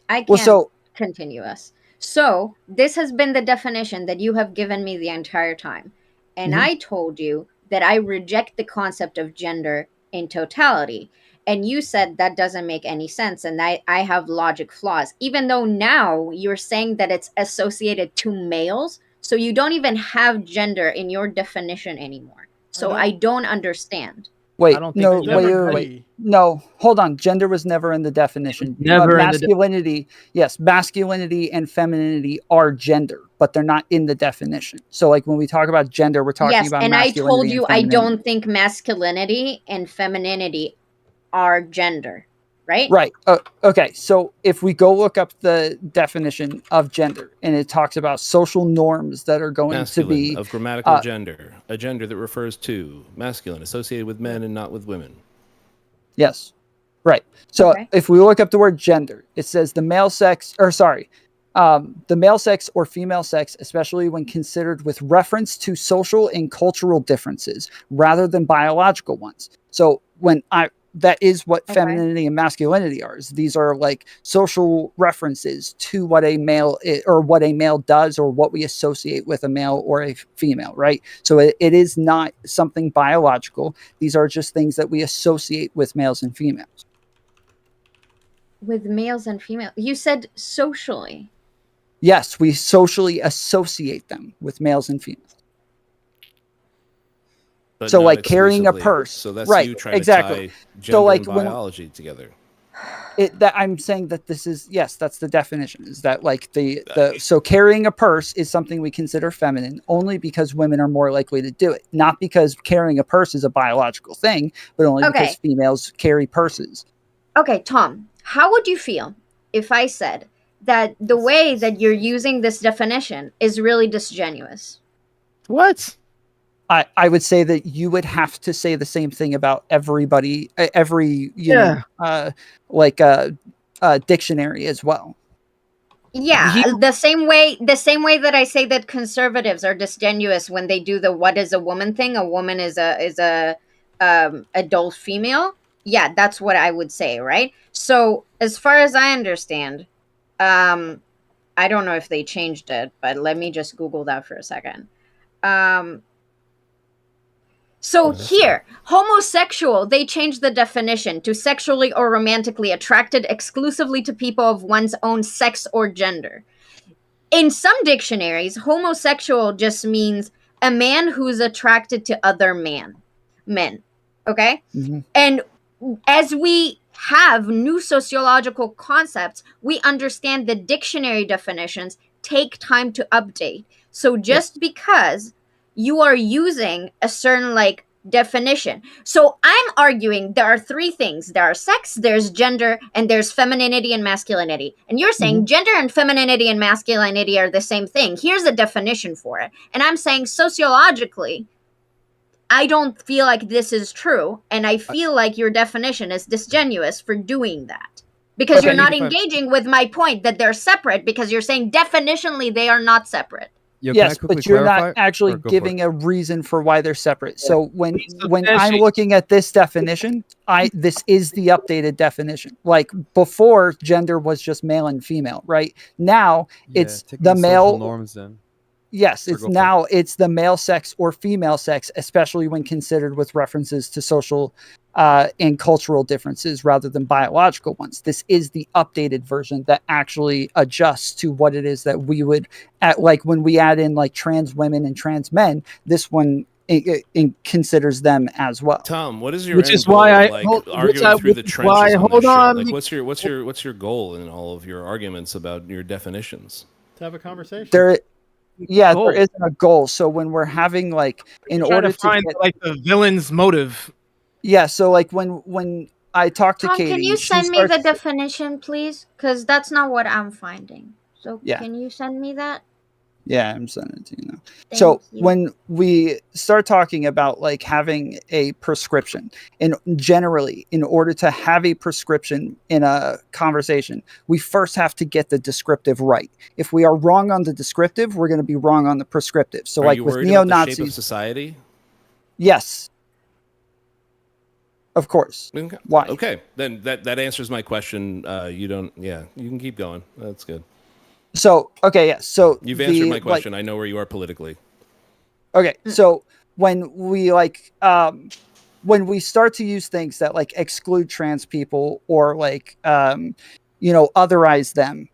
I can continue us. So this has been the definition that you have given me the entire time. And I told you that I reject the concept of gender in totality. And you said that doesn't make any sense, and I have logic flaws, even though now you're saying that it's associated to males, so you don't even have gender in your definition anymore. So I don't understand. Wait, no, hold on. Gender was never in the definition. Never masculinity, yes, masculinity and femininity are gender, but they're not in the definition. So like when we talk about gender, we're talking about masculinity. Yes, and I told you I don't think masculinity and femininity are gender, right? Right. Okay. So if we go look up the definition of gender, and it talks about social norms that are going masculine, to be of grammatical gender, a gender that refers to masculine, associated with men and not with women. Yes. Right. So if we look up the word gender, it says the male sex or female sex, especially when considered with reference to social and cultural differences rather than biological ones. So that is what femininity and masculinity are. These are like social references to what a male or what a male does, or what we associate with a male or a female, right? So it is not something biological. These are just things that we associate with males and females. With males and females? You said socially. Yes, we socially associate them with males and females. But so like carrying a purse. So that's you trying to tie gender and biology together. I'm saying that this is, yes, that's the definition, is that like so carrying a purse is something we consider feminine only because women are more likely to do it. Not because carrying a purse is a biological thing, but only because females carry purses. Okay, Tom, how would you feel if I said that the way that you're using this definition is really disingenuous? What? I would say that you would have to say the same thing about everybody, every dictionary as well. Yeah, the same way that I say that conservatives are disingenuous when they do the "what is a woman" thing. A woman is a adult female. Yeah, that's what I would say, right? So as far as I understand, I don't know if they changed it, but let me just Google that for a second. So here, homosexual, they changed the definition to sexually or romantically attracted exclusively to people of one's own sex or gender. In some dictionaries, homosexual just means a man who's attracted to other men. Okay? Mm-hmm. And as we have new sociological concepts, we understand the dictionary definitions take time to update. So just because you are using a certain definition. So I'm arguing there are three things. There are sex, there's gender, and there's femininity and masculinity. And you're saying gender and femininity and masculinity are the same thing. Here's a definition for it. And I'm saying sociologically, I don't feel like this is true. And I feel like your definition is disingenuous for doing that. Because you're not engaging with my point that they're separate, because you're saying definitionally they are not separate. Yes, but you're not actually giving a reason for why they're separate. So when I'm looking at this definition, this is the updated definition. Like before, gender was just male and female, right? Now it's the male norms. Then yes, it's the male sex or female sex, especially when considered with references to social and cultural differences rather than biological ones. This is the updated version that actually adjusts to what it is that we would when we add in trans women and trans men. This one it considers them as well. Tom, what is your arguing through the trenches on this shit? Like, what's your goal in all of your arguments about your definitions? To have a conversation. There isn't a goal. So when we're having in order to find the villain's motive. Yeah, so when I talk to Katie, can you send me the definition, please? Because that's not what I'm finding. So can you send me that? Yeah, I'm sending it to you now. So when we start talking about like having a prescription, and generally in order to have a prescription in a conversation, we first have to get the descriptive right. If we are wrong on the descriptive, we're going to be wrong on the prescriptive. So like with neo-Nazis, the shape of society? Yes. Of course. Okay. Why? Okay, then that answers my question. You can keep going. That's good. So, okay, yeah. So you've answered my question. I know where you are politically. Okay, so when we when we start to use things that like exclude trans people or like otherize them,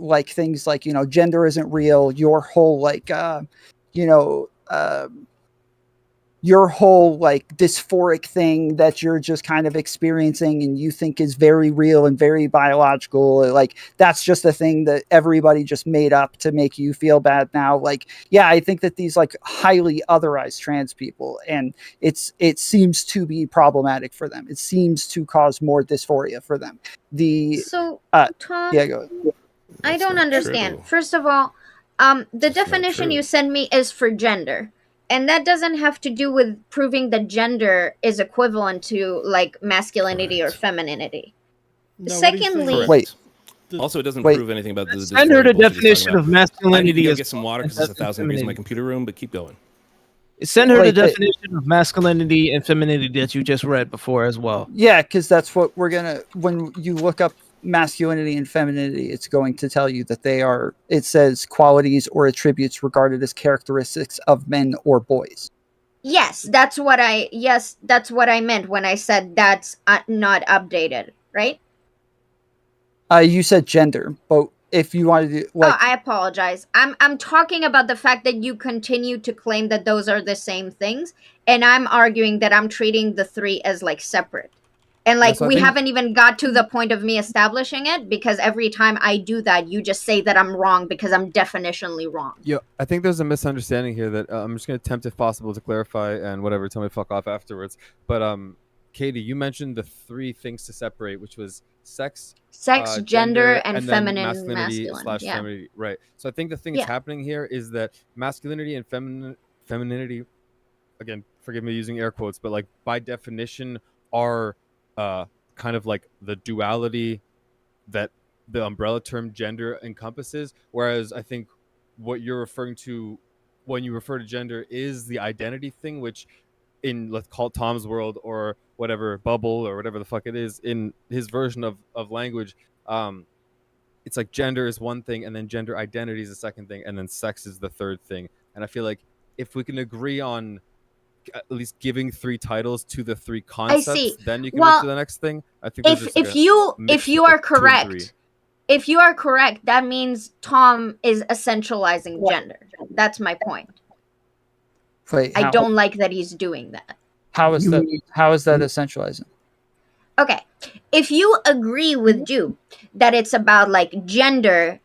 like things like gender isn't real, your whole your whole like dysphoric thing that you're just kind of experiencing and you think is very real and very biological, like that's just a thing that everybody just made up to make you feel bad now. Like, yeah, I think that these like highly otherized trans people, and it seems to be problematic for them. It seems to cause more dysphoria for them. Tom, yeah, go ahead. I don't understand. First of all, the definition you send me is for gender. And that doesn't have to do with proving that gender is equivalent to like masculinity or femininity. No, Secondly, wait. Also, it doesn't prove anything about the send her the definition of masculinity. I need to get some water because there's 1,000 degrees in my computer room. But keep going. Send her the definition of masculinity and femininity that you just read before as well. Yeah, because that's what we're gonna. When you look up masculinity and femininity, it's going to tell you that they are, it says qualities or attributes regarded as characteristics of men or boys. Yes, that's what I meant when I said that's not updated, right? You said gender, but if you wanted to I apologize. I'm talking about the fact that you continue to claim that those are the same things, and I'm arguing that I'm treating the three as like separate. And like we haven't even got to the point of me establishing it, because every time I do that, you just say that I'm wrong because I'm definitionally wrong. Yeah, I think there's a misunderstanding here that I'm just going to attempt, if possible, to clarify, and whatever, tell me fuck off afterwards. But Katie, you mentioned the three things to separate, which was sex, gender, and feminine, masculinity / yeah. femininity. Right. So I think the thing that's happening here is that masculinity and femininity, again, forgive me using air quotes, but like by definition are kind of like the duality that the umbrella term gender encompasses, whereas I think what you're referring to when you refer to gender is the identity thing, which in, let's call it Tom's world or whatever, bubble or whatever the fuck it is, in his version of language, it's like gender is one thing, and then gender identity is the second thing, and then sex is the third thing. And I feel like if we can agree on at least giving three titles to the three concepts, then you can move to the next thing. I think if you are correct, that means Tom is essentializing gender. That's my point. Wait, I don't like that he's doing that. How is that essentializing? Okay, if you agree with you that it's about like gender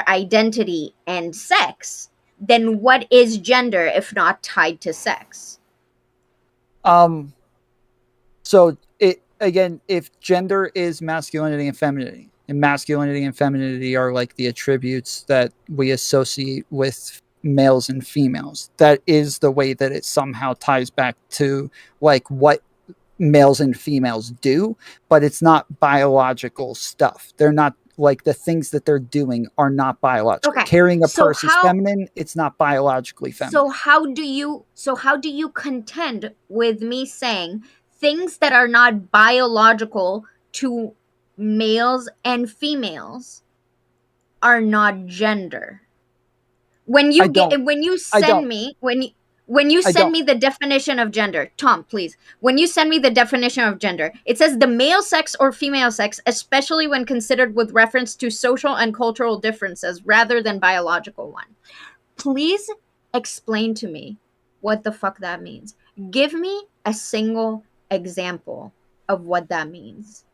identity, and sex, then what is gender if not tied to sex? So it, again, if gender is masculinity and femininity, and masculinity and femininity are like the attributes that we associate with males and females, that is the way that it somehow ties back to like what males and females do, but it's not biological stuff. They're not like the things that they're doing are not biological. Okay. Carrying a purse is feminine, it's not biologically feminine. So how do you contend with me saying things that are not biological to males and females are not gender? When you send me the definition of gender, Tom, please. When you send me the definition of gender, it says the male sex or female sex, especially when considered with reference to social and cultural differences rather than biological one. Please explain to me what the fuck that means. Give me a single example of what that means.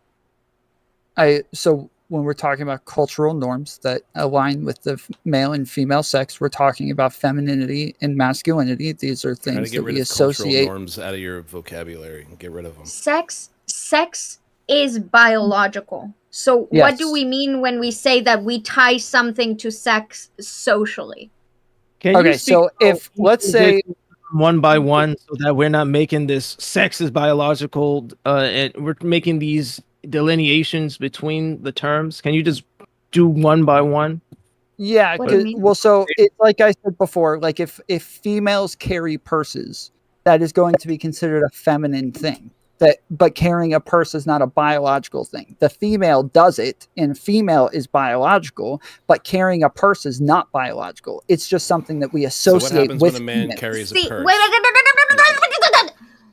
So when we're talking about cultural norms that align with the male and female sex, we're talking about femininity and masculinity. These are things that we associate. Norms out of your vocabulary and get rid of them. Sex is biological. So what do we mean when we say that we tie something to sex socially? Okay, so if let's say one by one, so that we're not making this sex is biological, and we're making these delineations between the terms. Can you just do one by one? Yeah, well, so it's like I said before, like if females carry purses, that is going to be considered a feminine thing. But carrying a purse is not a biological thing. The female does it, and female is biological, but carrying a purse is not biological. It's just something that we associate with. So what happens when a man carries a purse? Wait.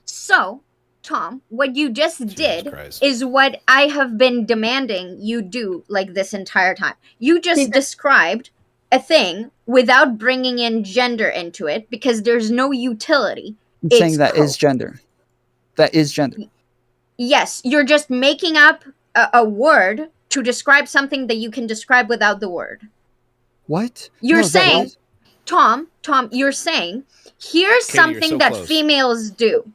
So, Tom, what you just did is what I have been demanding you do like this entire time. You just described a thing without bringing in gender into it because there's no utility. I'm saying that is gender. That is gender. Yes, you're just making up a word to describe something that you can describe without the word. What? You're saying, Tom, you're saying, here's something that females do.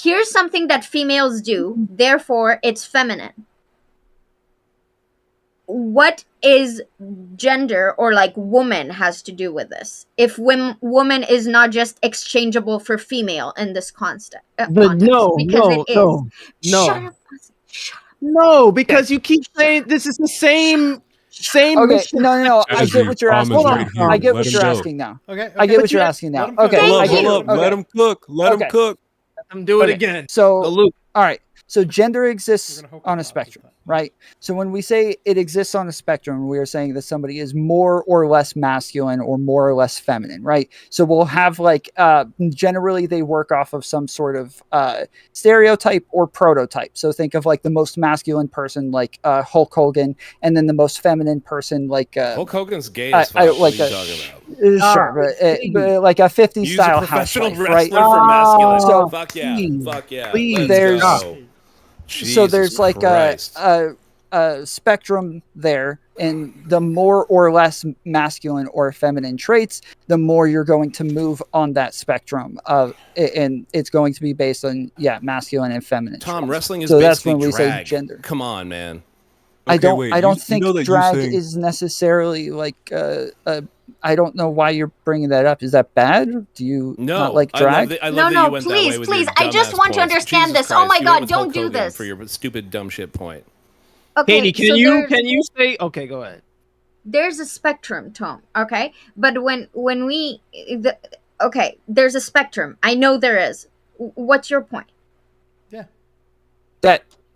Here's something that females do, therefore it's feminine. What is gender or like woman has to do with this? If woman is not just exchangeable for female in this context. But no. Shut up. No, because you keep saying this is the same. Okay, no. I get what you're asking. I get what you're asking now. Okay. I get what you're asking now. Okay. Hold up. Let him cook. Let him cook. Let him do it again. So, all right. So gender exists on a spectrum, right? So when we say it exists on a spectrum, we are saying that somebody is more or less masculine or more or less feminine, right? So we'll have like, generally they work off of some sort of stereotype or prototype. So think of like the most masculine person like Hulk Hogan, and then the most feminine person like... Hulk Hogan's gay as fuck. What are you talking about? Sure, but like a 50s style professional housewife, wrestler right? for masculine. So, Fuck yeah. Please, Jesus there's like Christ. a spectrum there, and the more or less masculine or feminine traits, the more you're going to move on that spectrum and it's going to be based on masculine and feminine Tom, traits. wrestling is so basically that's when we drag. say gender. Come on, man. I don't think drag is necessarily like I don't know why you're bringing that up. Is that bad? Do you not like drag? I love that you went that way with please. your I just dumbass want to points. understand Jesus this. Oh Christ, my you God, went with don't Hulk do Hogan this. for your stupid dumb shit point. Okay, Katie, can you say? Okay, go ahead. There's a spectrum, Tom. Okay, but when we there's a spectrum. I know there is. What's your point? Yeah.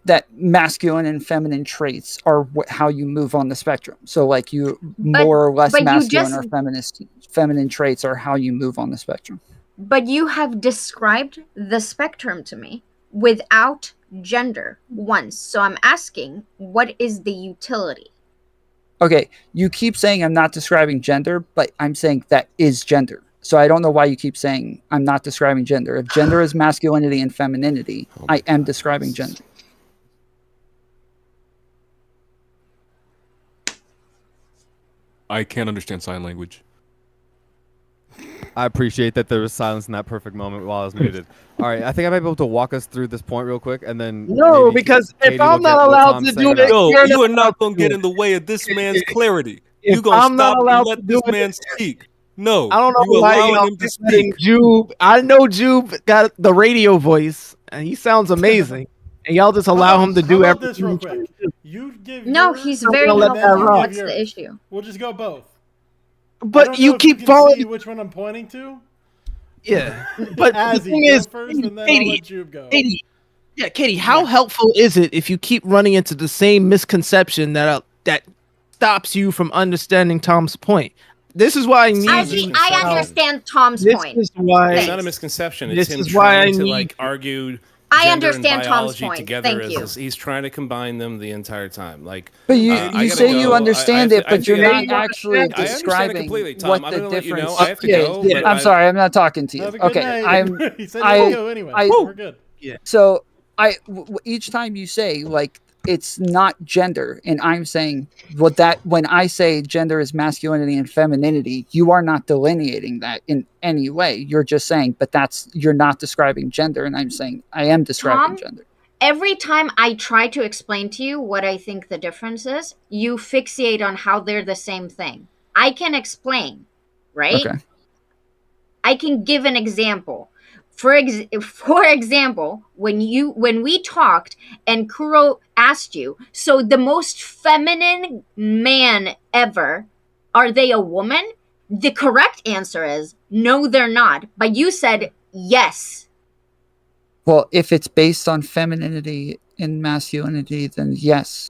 That masculine and feminine traits are how you move on the spectrum. So like more or less masculine or feminine traits are how you move on the spectrum. But you have described the spectrum to me without gender once. So I'm asking, what is the utility? Okay, you keep saying I'm not describing gender, but I'm saying that is gender. So I don't know why you keep saying I'm not describing gender. If gender is masculinity and femininity, I am describing gender. I can't understand sign language. I appreciate that there was silence in that perfect moment while I was muted. All right, I think I might be able to walk us through this point real quick, and then because Katie if I'm not allowed to do it, you are not going to get in the way of this man's clarity. You're going to stop and let this man speak. No, I don't know why allowing him to speak. Jube, I know Jube got the radio voice, and he sounds amazing. And y'all just allow him to do everything. This real quick. You give he's very helpful. What's the issue? We'll just go both. But you keep following. See which one I'm pointing to? Yeah, but the thing is, Katie, how helpful is it if you keep running into the same misconception that stops you from understanding Tom's point? This is why I understand Tom's point. This is why it's not a misconception. It's him trying to like argue. I understand Tom's point. Together Thank you. He's trying to combine them the entire time. Like, but you say you understand it, but you're not actually describing what the difference. I have to go. I'm sorry, I'm not talking to you. Okay, he said go anyway. We're good. Yeah. So each time you say like it's not gender, and I'm saying when I say gender is masculinity and femininity, you are not delineating that in any way. You're just saying, but you're not describing gender, and I'm saying I am describing gender. Every time I try to explain to you what I think the difference is, you fixate on how they're the same thing. I can explain, right? Okay. I can give an example. For example, when we talked and Kuro asked you, so the most feminine man ever, are they a woman? The correct answer is no, they're not. But you said yes. Well, if it's based on femininity and masculinity, then yes,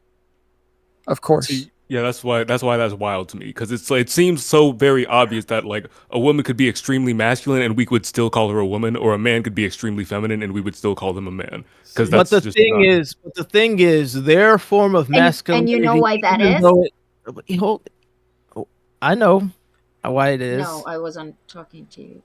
of course. See, yeah, that's why that's wild to me, because it seems so very obvious that like a woman could be extremely masculine and we would still call her a woman, or a man could be extremely feminine and we would still call them a man. Because but the thing is, their form of masculinity. And you know why that is? I know why it is. No, I wasn't talking to you.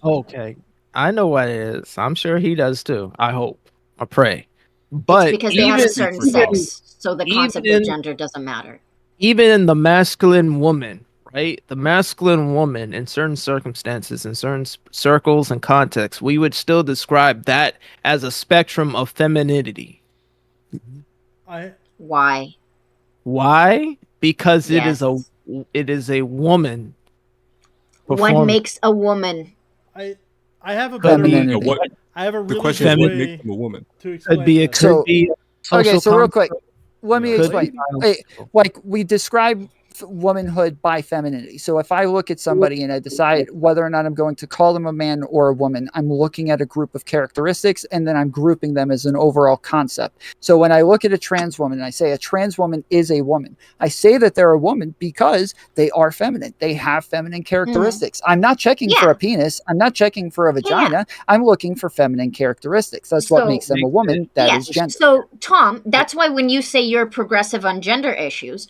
Okay, I know what it is. I'm sure he does too. I hope. I pray. But it's because they have a certain sex, so the concept of gender doesn't matter. Even in the masculine woman, right? The masculine woman, in certain circumstances, in certain circles and contexts, we would still describe that as a spectrum of femininity. Why? Why? Because it is a woman. What makes a woman? I have a better way. I have a really question is what makes them a woman. Could be okay, so real quick, let me explain. Like we describe womanhood by femininity. So if I look at somebody and I decide whether or not I'm going to call them a man or a woman, I'm looking at a group of characteristics and then I'm grouping them as an overall concept. So when I look at a trans woman and I say a trans woman is a woman, I say that they're a woman because they are feminine. They have feminine characteristics. I'm not checking for a penis. I'm not checking for a vagina. I'm looking for feminine characteristics. That's what makes them a woman. That is gender. So Tom, that's why when you say you're progressive on gender issues,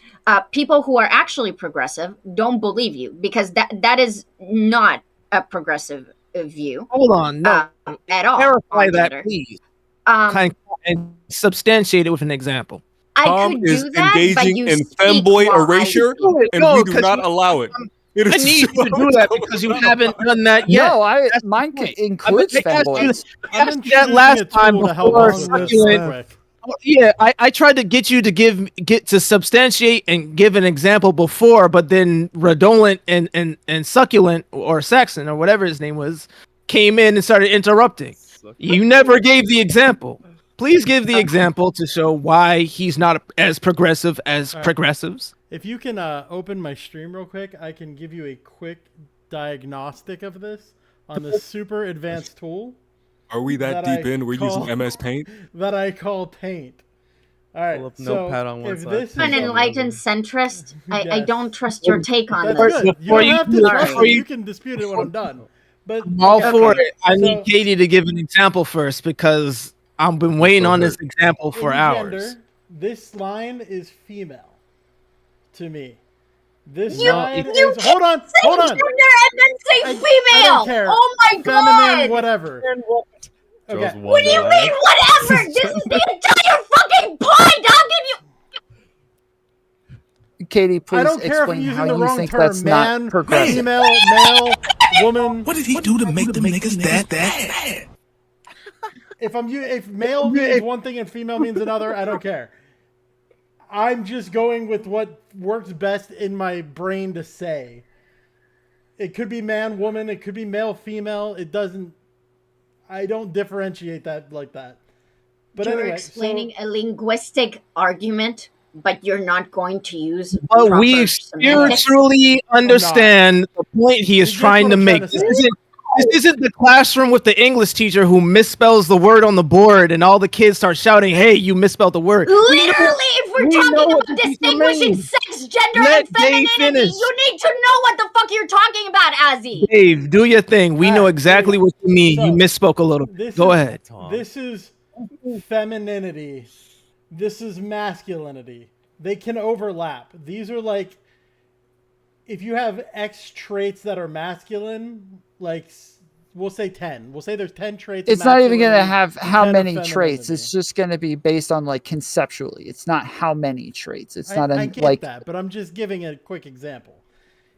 people who are actually progressive don't believe you, because that is not a progressive view. Hold on, no, at all. Clarify that, please. And substantiate it with an example. Tom is engaging in femboy erasure, and we do not allow it. I need you to do that because you haven't done that yet. No, mine includes femboys. I asked you that last time before succulent. Yeah, I tried to get you to get to substantiate and give an example before, but then Redolent and Succulent or Saxon or whatever his name was came in and started interrupting. You never gave the example. Please give the example to show why he's not as progressive as progressives. If you can open my stream real quick, I can give you a quick diagnostic of this on the super advanced tool. Are we that deep in? We're using MS Paint? That I call Paint. All right, so if this is an enlightened centrist, I don't trust your take on this. Good. You don't have to trust me. You can dispute it when I'm done. But I'm all for it. I need Katie to give an example first because I've been waiting on this example for hours. This line is female to me. This line is... Hold on. Gender and then say female. I don't care. Oh my god. Feminine, whatever. Okay. What do you mean, whatever? This is the entire fucking point. How can you... Katie, please explain how you think that's not progressive. Female, male, woman. What did he do to make them niggas that bad? If male means one thing and female means another, I don't care. I'm just going with what works best in my brain to say. It could be man, woman. It could be male, female. It doesn't... I don't differentiate that like that. But you're anyway, explaining a linguistic argument, but you're not going to use. But we spiritually understand the point he is trying to make. This isn't the classroom with the English teacher who misspells the word on the board and all the kids start shouting, "Hey, you misspelled the word." Literally, if we're talking about distinguishing sex, gender, and femininity, you need to know what the fuck you're talking about, Azzy. Dave, do your thing. We know exactly what you mean. You misspoke a little. Go ahead. This is femininity. This is masculinity. They can overlap. These are like, if you have X traits that are masculine, like we'll say 10. We'll say there's 10 traits. It's not even going to have how many traits. It's just going to be based on like conceptually. It's not how many traits. It's not I get that, but I'm just giving a quick example.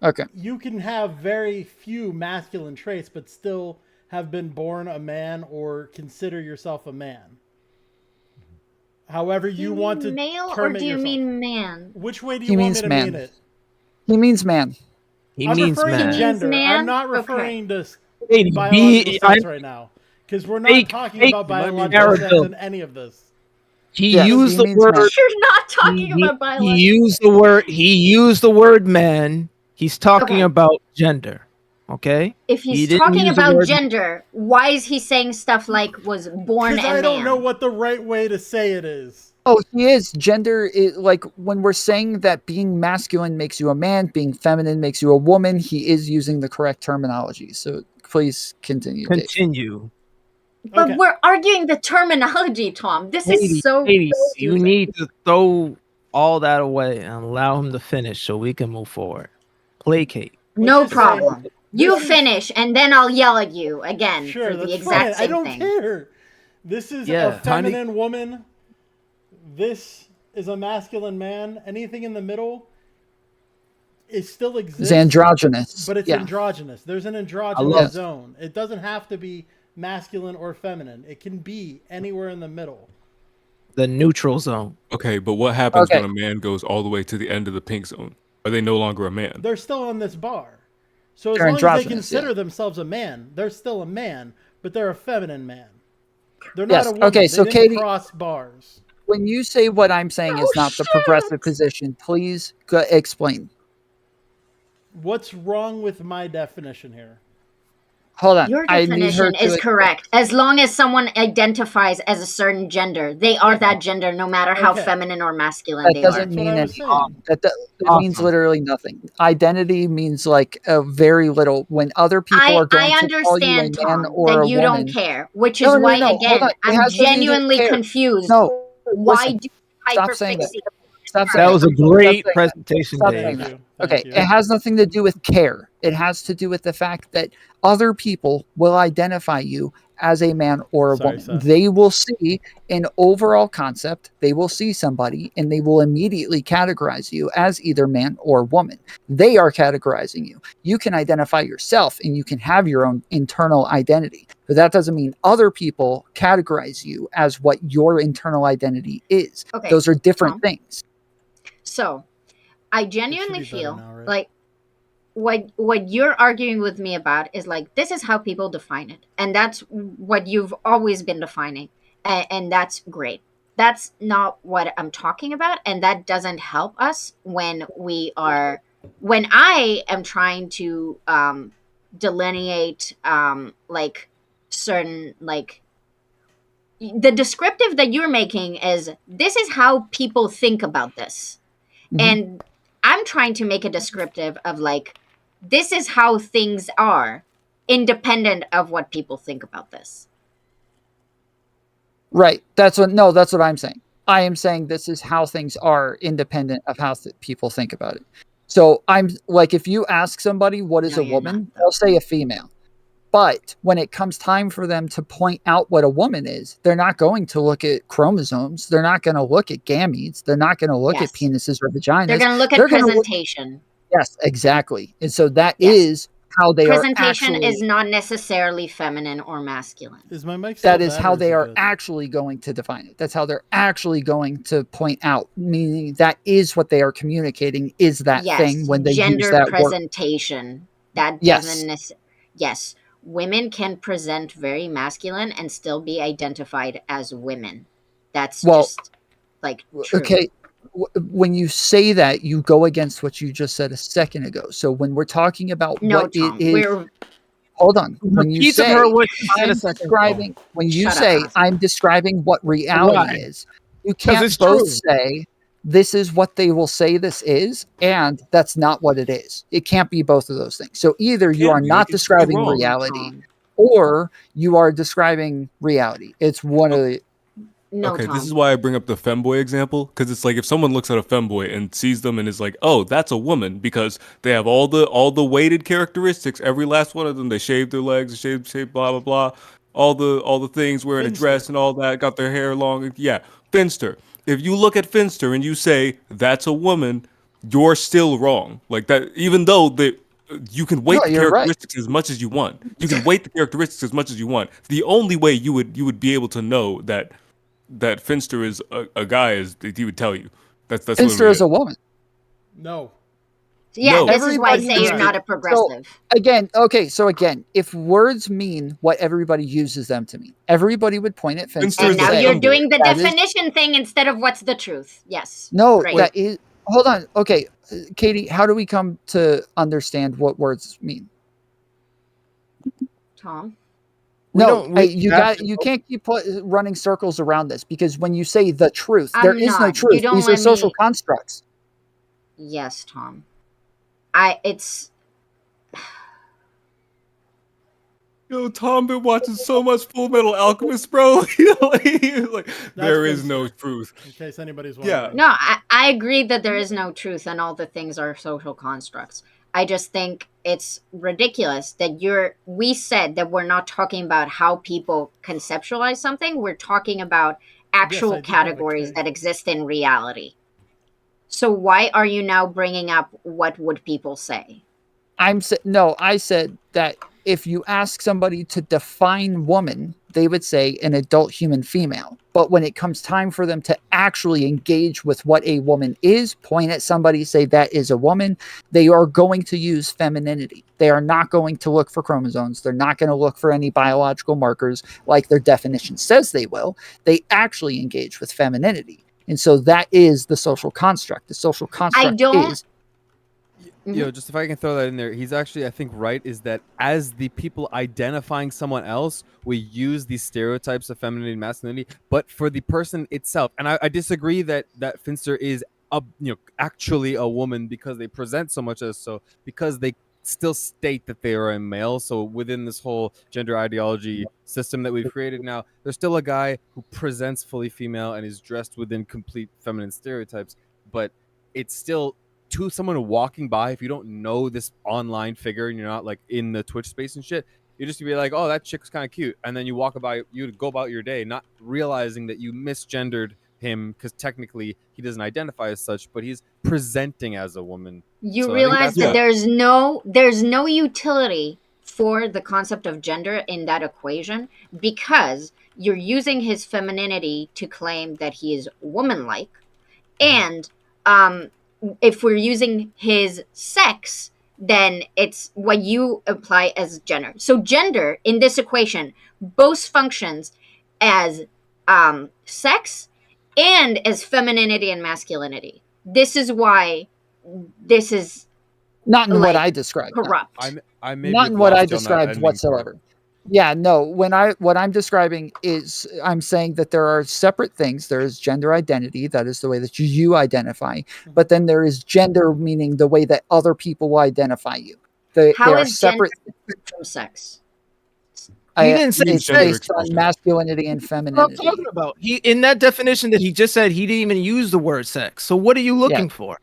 Okay. You can have very few masculine traits, but still have been born a man or consider yourself a man. However you want to male or do you mean man? Which way do you want me to mean it? He means man. I'm referring to gender. I'm not referring to biological sex right now. Because we're not talking about biological sex in any of this. He used the word. You're not talking about biological. He used the word man. He's talking about gender. Okay. If he's talking about gender, why is he saying stuff like was born a man? Because I don't know what the right way to say it is. Oh, he is. Gender is like when we're saying that being masculine makes you a man, being feminine makes you a woman, he is using the correct terminology. So please continue. Continue. Dave. But we're arguing the terminology, Tom. This is so you need to throw all that away and allow him to finish so we can move forward. Placate. No problem. You finish, and then I'll yell at you again for the exact same thing. I don't care. This is a feminine woman. This is a masculine man. Anything in the middle still exists. It's androgynous. But it's androgynous. There's an androgynous zone. It doesn't have to be masculine or feminine. It can be anywhere in the middle. The neutral zone. Okay, but what happens when a man goes all the way to the end of the pink zone? Are they no longer a man? They're still on this bar. So as long as they consider themselves a man, they're still a man, but they're a feminine man. They're not a woman. Okay, so they Katie, cross bars. When you say what I'm saying is not the progressive position, please explain. What's wrong with my definition here? Hold on. Your definition is correct. As long as someone identifies as a certain gender, they are that gender no matter how feminine or masculine they are. That doesn't mean anything. That means literally nothing. Identity means like very little. When other people are going to call you a man or a woman. That you don't care, which is why, again, I'm genuinely confused. No. Why do Stop saying that. That was a great presentation, Dave. Okay, it has nothing to do with care. It has to do with the fact that other people will identify you as a man or a woman. They will see an overall concept, they will see somebody, and they will immediately categorize you as either man or woman. They are categorizing you. You can identify yourself and you can have your own internal identity, but that doesn't mean other people categorize you as what your internal identity is. Okay. Those are different things. So, I genuinely feel like what you're arguing with me about is like, this is how people define it. And that's what you've always been defining. And that's great. That's not what I'm talking about. And that doesn't help us when I am trying to delineate like certain, like, the descriptive that you're making is, this is how people think about this. Mm-hmm. And I'm trying to make a descriptive of like, this is how things are, independent of what people think about this. Right. That's what I'm saying. I am saying this is how things are, independent of how people think about it. So I'm like, if you ask somebody what is a woman, they'll say a female. But when it comes time for them to point out what a woman is, they're not going to look at chromosomes. They're not going to look at gametes. They're not going to look at penises or vaginas. They're going to look at presentation. Yes, exactly. And so that is how they presentation is not necessarily feminine or masculine. Is my mic that is how they are actually going to define it. That's how they're actually going to point out, meaning that is what they are communicating is that thing when they use that presentation. That doesn't necessarily. Yes. Women can present very masculine and still be identified as women. That's just like true. Okay. When you say that, you go against what you just said a second ago. So when we're talking about it is, hold on. When you say I'm describing what reality is, you can't both say this is what they will say this is, and that's not what it is. It can't be both of those things. So either you are not describing reality, or you are describing reality. It's one of the. Okay, this is why I bring up the femboy example, because it's like if someone looks at a femboy and sees them and is like, "Oh, that's a woman," because they have all the weighted characteristics, every last one of them. They shave their legs, shave blah blah blah, all the things, wearing a dress and all that, got their hair long. Yeah, Finster. If you look at Finster and you say that's a woman, you're still wrong. Like that, even though you can weight the characteristics as much as you want. You can weight the characteristics as much as you want. The only way you would be able to know that Finster is a guy is that he would tell you. That's Finster is a woman. No. Yeah, this is why I say you're not a progressive. So again, if words mean what everybody uses them to mean, everybody would point at Finster. And now you're doing the definition thing instead of what's the truth. Yes. No, that is. Hold on. Okay, Katie, how do we come to understand what words mean? Tom? You can't keep running circles around this, because when you say the truth, there is no truth. These are social constructs. Yes, Tom. Yo, Tom been watching so much Full Metal Alchemist, bro. There is no truth. In case anybody's wondering. No, I agree that there is no truth and all the things are social constructs. I just think it's ridiculous that we said that we're not talking about how people conceptualize something. We're talking about actual categories that exist in reality. So why are you now bringing up what would people say? I said that if you ask somebody to define woman, they would say an adult human female. But when it comes time for them to actually engage with what a woman is, point at somebody, say that is a woman, they are going to use femininity. They are not going to look for chromosomes. They're not going to look for any biological markers like their definition says they will. They actually engage with femininity. And so that is the social construct. The social construct is... Just if I can throw that in there, he's actually, I think, right, is that as the people identifying someone else, we use these stereotypes of femininity and masculinity, but for the person itself. And I disagree that Finster is actually a woman, because they present so much as so, because they still state that they are a male. So within this whole gender ideology system that we've created now, there's still a guy who presents fully female and is dressed within complete feminine stereotypes, but it's still to someone walking by. If you don't know this online figure and you're not like in the Twitch space and shit, you just be like, oh, that chick's kind of cute, and then you go about your day not realizing that you misgendered him, because technically he doesn't identify as such, but he's presenting as a woman. You realize that there's no utility for the concept of gender in that equation, because you're using his femininity to claim that he is woman-like, and if we're using his sex, then it's what you apply as gender. So gender in this equation both functions as sex and as femininity and masculinity. This is why this is not in what I described. Corrupt. I may not in what I described whatsoever. Yeah, no. What I'm describing is, I'm saying that there are separate things. There is gender identity, that is the way that you identify, but then there is gender, meaning the way that other people will identify you. How is separate gender from sex? He didn't say it's based on masculinity and femininity. What I'm talking about. In that definition that he just said, he didn't even use the word sex. So what are you looking for?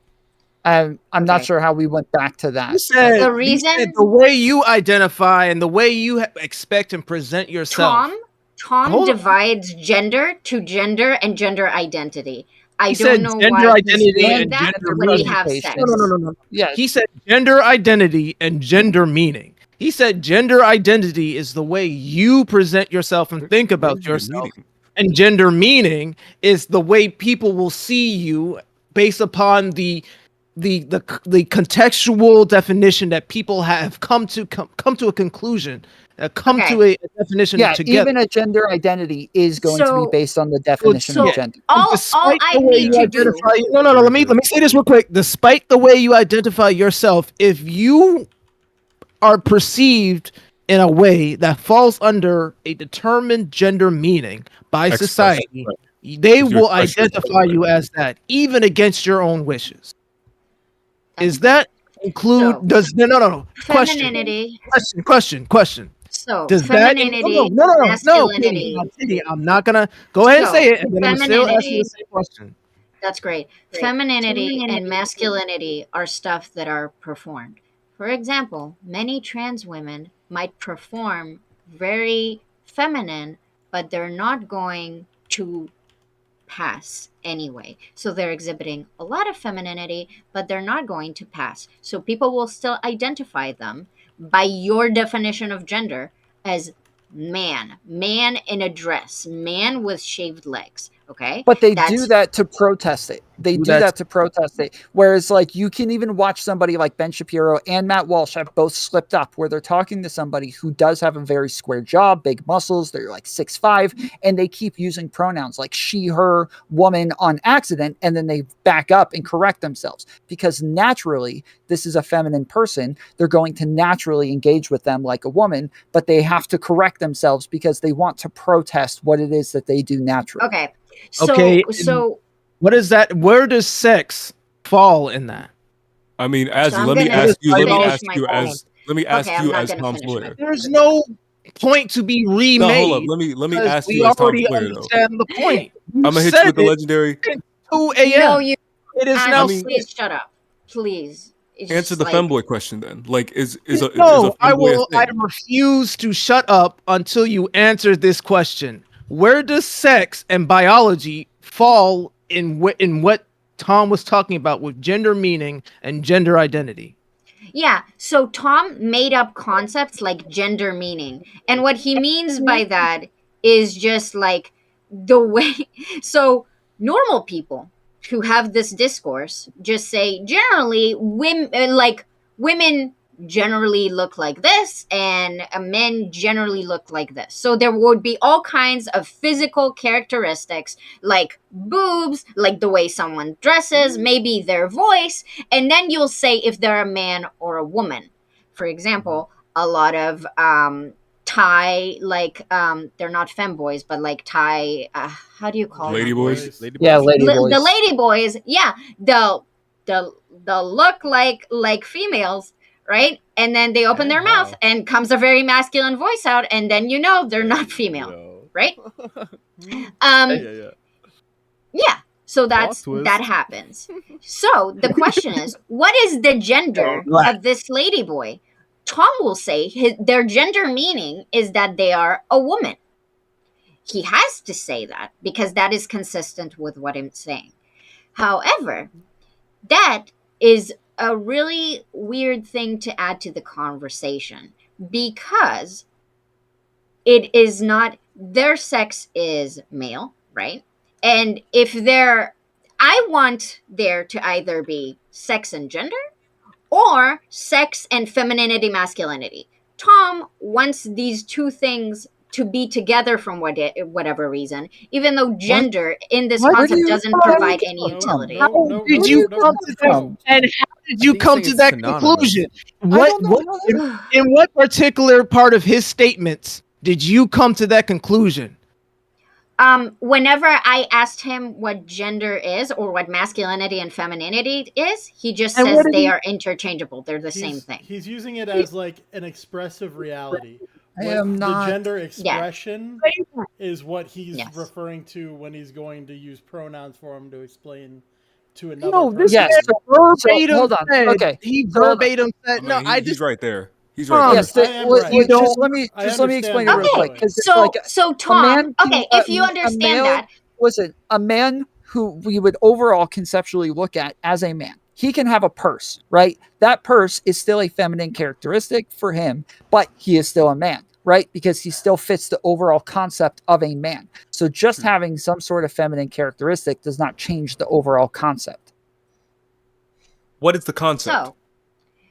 I'm not sure how we went back to that. The reason, the way you identify and the way you expect and present yourself. Tom divides gender to gender and gender identity. I don't know gender why identity and gender when we have sex. No. Yeah. He said gender identity and gender meaning. He said gender identity is the way you present yourself and think about yourself. And gender meaning is the way people will see you based upon the contextual definition that people have come to a conclusion, to a definition together. Even a gender identity is going to be based on the definition of gender. All I need to do. No. Let me say this real quick. Despite the way you identify yourself, if you are perceived in a way that falls under a determined gender meaning by society, they will identify you as that, even against your own wishes. Is that include? No. Femininity. Question. So does femininity, masculinity. No, I'm not gonna go ahead and say it, and then I'm still asking the same question. That's great. Femininity and masculinity are stuff that are performed. For example, many trans women might perform very feminine, but they're not going to pass anyway. So they're exhibiting a lot of femininity, but they're not going to pass. So people will still identify them by your definition of gender as man in a dress, man with shaved legs. Okay, but they do that to protest it. They do that to protest it. Whereas, like, you can even watch somebody like Ben Shapiro and Matt Walsh have both slipped up, where they're talking to somebody who does have a very square jaw, big muscles. They're like 6'5", and they keep using pronouns like she, her, woman on accident, and then they back up and correct themselves because naturally, this is a feminine person. They're going to naturally engage with them like a woman, but they have to correct themselves because they want to protest what it is that they do naturally. Okay. So what is that? Where does sex fall in that? I mean, let me ask you as Tom's lawyer. There's no point to be remade. No, hold up. Let me ask you as Tom's lawyer. Understand the point. I'm gonna hit you with the legendary. 2 a.m. No, you. It is now. Please shut up, please. Answer the femboy question then. Like, I refuse to shut up until you answer this question. Where does sex and biology fall in what Tom was talking about with gender meaning and gender identity? Yeah, so Tom made up concepts like gender meaning. And what he means by that is just like the way. So normal people who have this discourse just say generally women generally look like this and men generally look like this. So there would be all kinds of physical characteristics like boobs, like the way someone dresses, maybe their voice, and then you'll say if they're a man or a woman. For example, a lot of Thai, like they're not femboys, but like Thai, how do you call lady them? Boys? Yeah, lady boys. The lady boys, yeah, they'll look like females, right? And then they open their mouth and comes a very masculine voice out, and then you know they're not female, right? Yeah. So that happens. So the question is, what is the gender of this lady boy? Tom will say their gender meaning is that they are a woman. He has to say that because that is consistent with what I'm saying. However, that is a really weird thing to add to the conversation because it is not, their sex is male, right? And I want there to either be sex and gender or sex and femininity, masculinity. Tom wants these two things to be together from whatever reason, even though gender in this concept doesn't provide any utility. How did you come to that? And how did you come to that conclusion? In what particular part of his statements did you come to that conclusion? Whenever I asked him what gender is or what masculinity and femininity is, he just says they are interchangeable. They're the same thing. He's using it as like an expressive reality. The gender expression is what he's referring to when he's going to use pronouns for him to explain to another person. This is verbatim. Hold on. Okay. He verbatim said, he's right there. He's right there. Yes, just let me explain it real quick. So Tom, if you understand that. Listen, a man who we would overall conceptually look at as a man, he can have a purse, right? That purse is still a feminine characteristic for him, but he is still a man, right? Because he still fits the overall concept of a man. So just having some sort of feminine characteristic does not change the overall concept. What is the concept?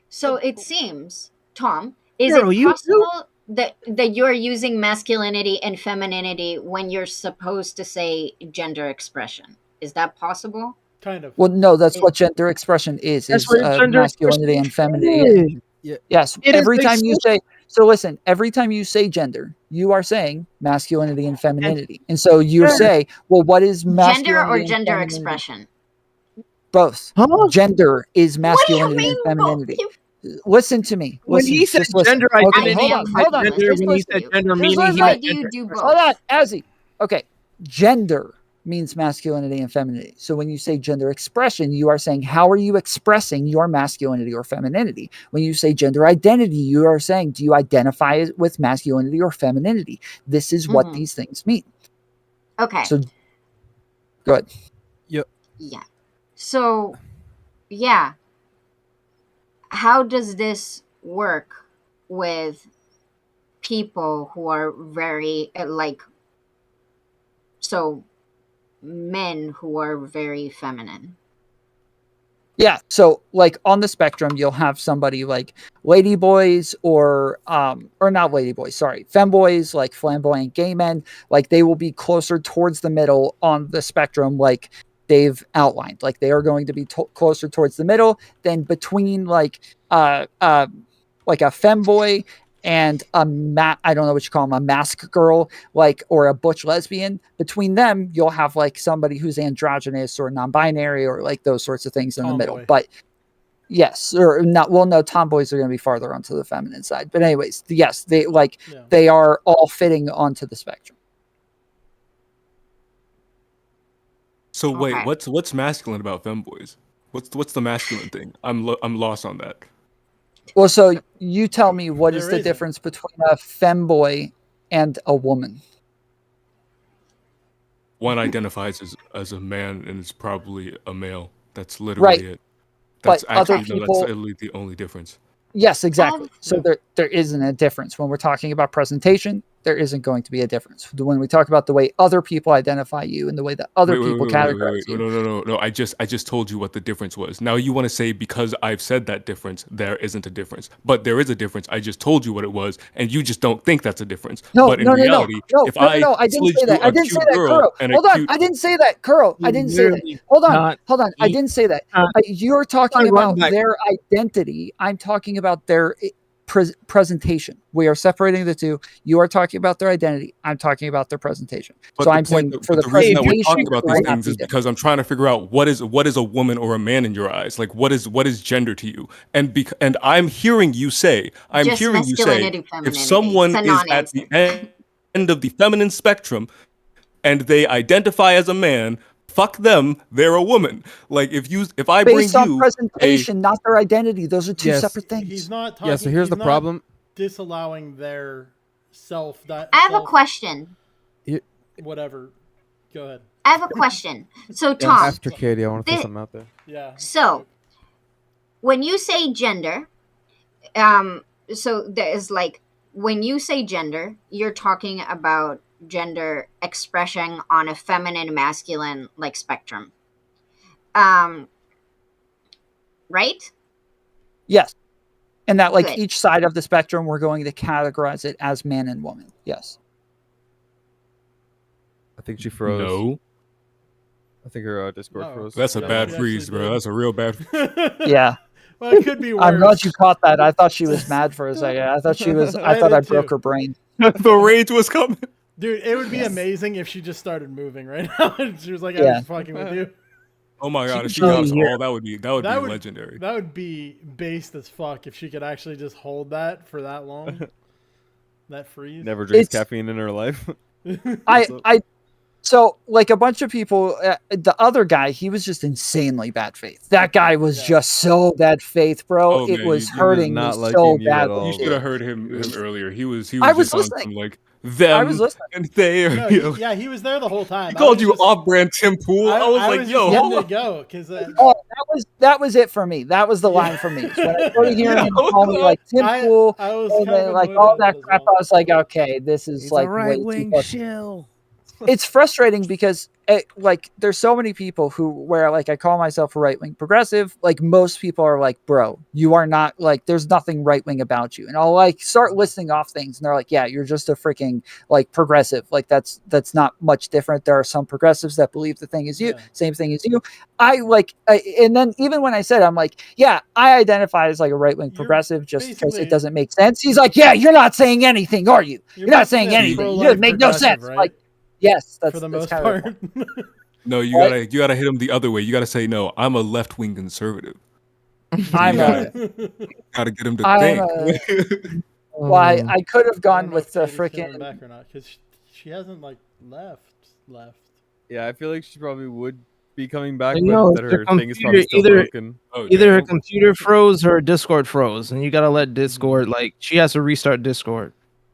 So it seems, Tom, is it possible that you're using masculinity and femininity when you're supposed to say gender expression? Is that possible? Kind of. Well, no, that's what gender expression is masculinity and femininity. Yes. Every time you say gender, you are saying masculinity and femininity. And so you say, well, what is masculinity? Gender or gender expression? Both. Gender is masculinity and femininity. Listen to me. When he said gender identity, hold on. When he said gender meaning, he meant gender. Hold on, Azzy. Okay. Gender means masculinity and femininity. So when you say gender expression, you are saying, how are you expressing your masculinity or femininity? When you say gender identity, you are saying, do you identify with masculinity or femininity? This is what these things mean. Okay. So, go ahead. Yeah. So, yeah. How does this work with people who are very, men who are very feminine. Yeah, so like on the spectrum, you'll have somebody like ladyboys or not ladyboys, sorry, femboys, like flamboyant gay men. Like they will be closer towards the middle on the spectrum, like they've outlined. Like they are going to be closer towards the middle than between like a femboy and I don't know what you call them, a mask girl, like, or a butch lesbian. Between them, you'll have like somebody who's androgynous or non-binary or like those sorts of things in the middle. But yes, or not. Well, no, tomboys are going to be farther onto the feminine side. But anyways, yes, they are all fitting onto the spectrum. So wait, what's masculine about femboys? What's the masculine thing? I'm lost on that. Well, so you tell me what is the difference between a femboy and a woman? One identifies as a man and is probably a male. That's literally it. That's that's literally the only difference. Yes, exactly. So there isn't a difference. When we're talking about presentation, there isn't going to be a difference. When we talk about the way other people identify you and the way that other people categorize you. No. I just told you what the difference was. Now you want to say because I've said that difference, there isn't a difference. But there is a difference. I just told you what it was, and you just don't think that's a difference. But in reality, I didn't say that. I didn't say that, Kuro. Hold on. I didn't say that, Kuro. I didn't say that. Hold on. I didn't say that. You're talking about their identity. I'm talking about their presentation. We are separating the two. You are talking about their identity. I'm talking about their presentation. But so I'm saying for the reason that presentation, we're talking about these things is because I'm trying to figure out what is a woman or a man in your eyes. Like what is gender to you? And I'm hearing you say, if someone is at the end of the feminine spectrum and they identify as a man, fuck them, they're a woman. Like if I bring based on presentation, not their identity, those are two separate things. He's not talking. Yeah, so here's the problem. Disallowing their self. I have a question. Whatever. Go ahead. I have a question. So Tom, after Katie, I want to throw something out there. Yeah. So when you say gender, so there is like when you say gender, you're talking about gender expression on a feminine masculine like spectrum, right? Yes, and that like each side of the spectrum we're going to categorize it as man and woman. Yes. I think she froze. No, I think her Discord froze. That's a bad freeze, bro. That's a real bad Yeah. Well, it could be worse. I'm glad you caught that. I thought she was mad for a second. I thought I broke her brain. The rage was coming. Dude, it would be amazing if she just started moving right now and she was like, I'm just fucking with you. Oh my god, if she got us all, that would be legendary. That would be based as fuck if she could actually just hold that for that long. That freeze. Never drinks caffeine in her life. So like a bunch of people, the other guy, he was just insanely bad faith. That guy was just so bad faith, bro. It was hurting me so bad. You should have heard him earlier. He was just on some like them and they. No, yeah, he was there the whole time. He called you off-brand Tim Pool. I was like, yo, hold on. Go because that was it for me. That was the line for me. So when I started hearing him call me like Tim Pool and then like all that crap, I was like, okay, this is like right wing shill. It's frustrating because like there's so many people where like I call myself a right-wing progressive, like most people are like, bro, you are not, like there's nothing right-wing about you, and I'll like start listing off things and they're like, yeah, you're just a freaking like progressive, like that's not much different. There are some progressives that believe the thing is you, same thing as you. And then even when I said, I'm like, yeah, I identify as like a right-wing progressive just because it doesn't make sense. He's like, yeah, you're not saying anything, are you? You're not saying anything. You make no sense. Right? Like, yes, that's for the most part. No, you gotta hit him the other way. You gotta say, no, I'm a left-wing conservative. Gotta get him to think. Why I could have gone with the freaking back or not, because she hasn't like left. Yeah, I feel like she probably would be coming back, but that her thing is probably still broken. Either her computer froze or her Discord froze, and you gotta let Discord she has to restart Discord.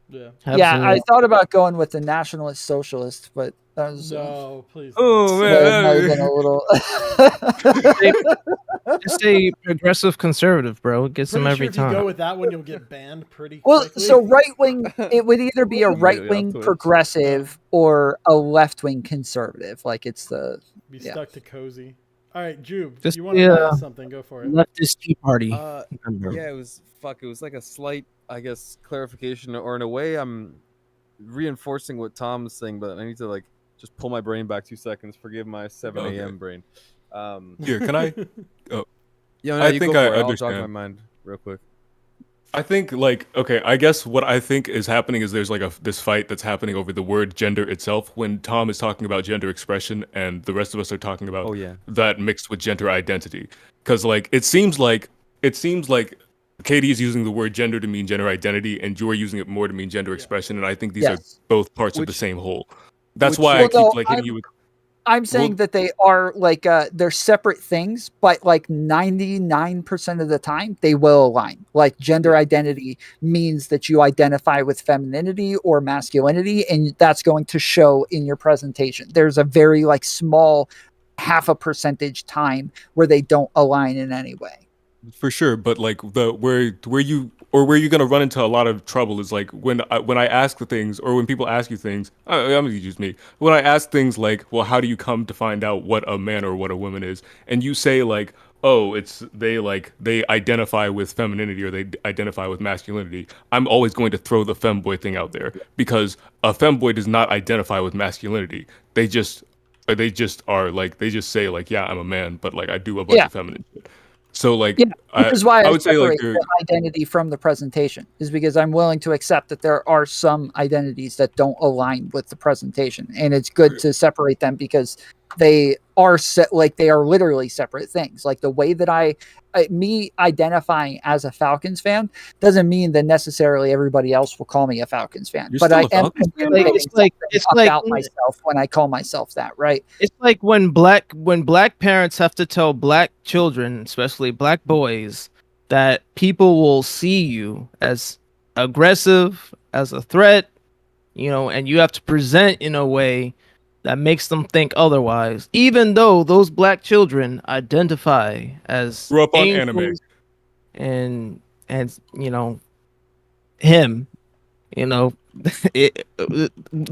Yeah. Yeah, I thought about going with the nationalist socialist, but No, please. Oh man, been a little. Just say progressive conservative, bro. It gets them every If time. you go with that one, you'll get banned pretty Well, quickly. so right wing, it would either be a right wing progressive or a left wing conservative. Like it's the be stuck to cozy. All right, Jube, Just you want to ask something? Go for it. Leftist Tea Party. Yeah, it was like a slight, I guess, clarification, or in a way, I'm reinforcing what Tom's saying, but I need to like just pull my brain back 2 seconds. Forgive my 7 a.m. brain. Here, can I? Oh, yeah, no, I think I understand. I'll jog my mind real quick. I think I guess what I think is happening is there's like this fight that's happening over the word gender itself when Tom is talking about gender expression and the rest of us are talking about that mixed with gender identity. Because like it seems like Katie is using the word gender to mean gender identity and you're using it more to mean gender expression, and I think these are both parts of the same whole. That's why I keep hitting you with. I'm saying that they are like they're separate things, but like 99% of the time they will align. Like gender identity means that you identify with femininity or masculinity, and that's going to show in your presentation. There's a very like small 0.5% time where they don't align in any way. For sure, but like where you're gonna run into a lot of trouble is like when I ask the things, or when people ask you things. I'm gonna use me. When I ask things like, well, how do you come to find out what a man or what a woman is? And you say like, oh, they identify with femininity or they identify with masculinity. I'm always going to throw the femboy thing out there because a femboy does not identify with masculinity. They just are like, they just say like, yeah, I'm a man, but like I do a bunch of feminine shit. So like, which is why I would say like the identity from the presentation is because I'm willing to accept that there are some identities that don't align with the presentation, and it's good to separate them because they are they are literally separate things. Like the way that me identifying as a Falcons fan doesn't mean that necessarily everybody else will call me a Falcons fan. But I am it's about myself when I call myself that, right? It's like when black parents have to tell black children, especially black boys, that people will see you as aggressive, as a threat, and you have to present in a way that makes them think otherwise, even though those black children identify as grew up on anime and him, the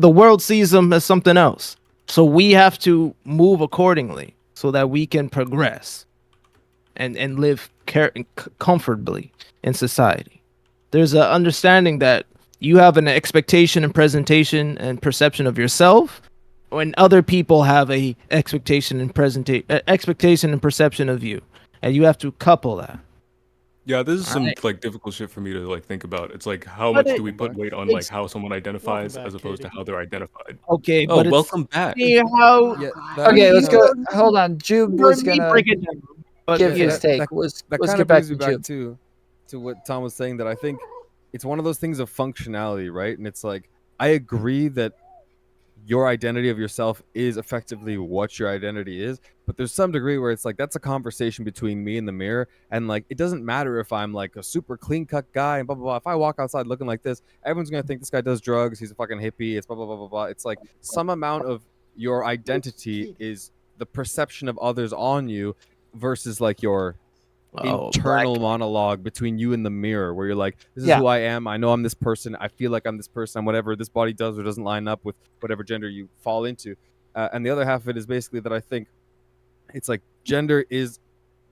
world sees them as something else. So we have to move accordingly so that we can progress and live comfortably in society. There's an understanding that you have an expectation and presentation and perception of yourself, when other people have a expectation and perception of you, and you have to couple that. Yeah, this is some like difficult shit for me to like think about. It's like how much do we put weight on like how someone identifies as opposed to how they're identified. Okay, but welcome back. Okay, let's go. Hold on, Jube was gonna give his take. Let's get back to Jube. To what Tom was saying, that I think it's one of those things of functionality, right? And it's like I agree that your identity of yourself is effectively what your identity is, but there's some degree where it's like that's a conversation between me and the mirror, and like it doesn't matter if I'm like a super clean cut guy and blah blah blah. If I walk outside looking like this, everyone's gonna think this guy does drugs, he's a fucking hippie, it's blah blah blah blah blah. It's like some amount of your identity is the perception of others on you versus like your internal monologue between you and the mirror, where you're like, this is who I am, I know I'm this person, I feel like I'm this person, I'm whatever this body does or doesn't line up with whatever gender you fall into. And the other half of it is basically that I think it's like gender is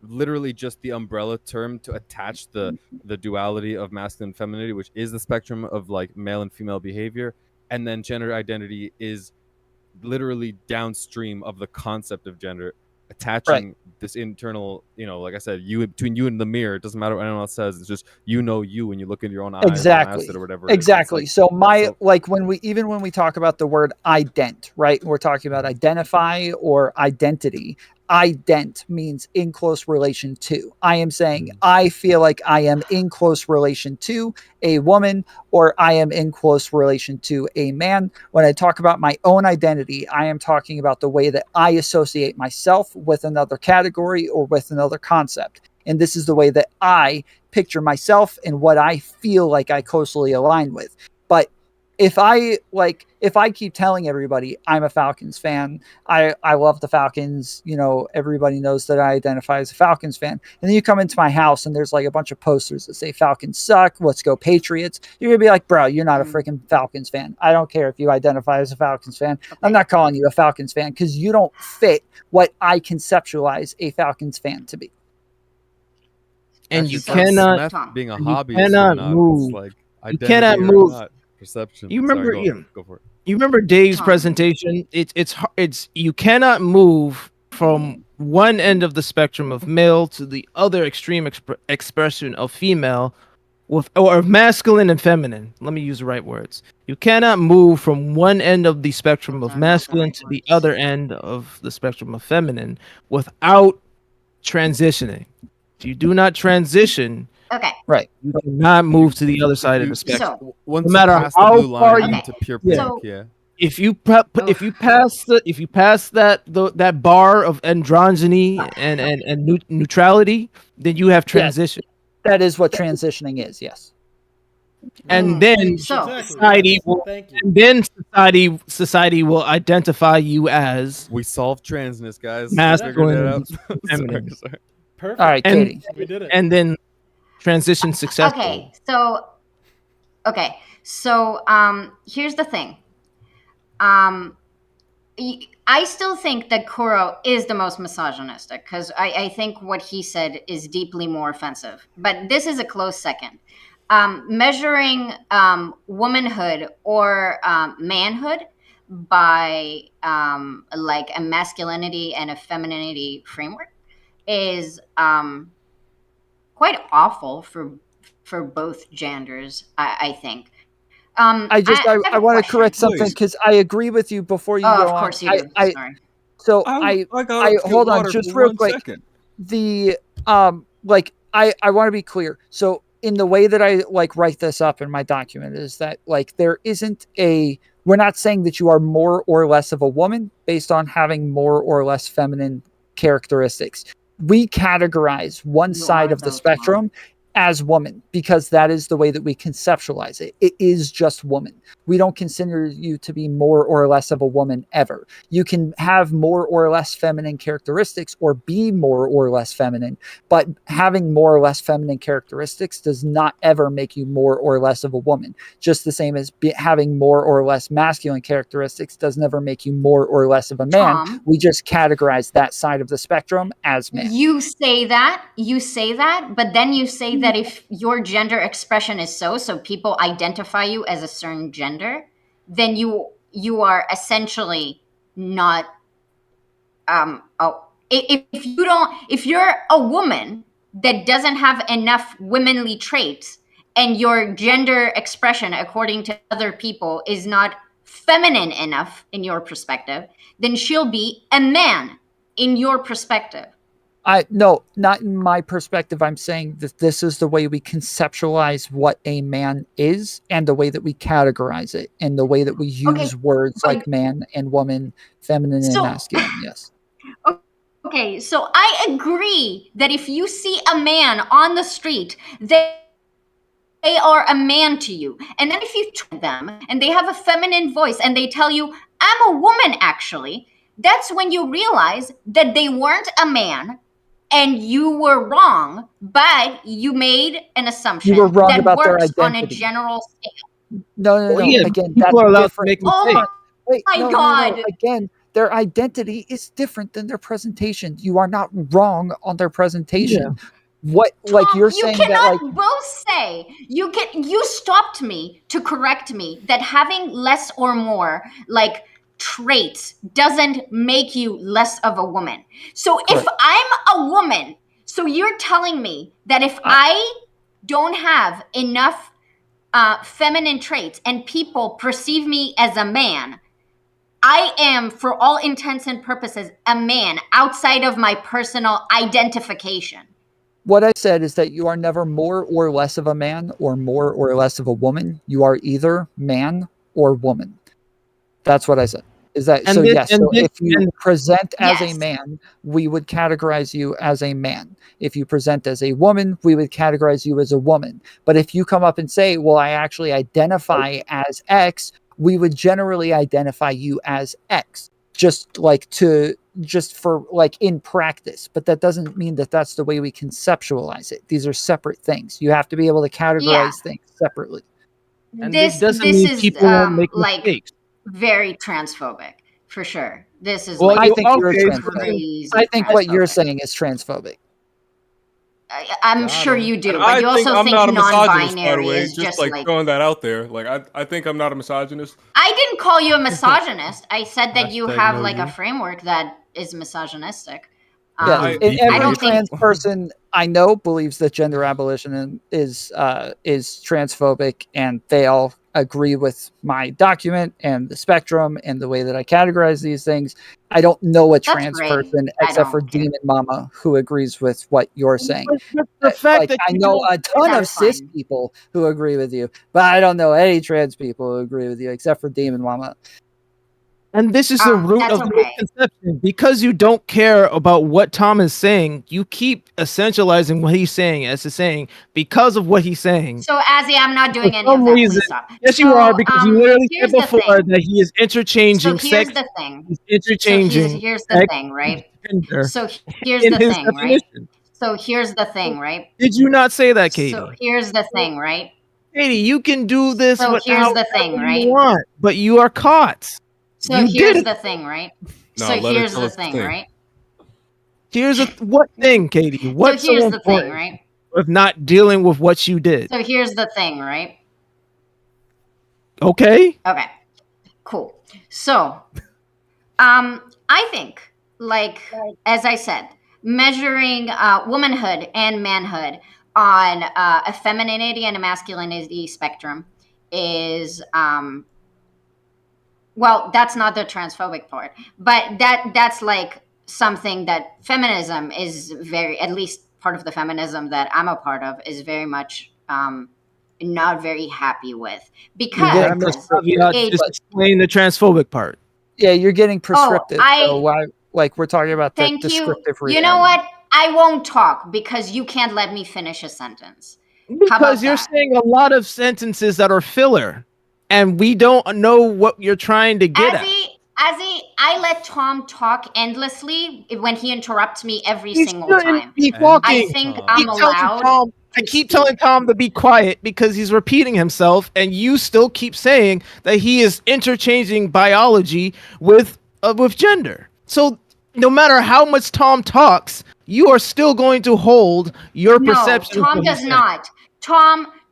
literally just the umbrella term to attach the duality of masculine and femininity, which is the spectrum of like male and female behavior, and then gender identity is literally downstream of the concept of gender, attaching this internal, like I said, between you and the mirror. It doesn't matter what anyone else says. It's just you when you look into your own eyes, exactly, or whatever. Exactly. So when we talk about the word ident, right? We're talking about identify or identity. Ident means in close relation to. I am saying I feel like I am in close relation to a woman, or I am in close relation to a man. When I talk about my own identity, I am talking about the way that I associate myself with another category or with another concept. And this is the way that I picture myself and what I feel like I closely align with. But if I keep telling everybody I'm a Falcons fan, I love the Falcons, everybody knows that I identify as a Falcons fan. And then you come into my house and there's like a bunch of posters that say Falcons suck, let's go Patriots. You're going to be like, bro, you're not a freaking Falcons fan. I don't care if you identify as a Falcons fan. Okay. I'm not calling you a Falcons fan because you don't fit what I conceptualize a Falcons fan to be. And you cannot being a hobbyist. Cannot move. Like you cannot move. Perception. You remember? Sorry, go for it. You remember Dave's presentation? It's you cannot move from one end of the spectrum of male to the other extreme expression of female, or masculine and feminine. Let me use the right words. You cannot move from one end of the spectrum of masculine to the other end of the spectrum of feminine without transitioning. If you do not transition, okay, right, you do not move to the other side of the spectrum. So, no matter how far you to pure pink, If you pass that bar of androgyny and neutrality, then you have transition. Yes. That is what transitioning is. Yes. And then society will identify you as we solved transness, guys. Masculine. Sorry. Perfect. All right, Katie. We did it. And then transition successfully. So here's the thing. I still think that Kuro is the most misogynistic because I think what he said is deeply more offensive. But this is a close second. Measuring womanhood or manhood by like a masculinity and a femininity framework is quite awful for both genders, I think. I want to correct something because I agree with you before you go on. Of course you do. Sorry. So I hold on just real quick. Second. The I want to be clear. So in the way that I write this up in my document is that there isn't we're not saying that you are more or less of a woman based on having more or less feminine characteristics. We categorize one side of the spectrum as woman because that is the way that we conceptualize it. It is just woman. We don't consider you to be more or less of a woman ever. You can have more or less feminine characteristics or be more or less feminine, but having more or less feminine characteristics does not ever make you more or less of a woman. Just the same as having more or less masculine characteristics does never make you more or less of a man. We just categorize that side of the spectrum as man. You say that, but then you say that if your gender expression is so people identify you as a certain gender, then you are essentially not if you're a woman that doesn't have enough womanly traits and your gender expression according to other people is not feminine enough in your perspective, then she'll be a man in your perspective. No, not in my perspective. I'm saying that this is the way we conceptualize what a man is and the way that we categorize it and the way that we use words like man and woman, feminine and masculine. Yes. Okay, so I agree that if you see a man on the street, they are a man to you. And then if you talk to them and they have a feminine voice and they tell you, I'm a woman actually, that's when you realize that they weren't a man. And you were wrong, but you made an assumption that works on a general scale. No. Yeah, again, people are allowed to make mistakes. God. Again, their identity is different than their presentation. You are not wrong on their presentation. Yeah. What Tom, you're saying that both say you stopped me to correct me that having less or more traits doesn't make you less of a woman. So if I'm a woman, so you're telling me that if I don't have enough feminine traits and people perceive me as a man, I am, for all intents and purposes, a man outside of my personal identification. What I said is that you are never more or less of a man or more or less of a woman. You are either man or woman. That's what I said. Is that so? Yes. So if you present as a man, we would categorize you as a man. If you present as a woman, we would categorize you as a woman. But if you come up and say, well, I actually identify as X, we would generally identify you as X, just for like in practice. But that doesn't mean that that's the way we conceptualize it. These are separate things. You have to be able to categorize things separately. And this is like very transphobic for sure. This is I think you're crazy. I think what you're saying is transphobic. I'm sure you do, but you also think non-binary is just like throwing that out there. Like I think I'm not a misogynist. I didn't call you a misogynist. I said that you have like a framework that is misogynistic. Every trans person I know believes that gender abolition is transphobic, and they all agree with my document and the spectrum and the way that I categorize these things. I don't know a trans person except for Demon Mama who agrees with what you're saying. The fact that I know a ton of cis people who agree with you, but I don't know any trans people who agree with you except for Demon Mama. And this is the root of the misconception. Because you don't care about what Tom is saying, you keep essentializing what he's saying as a saying because of what he's saying. So, Azzy, I'm not doing any of that. Please stop. Yes, you are, because you literally said before that he is interchanging sex. So here's the thing. He's interchanging. Here's the thing, right? So here's the thing, right? So here's the thing, right? Did you not say that, Katie? So here's the thing, right? Katie, you can do this. So here's the thing, right? You want, but you are caught. So here's the thing, right? Here's the thing, right? What thing, Katie? What's so here's the thing, right? Of not dealing with what you did. So here's the thing, right? Okay. Okay. Cool. So, I think, like as I said, measuring womanhood and manhood on a femininity and a masculinity spectrum is well, that's not the transphobic part, but that's like something that feminism is very, at least part of the feminism that I'm a part of, is very much not very happy with, because just explain the transphobic part. Yeah, you're getting prescriptive. So why, like we're talking about the descriptive reality. You know what? I won't talk because you can't let me finish a sentence. Because you're saying a lot of sentences that are filler. And we don't know what you're trying to get at. Azzy, I let Tom talk endlessly when he interrupts me every single time. I think I'm allowed. I keep telling Tom to be quiet because he's repeating himself, and you still keep saying that he is interchanging biology with gender. So no matter how much Tom talks, you are still going to hold your perception. No, Tom does not.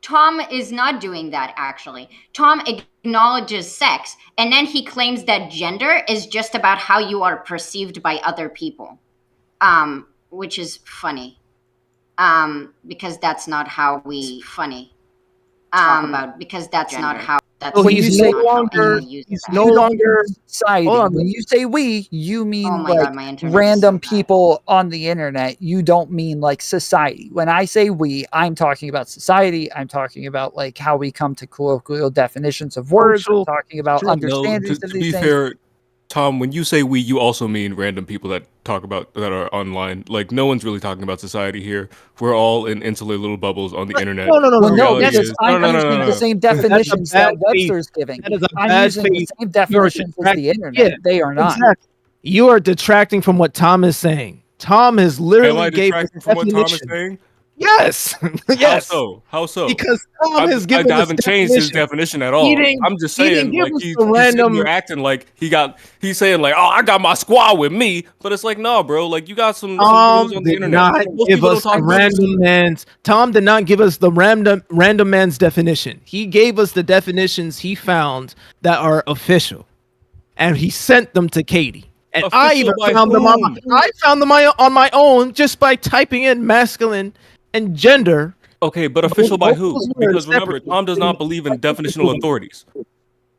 Tom is not doing that, actually. Tom acknowledges sex, and then he claims that gender is just about how you are perceived by other people, which is funny, because that's not how we talk about, because that's gender. Not how... When you say no longer society. When you say we, you mean random people on the internet. You don't mean like society. When I say we, I'm talking about society. I'm talking about like how we come to colloquial definitions of words. I'm talking about understandings of these things. To be fair, Tom, when you say we, you also mean random people that are online. Like, no one's really talking about society here. We're all in insular little bubbles on the internet. No, because I'm using the same definitions that Webster's giving. I'm using the same definitions as the internet. Yeah, they are not. Exactly. You are detracting from what Tom is saying. Tom has literally gave us from what Tom is saying. Yes. Yes. How so? Because Tom has given I haven't changed his definition at all. I'm just saying, like you're acting like he's saying like, oh, I got my squad with me, but it's like, no, bro, like you got some on the internet. Tom did not give us the random man's definition. He gave us the definitions he found that are official, and he sent them to Katie. And I even found them on my own just by typing in masculine and gender. Okay, but official by who? Because remember, Tom does not believe in definitional authorities.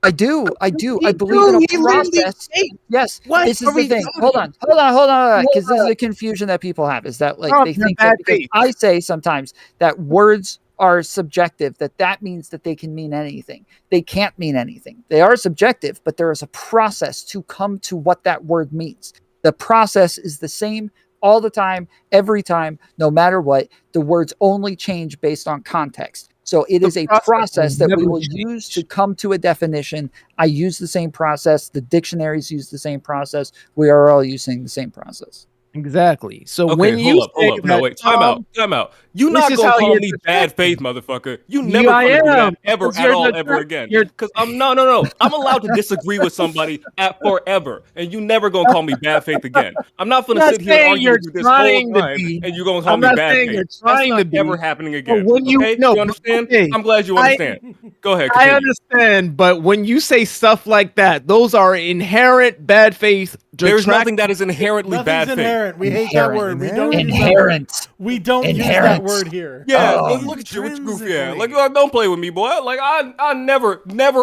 I do. I believe in a process. Yes. This is the thing. Hold on. Because this is a confusion that people have, is that like they think that because I say sometimes that words are subjective, that means that they can mean anything. They can't mean anything. They are subjective, but there is a process to come to what that word means. The process is the same all the time, every time, no matter what. The words only change based on context. So it is a process that we will use to come to a definition. I use the same process. The dictionaries use the same process. We are all using the same process. Exactly. So okay, when you hold up. No, wait. Time out. You not gonna call me bad faith, motherfucker. You never gonna do that ever at all, ever again. Because no. I'm allowed to disagree with somebody forever, and you never gonna call me bad faith again. I'm not gonna sit here and argue with you this whole time, and you're gonna call me bad faith. That's not ever happening again. You understand? Okay, I'm glad you understand. Go ahead. Continue. I understand, but when you say stuff like that, those are inherent bad faith. There's nothing that is inherently bad faith. We hate that word. We don't inherent. Use that word. We don't use that word here. Yeah, look at you with your goofy ass. Like, don't play with me, boy. Like, I never,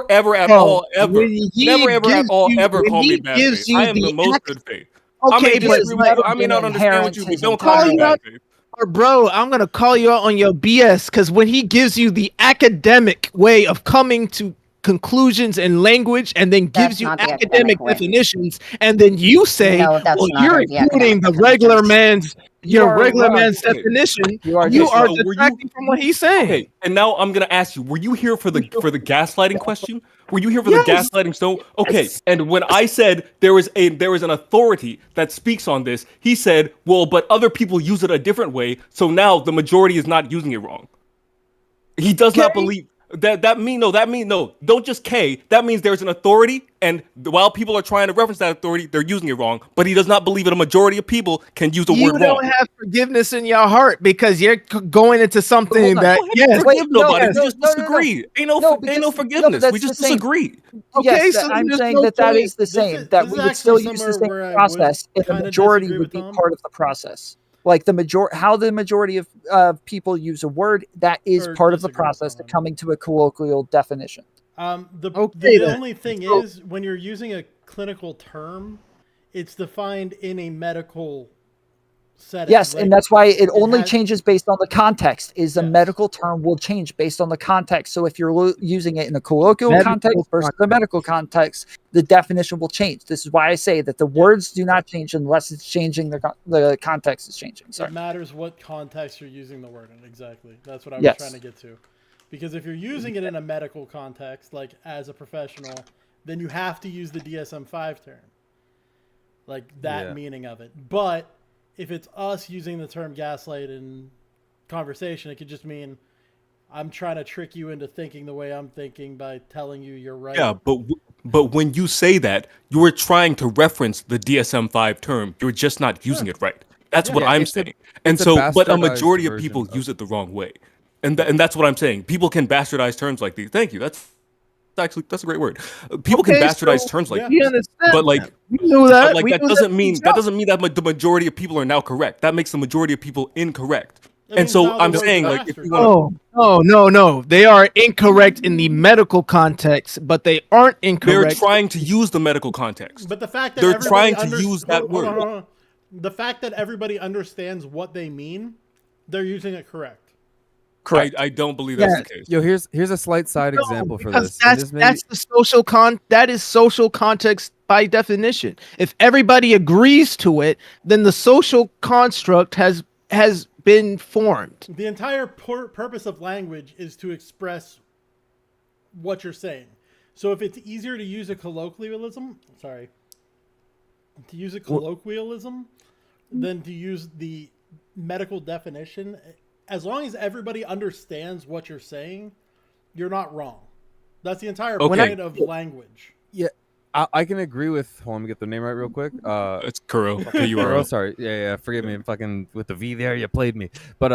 ever at all, ever call me bad faith. I am the most good faith. Okay, I may not understand what you mean. Don't call me bad faith. Bro, I'm gonna call you out on your BS, because when he gives you the academic way of coming to conclusions and language, and then gives you academic definitions, and then you say, well, you're including the regular man's definition. You are detracting from what he's saying. Okay, and now I'm gonna ask you: were you here for the gaslighting question? Were you here for the gaslighting? So okay, and when I said there is an authority that speaks on this, he said, well, but other people use it a different way, so now the majority is not using it wrong. He does not believe. That means no. Don't just K. That means there's an authority, and while people are trying to reference that authority, they're using it wrong. But he does not believe that a majority of people can use the word wrong. You don't have forgiveness in your heart because you're going into something that forgive nobody. We just disagree. Ain't no forgiveness. We just disagree. Okay, so I'm saying that is the same. That we would still use the same process if the majority would be part of the process. Like how the majority of people use a word, that is part of the process to coming to a colloquial definition. The only thing is, when you're using a clinical term, it's defined in a medical setting. Yes, and that's why it only changes based on the context. A medical term will change based on the context. So if you're using it in a colloquial context versus a medical context, the definition will change. This is why I say that the words do not change unless it's changing, the context is changing. Sorry. It matters what context you're using the word in. Exactly. That's what I was trying to get to. Because if you're using it in a medical context, like as a professional, then you have to use the DSM-5 term. Like that meaning of it. But if it's us using the term gaslight in conversation, it could just mean I'm trying to trick you into thinking the way I'm thinking by telling you you're right. Yeah, but when you say that, you are trying to reference the DSM-5 term. You're just not using it right. That's what I'm saying. But a majority of people use it the wrong way. And that's what I'm saying. People can bastardize terms like these. Thank you. That's a great word. People can bastardize terms like this, but like that doesn't mean that the majority of people are now correct. That makes the majority of people incorrect. And so I'm saying, like, if you want no, they are incorrect in the medical context, but they aren't incorrect. They're trying to use the medical context. But the fact that they're trying to use that word. The fact that everybody understands what they mean, they're using it correct. Correct. I don't believe that's the case. Yo, here's a slight side example for this. That's the social that is social context by definition. If everybody agrees to it, then the social construct has been formed. The entire purpose of language is to express what you're saying. So if it's easier to use a colloquialism, than to use the medical definition, as long as everybody understands what you're saying, you're not wrong. That's the entire point of language. Yeah, I can agree with. Hold on, let me get the name right real quick. It's Kuro. Kuro, sorry. Yeah. Forgive me. I'm fucking with the V there. You played me. But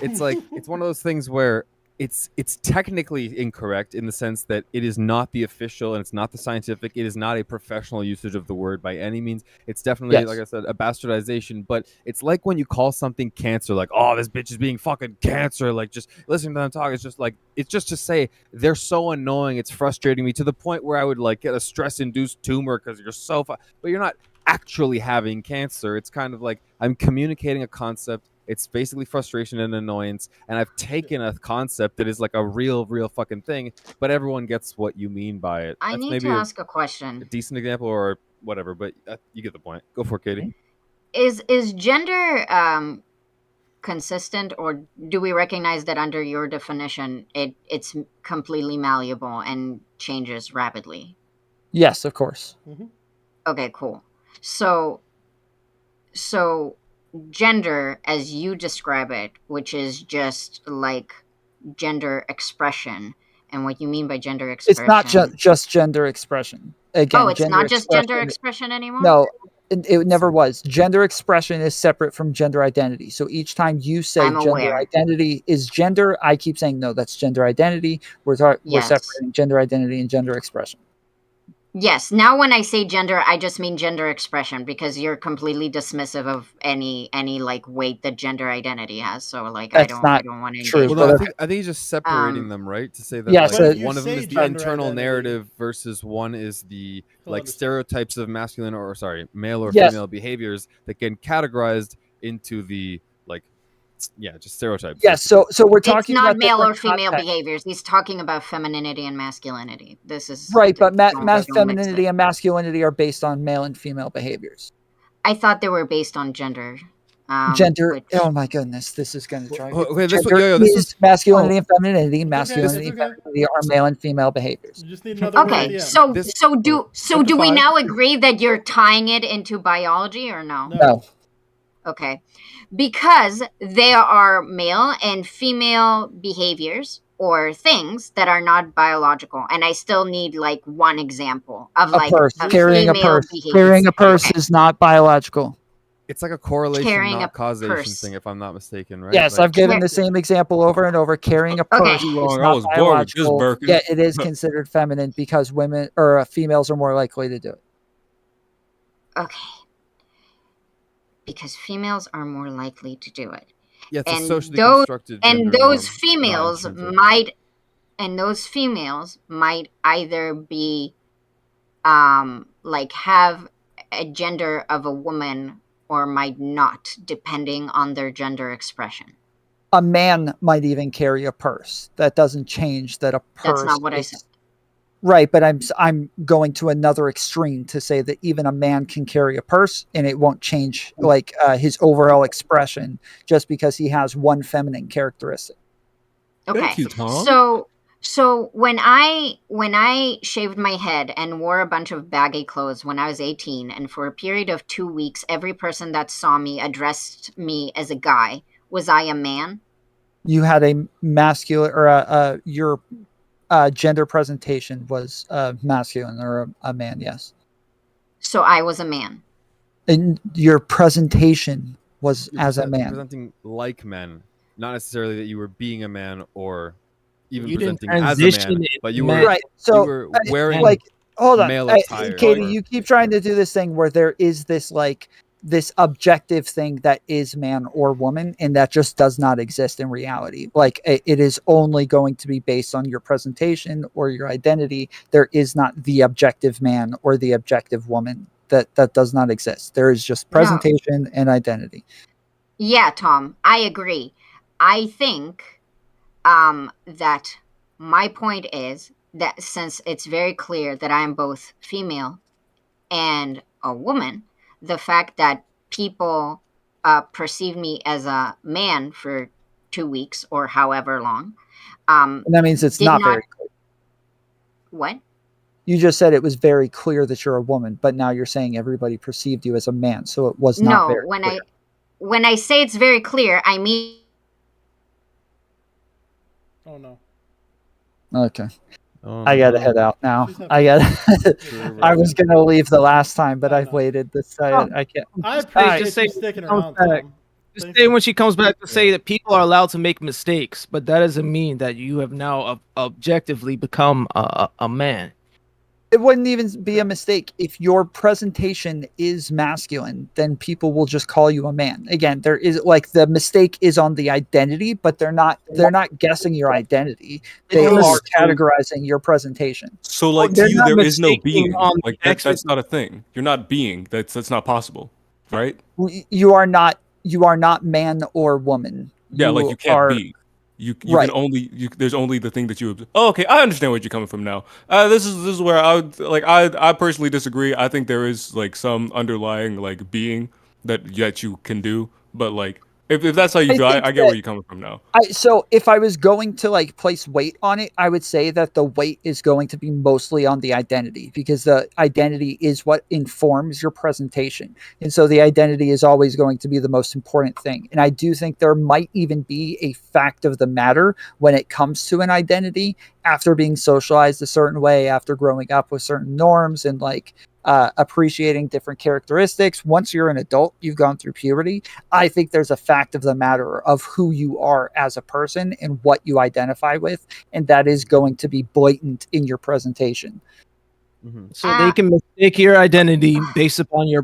it's like it's one of those things where it's technically incorrect in the sense that it is not the official and it's not the scientific. It is not a professional usage of the word by any means. It's definitely, like I said, a bastardization. But it's like when you call something cancer, like, oh, this bitch is being fucking cancer. Like, just listening to them talk, it's just to say they're so annoying. It's frustrating me to the point where I would like get a stress-induced tumor because you're so but you're not actually having cancer. It's kind of like I'm communicating a concept. It's basically frustration and annoyance. And I've taken a concept that is like a real fucking thing, but everyone gets what you mean by it. I need to ask a question. A decent example or whatever, but you get the point. Go for it, Katie. Is gender consistent, or do we recognize that under your definition it's completely malleable and changes rapidly? Yes, of course. Okay, cool. So gender, as you describe it, which is just like gender expression, and what you mean by gender expression, it's not just gender expression. Again, it's not just gender expression anymore? No, it never was. Gender expression is separate from gender identity. So each time you say gender identity is gender, I keep saying, no, that's gender identity. We're separating gender identity and gender expression. Yes. Now, when I say gender, I just mean gender expression, because you're completely dismissive of any like weight that gender identity has. So like, I don't want to. True. Well, no, I think he's just separating them, right? To say that one of them is the internal narrative versus one is the like stereotypes of masculine or male or female behaviors that get categorized into the like. Yeah, just stereotypes. Yes, so we're talking about male or female behaviors. He's talking about femininity and masculinity. This is right, but femininity and masculinity are based on male and female behaviors. I thought they were based on gender. Oh my goodness, this is going to drive me. Okay, this is masculinity and femininity. Masculinity and femininity are male and female behaviors. You just need another okay, so do we now agree that you're tying it into biology or no? No. Okay. Because there are male and female behaviors or things that are not biological, and I still need like one example of like carrying a purse. Carrying a purse is not biological. It's like a correlation, not causation thing, if I'm not mistaken, right? Yes, I've given the same example over and over. Carrying a purse is not biological, yet it is considered feminine because women or females are more likely to do it. Okay. Because females are more likely to do it. Yeah, it's a socially constructed gender and those females might either be like have a gender of a woman or might not, depending on their gender expression. A man might even carry a purse. That doesn't change that a purse. That's not what I said. Right, but I'm going to another extreme to say that even a man can carry a purse and it won't change like his overall expression just because he has one feminine characteristic. Okay. Thank you, Tom. So when I shaved my head and wore a bunch of baggy clothes when I was 18, and for a period of 2 weeks, every person that saw me addressed me as a guy, was I a man? You had a masculine or your gender presentation was masculine or a man, yes. So I was a man. And your presentation was as a man. Presenting like men, not necessarily that you were being a man or even you presenting as a man, but you were right. So you were wearing like hold on, male attire. Katie, you keep trying to do this thing where there is this like this objective thing that is man or woman, and that just does not exist in reality. Like it is only going to be based on your presentation or your identity. There is not the objective man or the objective woman. That does not exist. There is just presentation and identity. Yeah, Tom, I agree. I think that my point is that since it's very clear that I am both female and a woman, the fact that people perceive me as a man for 2 weeks or however long. And that means it's not very clear. What? You just said it was very clear that you're a woman, but now you're saying everybody perceived you as a man, so it was not very clear. When I say it's very clear, I mean... Oh, no. Okay. I gotta head out now. I was gonna leave the last time, but I've waited. I can't. I appreciate you sticking around. Just say when she comes back to say that people are allowed to make mistakes, but that doesn't mean that you have now objectively become a man. It wouldn't even be a mistake if your presentation is masculine. Then people will just call you a man. Again, there is like the mistake is on the identity, but they're not guessing your identity. They are categorizing your presentation. So, like, to you, there is no being. Like that's not a thing. You're not being. That's not possible, right? You are not you are not man or woman. Yeah, like you can't be. You can only there's only the thing that you. Oh, okay, I understand where you're coming from now. This is where I would like I personally disagree. I think there is like some underlying like being that you can do, but like if that's how you feel, I get where you're coming from now. So if I was going to like place weight on it, I would say that the weight is going to be mostly on the identity, because the identity is what informs your presentation. And so the identity is always going to be the most important thing. And I do think there might even be a fact of the matter when it comes to an identity after being socialized a certain way, after growing up with certain norms and like appreciating different characteristics. Once you're an adult, you've gone through puberty. I think there's a fact of the matter of who you are as a person and what you identify with, and that is going to be blatant in your presentation. So they can mistake your identity based upon your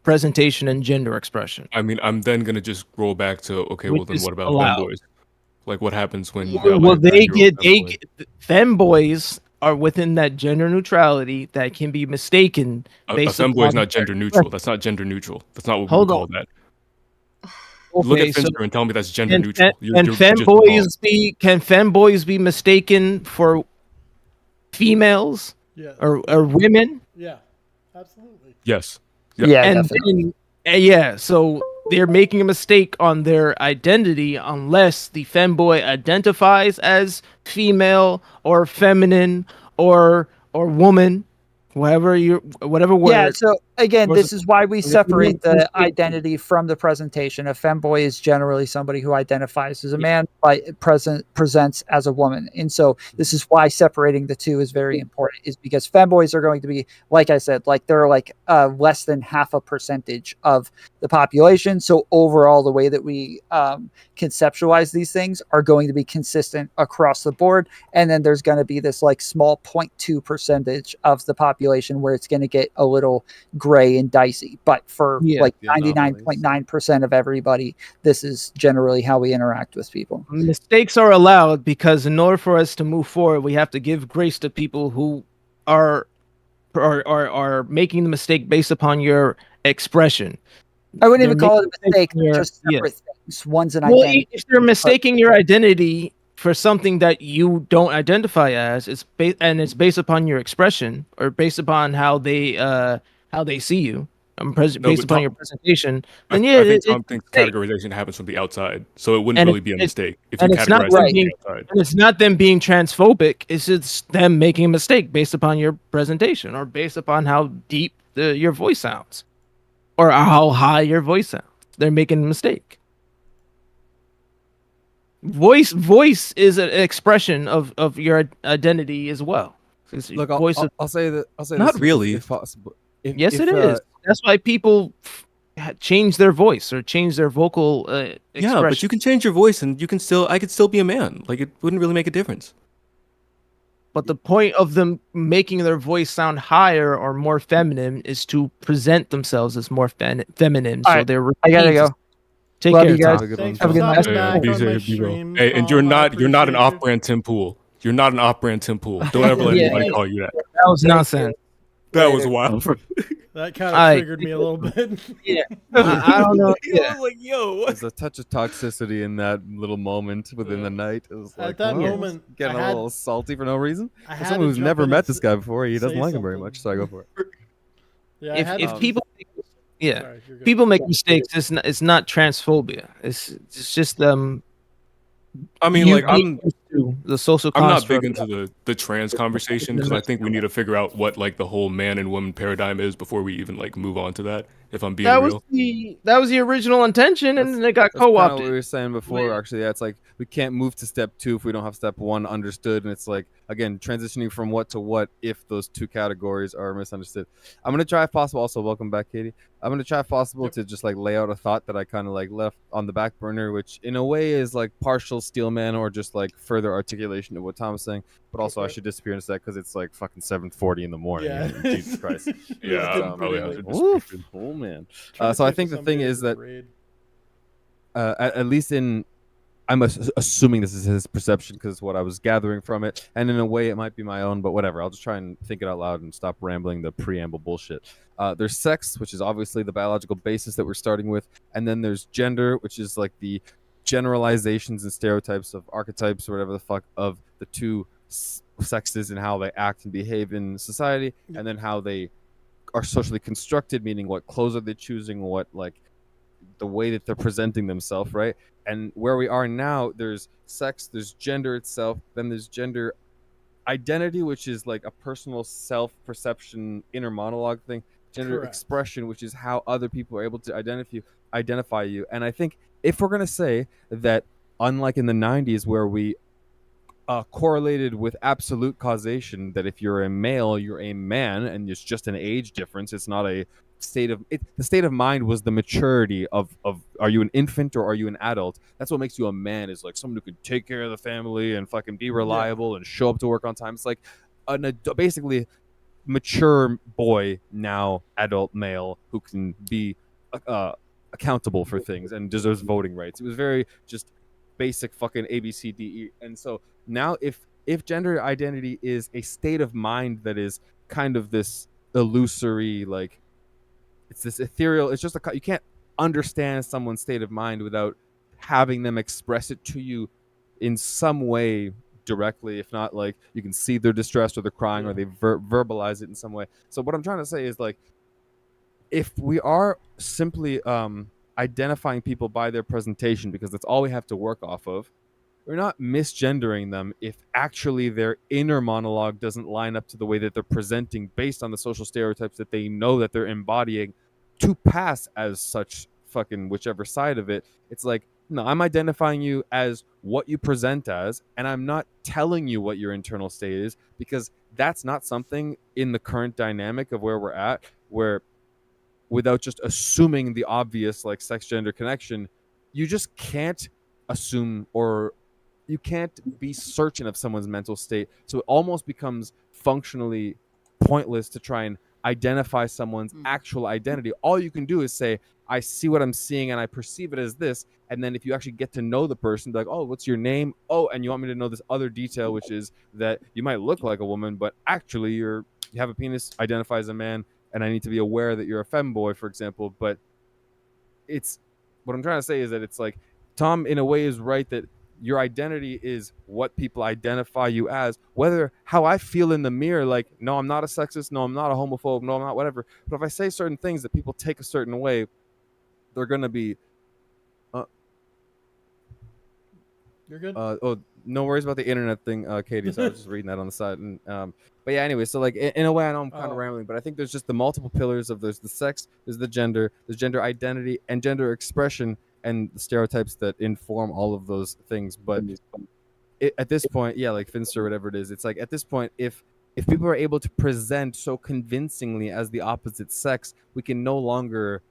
presentation and gender expression. I mean, I'm then gonna just roll back to well then what about femboys? Like what happens when femboys are within that gender neutrality that can be mistaken. A femboy is not gender neutral. That's not gender neutral. That's not what we call that. Okay, look at Finster and tell me that's gender neutral. Can femboys be mistaken for females? Yeah. Or women? Yeah, absolutely. Yes. Yeah. So they're making a mistake on their identity unless the femboy identifies as female or feminine or woman, whatever word. Yeah, so again, this is why we separate the identity from the presentation. A femboy is generally somebody who identifies as a man but presents as a woman. And so this is why separating the two is very important, is because femboys are going to be, like I said, like they're like less than 0.5% of the population. So overall, the way that we conceptualize these things are going to be consistent across the board. And then there's going to be this like small 0.2% of the population where it's going to get a little gray and dicey, but for 99.9% of everybody, this is generally how we interact with people. Mistakes are allowed because in order for us to move forward, we have to give grace to people who are making the mistake based upon your expression. I wouldn't even call it a mistake. They're just separate things. One's an identity. If you're mistaking your identity for something that you don't identify as, it's based upon your expression or based upon how they see you, based upon your presentation. And I think Tom thinks categorization happens from the outside, so it wouldn't really be a mistake if you categorize from the outside. And it's not them being transphobic; it's just them making a mistake based upon your presentation or based upon how deep your voice sounds, or how high your voice sounds. They're making a mistake. Voice is an expression of your identity as well. Look, I'll say that. Not really. If possible. Yes, it is. That's why people change their voice or change their vocal expression. Yeah, but you can change your voice, and I could still be a man. Like it wouldn't really make a difference. But the point of them making their voice sound higher or more feminine is to present themselves as more feminine. All so right, they're. I gotta go. Take Love care, you guys. Tom. Have a good night. Hey, and you're not an off-brand Tim Pool. You're not an off-brand Tim Pool. Don't ever let anybody call you that. That was nonsense. That was wild. That kind of triggered me a little bit. Yeah, I don't know. Yeah. Like, yo, there's a touch of toxicity in that little moment within the night. It was like, at that moment, getting a little salty for no reason. For someone who's never met this guy before, he doesn't like him very much, so I go for it. Yeah, if people, people make mistakes. It's not transphobia. It's just I mean, like the social. I'm not big into the trans conversation because I think we need to figure out what like the whole man and woman paradigm is before we even like move on to that. If I'm being real, that was the original intention, and then it got co-opted. What we were saying before, actually, it's like we can't move to step 2 if we don't have step 1 understood, and it's like again transitioning from what to what if those two categories are misunderstood. I'm gonna try if possible. Also, welcome back, Katie. I'm gonna try if possible to just like lay out a thought that I kind of like left on the back burner, which in a way is like partial Steelman or just like further articulation of what Tom was saying. But also, I should disappear in a sec because it's like fucking 7:40 in the morning. Yeah. Jesus Christ. Yeah. Oh man. So I think the thing is that at least in I'm assuming this is his perception because it's what I was gathering from it, and in a way it might be my own, but whatever. I'll just try and think it out loud and stop rambling the preamble bullshit. There's sex, which is obviously the biological basis that we're starting with, and then there's gender, which is like the generalizations and stereotypes of archetypes or whatever the fuck of the two sexes and how they act and behave in society, and then how they are socially constructed, meaning what clothes are they choosing, what like the way that they're presenting themselves, right? And where we are now, there's sex, there's gender itself, then there's gender identity, which is like a personal self-perception inner monologue thing, gender expression, which is how other people are able to identify you. And I think if we're going to say that, unlike in the 90s where we correlated with absolute causation, that if you're a male, you're a man, and it's just an age difference, it's not a state of it. The state of mind was the maturity of are you an infant or are you an adult? That's what makes you a man, is like someone who can take care of the family and fucking be reliable and show up to work on time. It's like basically mature boy, now adult male, who can be accountable for things and deserves voting rights. It was very just basic fucking ABCDE. And so now if gender identity is a state of mind that is kind of this illusory, like it's this ethereal, it's just you can't understand someone's state of mind without having them express it to you in some way directly. If not, like you can see they're distressed or they're crying or they verbalize it in some way. So what I'm trying to say is, like, if we are simply identifying people by their presentation because that's all we have to work off of, we're not misgendering them if actually their inner monologue doesn't line up to the way that they're presenting based on the social stereotypes that they know that they're embodying to pass as such, fucking whichever side of it. It's like, no, I'm identifying you as what you present as, and I'm not telling you what your internal state is, because that's not something in the current dynamic of where we're at, where without just assuming the obvious, like sex gender connection, you just can't assume, or you can't be certain of someone's mental state. So it almost becomes functionally pointless to try and identify someone's actual identity. All you can do is say, I see what I'm seeing and I perceive it as this. And then if you actually get to know the person, be like, oh, what's your name? Oh, and you want me to know this other detail, which is that you might look like a woman, but actually you have a penis, identify as a man, and I need to be aware that you're a femboy, for example. But it's, what I'm trying to say is that it's like, Tom in a way is right that your identity is what people identify you as, whether how I feel in the mirror, like, no, I'm not a sexist, no, I'm not a homophobe, no, I'm not whatever. But if I say certain things that people take a certain way, they're going to be, you're good. Oh, no worries about the internet thing, Katie. So I was just reading that on the side. And but yeah, anyway, so like in a way, I know I'm kind of rambling, but I think there's just the multiple pillars of, there's the sex, there's the gender, there's gender identity and gender expression, and the stereotypes that inform all of those things. But at this point, yeah, like Finster, whatever it is, it's like at this point, if people are able to present so convincingly as the opposite sex, we can no longer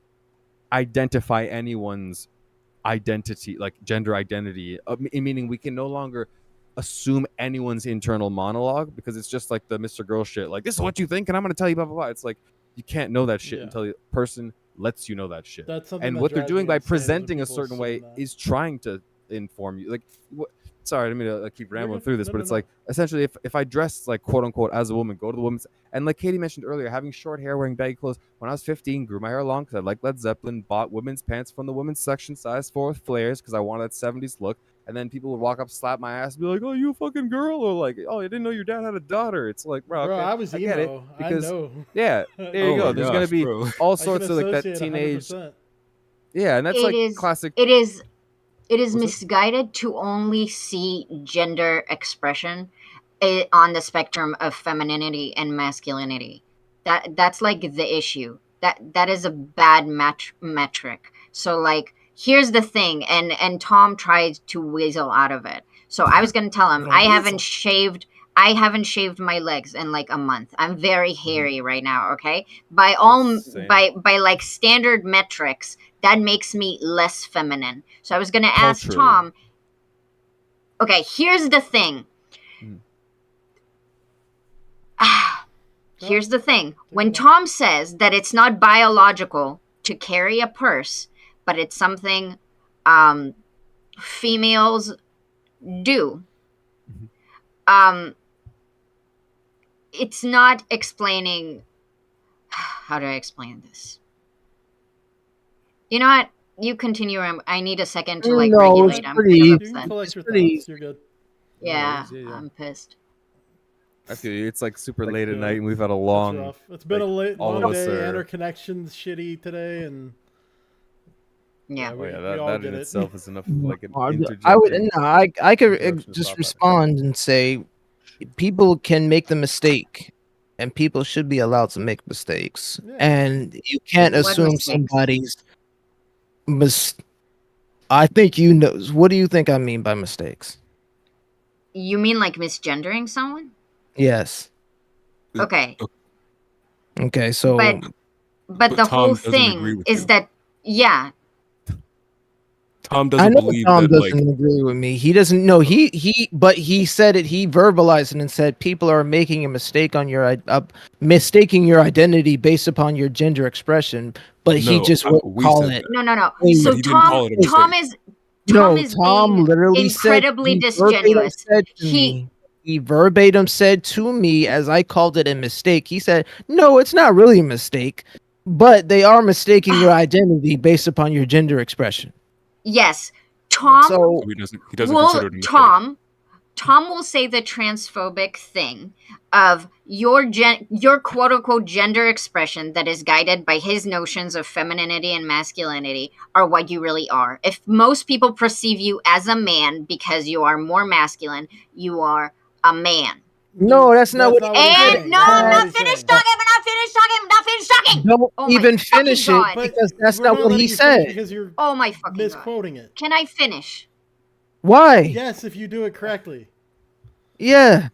identify anyone's identity, like gender identity, meaning we can no longer assume anyone's internal monologue, because it's just like the Mr. Girl shit, like, this is what you think and I'm going to tell you blah blah blah. It's like you can't know that shit until the person lets you know that shit. And what they're doing by presenting a certain way is trying to inform you. Like, sorry, I didn't mean to keep rambling through this, but it's like, essentially, if I dress like quote unquote as a woman, go to the women's, and like Katie mentioned earlier, having short hair, wearing baggy clothes. When I was 15, grew my hair long because I liked Led Zeppelin, bought women's pants from the women's section, size 4 with flares, because I wanted that 70s look. And then people would walk up, slap my ass, and be like, "Oh, you a fucking girl," or like, "Oh, I didn't know your dad had a daughter." It's like, bro, okay, I was emo. Get it, because, I know. Yeah, there you go. There's gonna be all sorts of like that teenage. 100%. Yeah, and that's classic. It is misguided to only see gender expression on the spectrum of femininity and masculinity. That's like the issue. That is a bad metric. So like, here's the thing, and Tom tried to weasel out of it. So I was gonna tell him, I haven't shaved my legs in like a month. I'm very hairy right now, okay? By like standard metrics, that makes me less feminine. So I was going to ask Tom, okay, here's the thing. Here's the thing. When Tom says that it's not biological to carry a purse, but it's something females do. It's not explaining. How do I explain this? You know what? You continue. I need a second to regulate. I'm you can collect your thoughts. You're good. Yeah, I'm pissed. I feel you. It's like super late at night, and we've had a long. It's been a long day, and our connection's shitty today, and that in itself is enough. Like an I could just respond and say, people can make the mistake, and people should be allowed to make mistakes, and you can't assume somebody's. I think you know. What do you think I mean by mistakes? You mean like misgendering someone? Yes. Okay. Okay, so but the whole thing is that Tom doesn't believe Tom that. Doesn't agree with me. He doesn't know. But he said it. He verbalized it and said people are making a mistake on your mistaking your identity based upon your gender expression. But he just won't call it. No. So Tom is being literally incredibly disingenuous. He verbatim said to me, as I called it a mistake, he said, "No, it's not really a mistake, but they are mistaking your identity based upon your gender expression." Yes, Tom. So he doesn't consider it a mistake. Tom will say the transphobic thing of your quote unquote gender expression that is guided by his notions of femininity and masculinity are what you really are. If most people perceive you as a man because you are more masculine, you are a man. No, that's not what. I'm not finished talking. I'm not finished talking. Don't even finish it because that's not what he said. Oh my fucking misquoting it. Can I finish? Why? Yes, if you do it correctly. Yeah.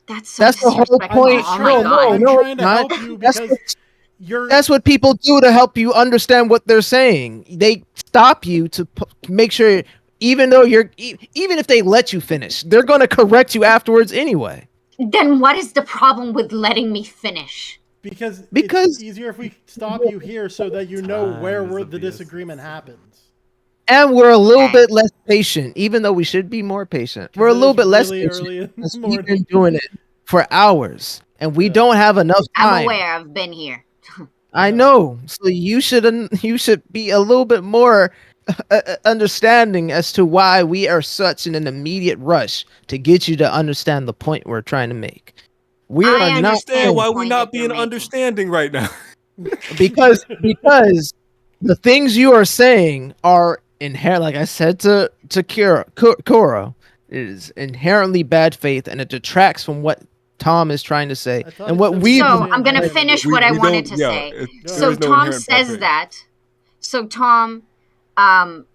That's the whole point. I'm trying to help you because that's what people do to help you understand what they're saying. They stop you to make sure, even if they let you finish, they're going to correct you afterwards anyway. Then what is the problem with letting me finish? Because it's easier if we stop you here so that you know where the disagreement happens. And we're a little bit less patient, even though we should be more patient. We're a little bit less patient because we've been doing it for hours, and we don't have enough time. I'm aware. I've been here. I know. So you should be a little bit more understanding as to why we are such in an immediate rush to get you to understand the point we're trying to make. We are not why we're not being understanding right now. because the things you are saying are inherent. Like I said to Kuro, it is inherently bad faith, and it detracts from what Tom is trying to say and what we. So I'm gonna finish what I wanted to say. So Tom says that. So Tom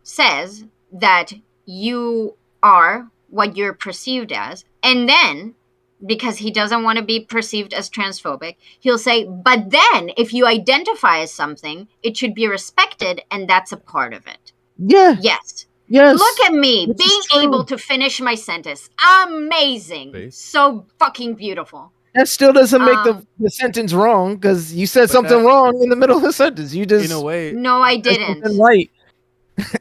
says that you are what you're perceived as, and then because he doesn't want to be perceived as transphobic, he'll say, but then if you identify as something, it should be respected, and that's a part of it. Yeah. Yes. Yes. Look at me being able to finish my sentence. Amazing. So fucking beautiful. That still doesn't make the sentence wrong, because you said something wrong in the middle of the sentence. You just in a way. No, I didn't. Right.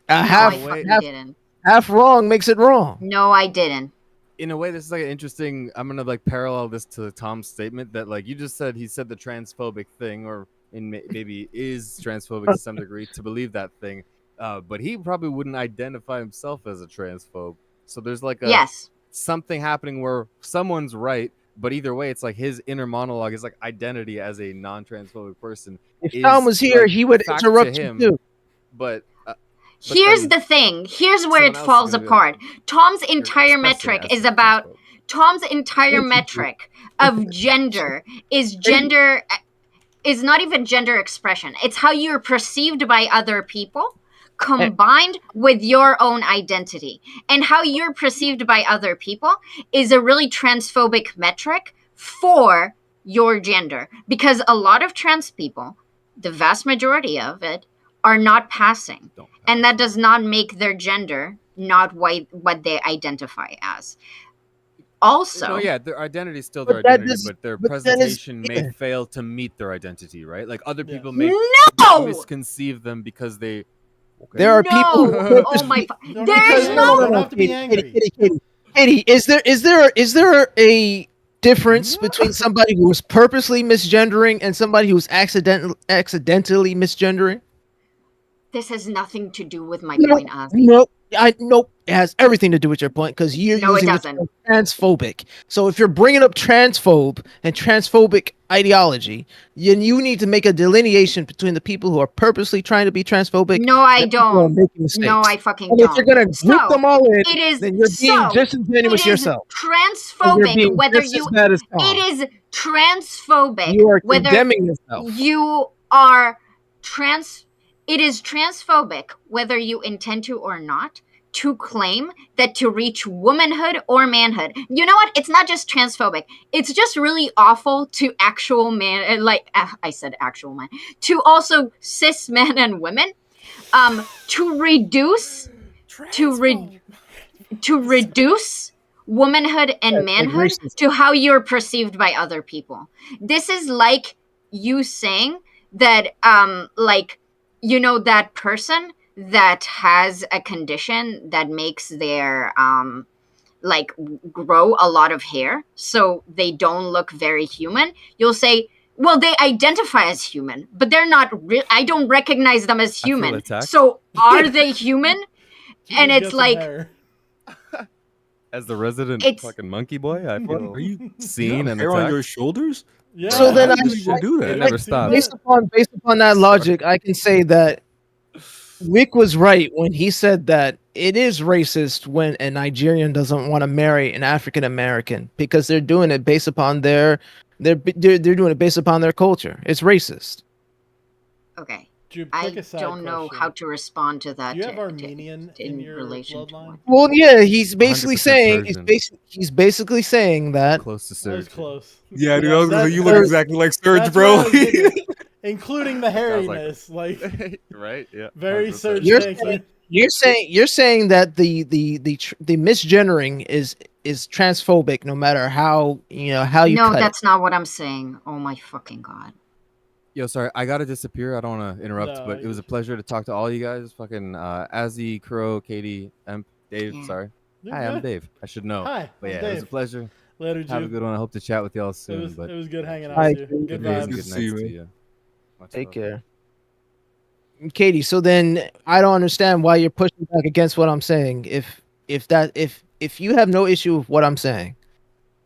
Half wrong makes it wrong. No, I didn't. In a way, this is like an interesting. I'm gonna like parallel this to Tom's statement that like you just said. He said the transphobic thing, or maybe is transphobic to some degree to believe that thing. But he probably wouldn't identify himself as a transphobe. So there's like something happening where someone's right, but either way, it's like his inner monologue is like identity as a non-transphobic person. If Tom was here, he would interrupt you too. But here's the thing. Here's where it falls apart. Tom's entire metric is about Tom's entire metric of gender is not even gender expression. It's how you're perceived by other people combined with your own identity. And how you're perceived by other people is a really transphobic metric for your gender. Because a lot of trans people, the vast majority of it, are not passing. And that does not make their gender not what they identify as. Also, their identity is still their identity, but their presentation may fail to meet their identity, right? Like other people may misconceive them because they There are people who oh my there's no. Katie, is there a difference between somebody who was purposely misgendering and somebody who's accidentally misgendering? This has nothing to do with my point, Ozzy. Nope. It has everything to do with your point because you're using the term transphobic. So if you're bringing up transphobe and transphobic ideology, then you need to make a delineation between the people who are purposely trying to be transphobic. No, I don't. No, I fucking don't. If you're gonna group them all in, then you're being disingenuous yourself. Transphobic, whether you it is transphobic. You are whether condemning yourself. You are trans. It is transphobic, whether you intend to or not, to claim that to reach womanhood or manhood. You know what? It's not just transphobic. It's just really awful to actual man, I said actual man, to also cis men and women, to reduce womanhood and manhood to how you're perceived by other people. This is like you saying that, you know, that person that has a condition that makes their grow a lot of hair so they don't look very human. You'll say, well, they identify as human, but they're not real. I don't recognize them as human. So are they human? And it's like, as the resident fucking monkey boy, I feel, are you seen and hair on your shoulders? Yeah. So then I do that. It never stops. Based upon that logic, I can say that Wick was right when he said that it is racist when a Nigerian doesn't want to marry an African American because they're doing it based upon they're doing it based upon their culture. It's racist. Okay. I don't know how to respond to that. Do you have Armenian in your relation bloodline? Well, yeah, he's basically saying he's basically saying that close to Serge. Close. Yeah, dude, you look exactly like Serge, bro. Including the hairiness, right? Yeah. Very Serge. You're saying that the misgendering is transphobic, no matter how you No, that's not what I'm saying. Oh my fucking god. Yo, sorry, I gotta disappear. I don't want to interrupt, but it was a pleasure to talk to all you guys. Fucking Azzy, Crow, Katie, Dave. Yeah. Sorry. Hi, I'm Dave. I should know. Hi, but yeah, Dave. it was a pleasure. Later, have a good one. I hope to chat with y'all soon. It was good hanging out with you. Good vibes. Good night to you. Take care. Katie, so then I don't understand why you're pushing back against what I'm saying. If you have no issue with what I'm saying,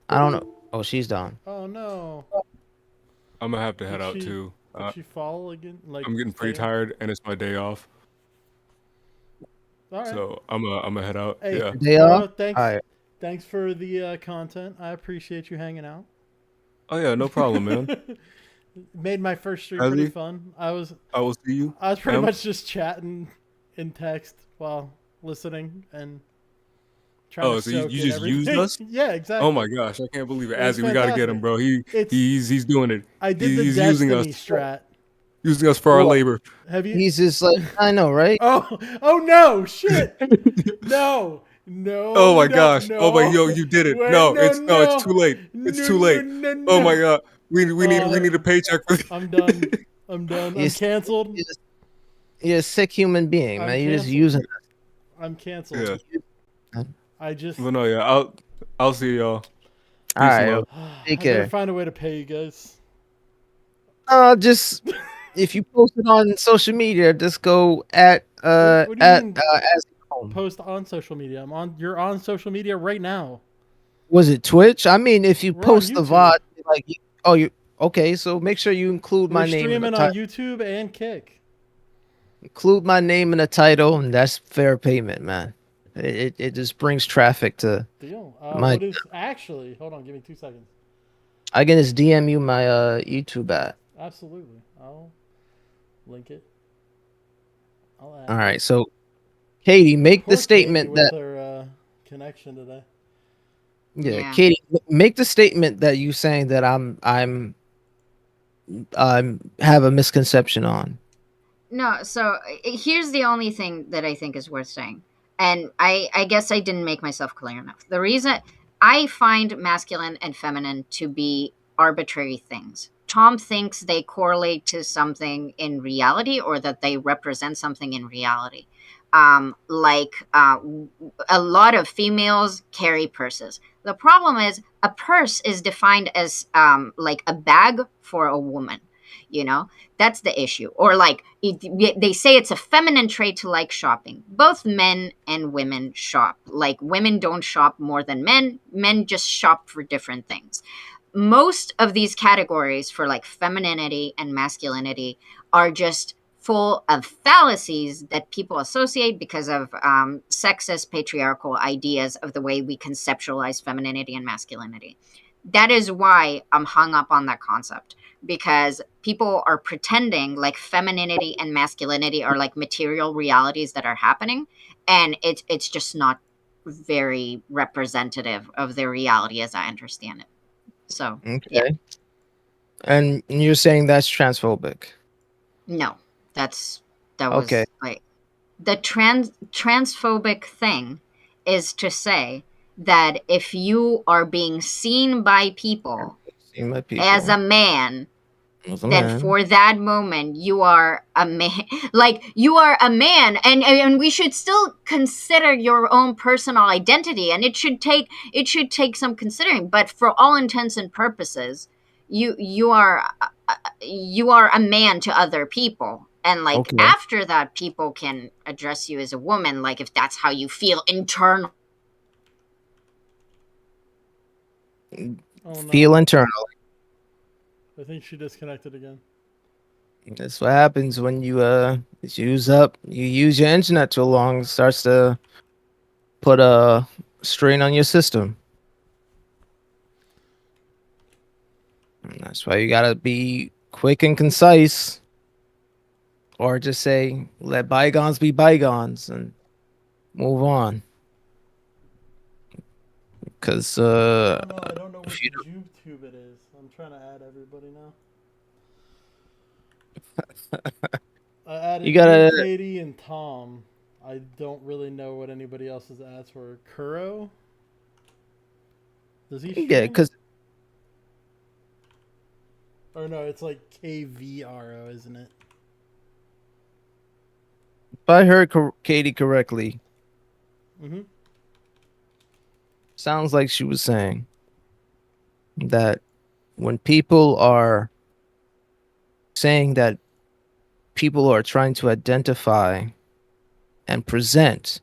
I don't know. Oh, she's done. Oh no. I'm gonna have to head out too. Did she fall again? I'm getting pretty tired, and it's my day off. All right. So I'm gonna head out. Hey, yeah. Day off. Thanks for the content. I appreciate you hanging out. Oh yeah, no problem, man. Made my first stream pretty fun. I will see you. I was pretty much just chatting in text while listening and trying to so you just used us? Yeah, exactly. Oh my gosh, I can't believe it. Azzy, we gotta get him, bro. He's doing it. I did he's the using Destiny us. strat. Using us for our labor. Have you? He's just like, I know, right? Oh no, shit. No. Oh my gosh. No. Oh my you did it. It's too late. It's too late. No. Oh my god. We need a paycheck for this. I'm done. I'm canceled. You're a sick human being, man. You're just using us. I'm canceled. Yeah. I just Well, no, yeah. I'll see y'all. All right. Take care. I better find a way to pay you guys. Just if you post it on social media, just go at post on social media. You're on social media right now. Was it Twitch? I mean, if you post the VOD, okay, so make sure you include my name. Streaming on YouTube and Kick. Include my name in the title, and that's fair payment, man. It just brings traffic to deal. What is actually? Hold on, give me 2 seconds. I can just DM you my YouTube at. Absolutely, I'll link it. All right, so Katie, make the statement that her connection today. Yeah, Katie, make the statement that you saying that I'm have a misconception on. No, so here's the only thing that I think is worth saying. And I guess I didn't make myself clear enough. The reason I find masculine and feminine to be arbitrary things. Tom thinks they correlate to something in reality or that they represent something in reality. A lot of females carry purses. The problem is a purse is defined as like a bag for a woman. That's the issue. Or they say it's a feminine trait to like shopping. Both men and women shop. Like, women don't shop more than men. Men just shop for different things. Most of these categories for like femininity and masculinity are just full of fallacies that people associate because of sexist patriarchal ideas of the way we conceptualize femininity and masculinity. That is why I'm hung up on that concept, because people are pretending like femininity and masculinity are like material realities that are happening, and it's just not very representative of the reality as I understand it. So, okay. Yeah. And you're saying that's transphobic? No, that was okay. Like, the transphobic thing is to say that if you are being seen by people, as a man, then for that moment you are a man. Like, you are a man, and we should still consider your own personal identity, and it should take some considering. But for all intents and purposes, you are a man to other people. And after that, people can address you as a woman, like if that's how you feel internal. Feel internally. I think she disconnected again. That's what happens when you use your internet too long. It starts to put a strain on your system. And that's why you gotta be quick and concise, or just say, let bygones be bygones and move on. Because I don't know which YouTube it is. I'm trying to add everybody now. I added Katie and Tom. I don't really know what anybody else's ads were. Kuro? Does he stream? Yeah, because... Or no, it's like KVRO, isn't it? If I heard Katie correctly, sounds like she was saying that when people are saying that people are trying to identify and present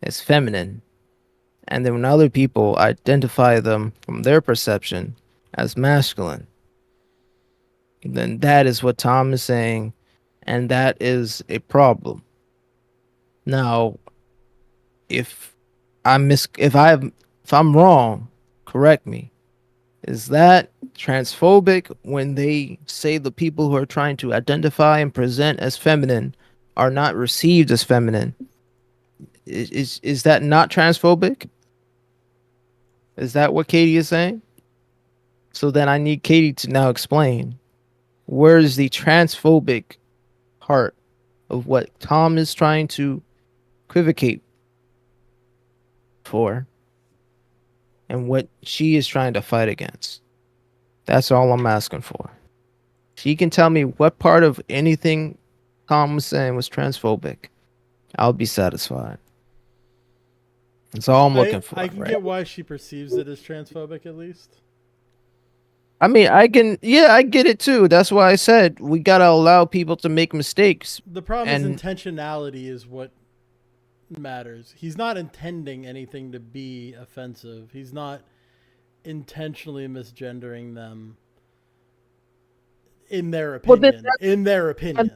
as feminine, and then when other people identify them from their perception as masculine, then that is what Tom is saying, and that is a problem. Now, if I'm wrong, correct me. Is that transphobic when they say the people who are trying to identify and present as feminine are not received as feminine? Is that not transphobic? Is that what Katie is saying? So then I need Katie to now explain, where is the transphobic part of what Tom is trying to equivocate for, and what she is trying to fight against. That's all I'm asking for. She can tell me what part of anything Tom was saying was transphobic. I'll be satisfied. That's all I'm looking for. I can get why she perceives it as transphobic, at least. I mean, I get it too. That's why I said we gotta allow people to make mistakes. The problem is intentionality is what matters. He's not intending anything to be offensive. He's not intentionally misgendering them in their opinion.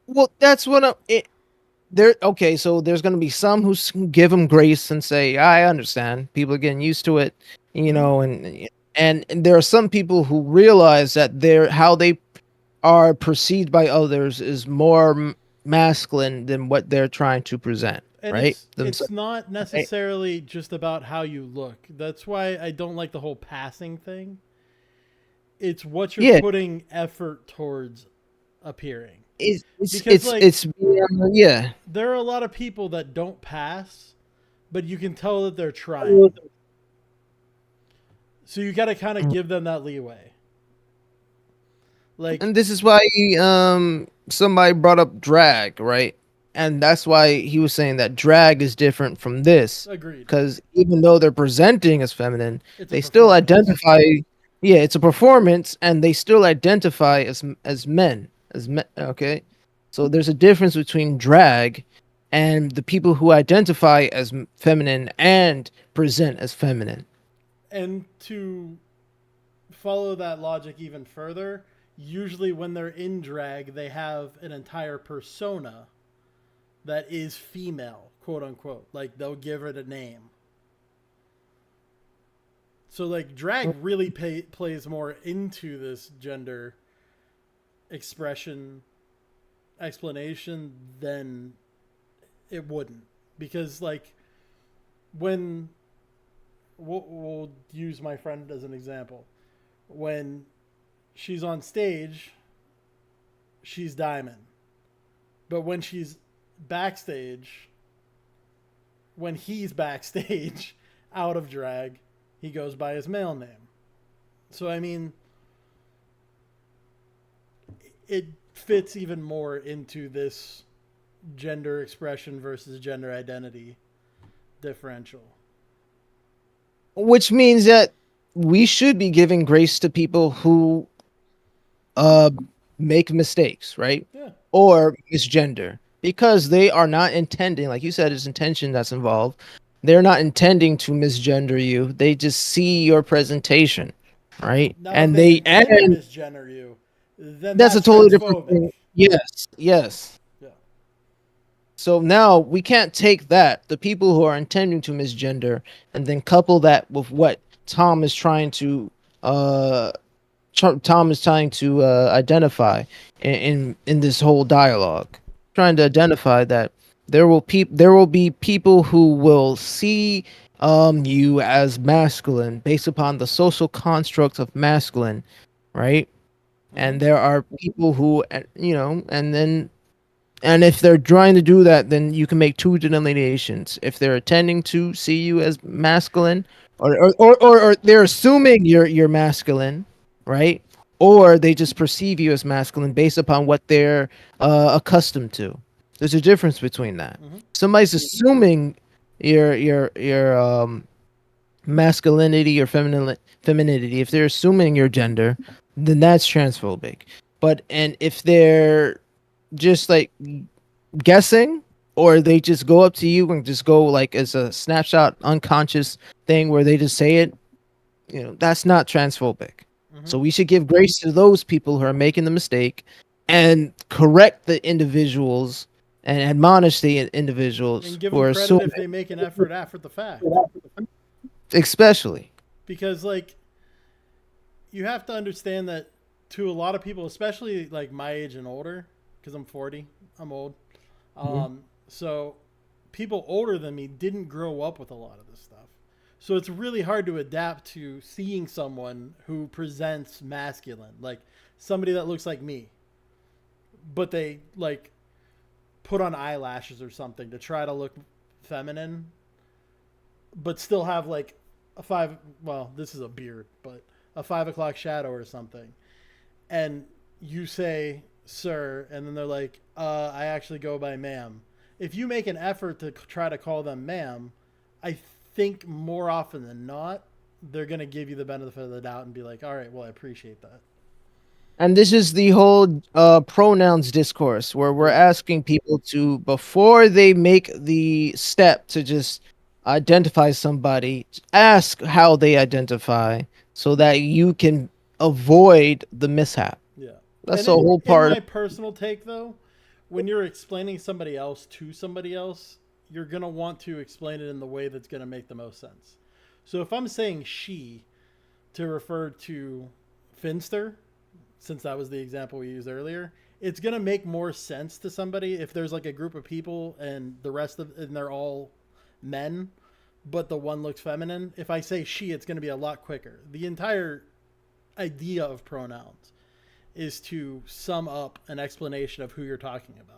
Well, that's what okay, so there's going to be some who give him grace and say, I understand. People are getting used to it, and there are some people who realize that how they are perceived by others is more masculine than what they're trying to present, and right? It's not necessarily just about how you look. That's why I don't like the whole passing thing. It's what you're putting effort towards appearing. There are a lot of people that don't pass, but you can tell that they're trying. So you got to kind of give them that leeway. Like, and this is why somebody brought up drag, right? And that's why he was saying that drag is different from this. Agreed. Because even though they're presenting as feminine, they still performance. identify. Yeah, it's a performance, and they still identify as men. Okay, so there's a difference between drag and the people who identify as feminine and present as feminine. And to follow that logic even further, usually when they're in drag, they have an entire persona that is female, quote unquote. Like, they'll give it a name. So, like, drag really plays more into this gender expression explanation than it wouldn't. Because, like, when... We'll use my friend as an example. When she's on stage, she's Diamond. But when she's backstage, when he's backstage out of drag, he goes by his male name. So, I mean, it fits even more into this gender expression versus gender identity differential. Which means that we should be giving grace to people who make mistakes, right? Yeah. Or misgender. Because they are not intending, like you said, it's intention that's involved. They're not intending to misgender you. They just see your presentation, right? Now, and if they misgender you, then that's a totally different thing. Yes. Yeah. So now we can't take that, the people who are intending to misgender, and then couple that with what Tom is trying to identify in this whole dialogue, trying to identify that there will be people who will see you as masculine based upon the social construct of masculine, right? And there are people who, and if they're trying to do that, then you can make two delineations. If they're intending to see you as masculine, or they're assuming you're masculine, right? Or they just perceive you as masculine based upon what they're accustomed to. There's a difference between that. Somebody's assuming your masculinity or femininity. If they're assuming your gender, then that's transphobic. And if they're just like guessing, or they just go up to you and just go like as a snapshot unconscious thing where they just say it, that's not transphobic. So we should give grace to those people who are making the mistake and correct the individuals and admonish the individuals and give who them are credit if they make an effort after the fact. Especially because, like, you have to understand that to a lot of people, especially like my age and older, because I'm 40, I'm old. So people older than me didn't grow up with a lot of this stuff. So it's really hard to adapt to seeing someone who presents masculine, like somebody that looks like me, but they like put on eyelashes or something to try to look feminine, but still have like this is a beard, but a 5 o'clock shadow or something. And you say, sir, and then they're like, I actually go by ma'am. If you make an effort to try to call them ma'am, I think more often than not, they're going to give you the benefit of the doubt and be like, all right, well, I appreciate that. And this is the whole pronouns discourse where we're asking people to, before they make the step to just identify somebody, ask how they identify so that you can avoid the mishap. Yeah. That's the whole part. In my personal take, though, when you're explaining somebody else to somebody else, you're going to want to explain it in the way that's going to make the most sense. So if I'm saying she to refer to Finster, since that was the example we used earlier, it's going to make more sense to somebody if there's like a group of people and they're all men, but the one looks feminine. If I say she, it's going to be a lot quicker. The entire idea of pronouns is to sum up an explanation of who you're talking about.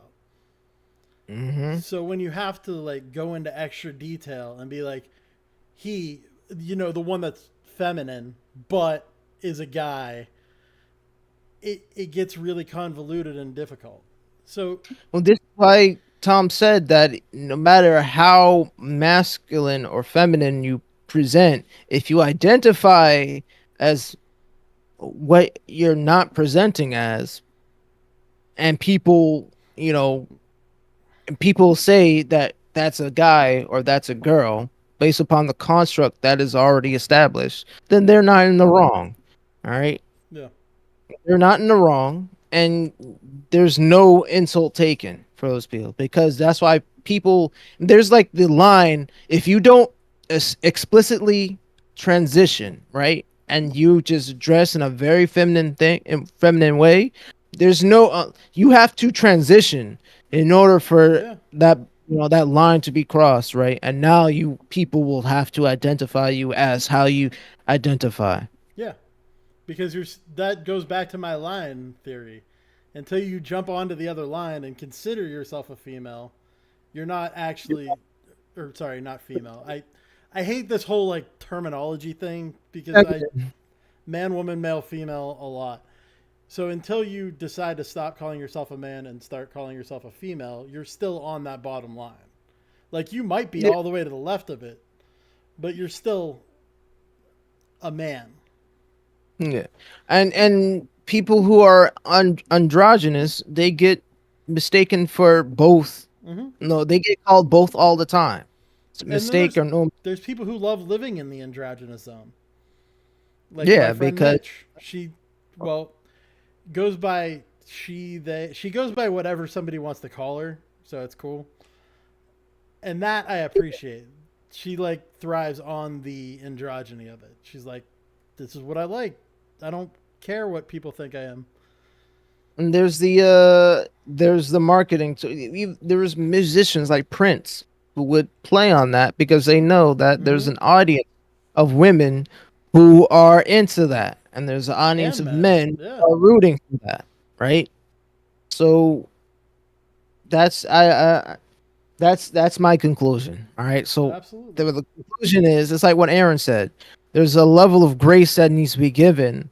So when you have to like go into extra detail and be like, he, the one that's feminine but is a guy, it gets really convoluted and difficult. So, well, this is why Tom said that no matter how masculine or feminine you present, if you identify as what you're not presenting as, and people, people say that that's a guy or that's a girl based upon the construct that is already established, then they're not in the wrong. All right. Yeah. They're not in the wrong, and there's no insult taken for those people, because that's why there's like the line, if you don't explicitly transition, right, and you just dress in a very feminine way, there's no you have to transition in order for that that line to be crossed, right? And now people will have to identify you as how you identify. Yeah. Because that goes back to my line theory. Until you jump onto the other line and consider yourself a female, you're not actually, or sorry, not female. I hate this whole like terminology thing because man, woman, male, female a lot. So until you decide to stop calling yourself a man and start calling yourself a female, you're still on that bottom line. Like you might be all the way to the left of it, but you're still a man. Yeah, and people who are androgynous, they get mistaken for both. Mm-hmm. No, they get called both all the time. It's a mistake or no. There's people who love living in the androgynous zone. Like yeah, my friend because Mitch, she goes by she goes by whatever somebody wants to call her, so it's cool. And that I appreciate. She like thrives on the androgyny of it. She's like, this is what I like. I don't care what people think I am. And there's the marketing. So there's musicians like Prince who would play on that because they know that there's an audience of women who are into that, and there's an audience of men who are rooting for that, right? So that's that's my conclusion. All right. So the conclusion is, it's like what Aaron said. There's a level of grace that needs to be given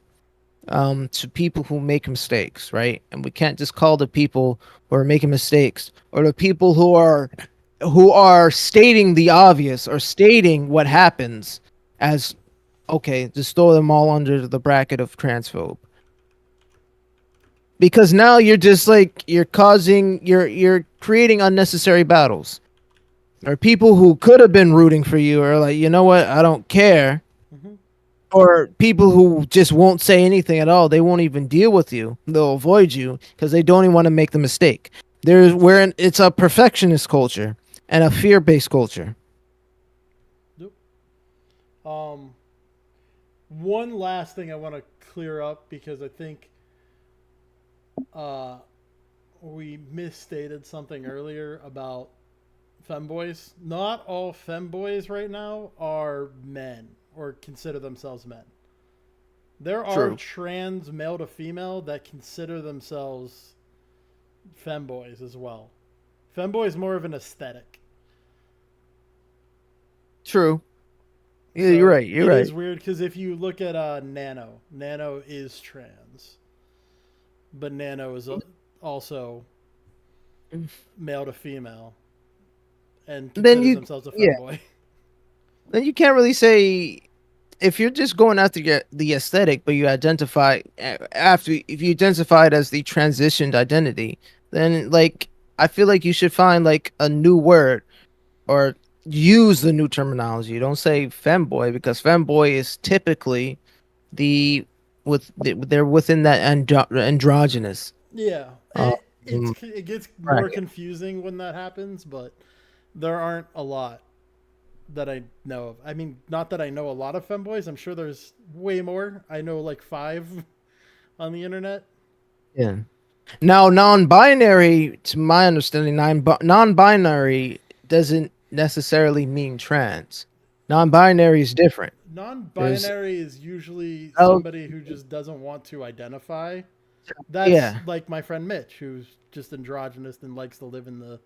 to people who make mistakes, right? And we can't just call the people who are making mistakes or the people who are stating the obvious or stating what happens as okay, just throw them all under the bracket of transphobe. Because now you're just like you're creating unnecessary battles. Or people who could have been rooting for you are like, you know what, I don't care. Or people who just won't say anything at all. They won't even deal with you. They'll avoid you because they don't even want to make the mistake. It's a perfectionist culture and a fear-based culture. Yep. One last thing I want to clear up because I think we misstated something earlier about femboys. Not all femboys right now are men or consider themselves men. There are trans male to female that consider themselves femboys as well. Femboy is more of an aesthetic. True. Yeah, you're right. You're right. It is weird because if you look at Nano is trans, but Nano is also male to female, and considers themselves a femboy. Yeah. Then you can't really say if you're just going after the aesthetic, but you identify if you identify it as the transitioned identity, then like I feel like you should find like a new word or use the new terminology. Don't say femboy because femboy is typically they're within that androgynous. Yeah, it gets more confusing when that happens, but there aren't a lot that I know of. I mean, not that I know a lot of femboys. I'm sure there's way more. I know like 5 on the internet. Yeah. Now, non-binary, to my understanding, non-binary doesn't necessarily mean trans. Non-binary is different. Non-binary is usually somebody who just doesn't want to identify. That's like my friend Mitch, who's just androgynous and likes to live in the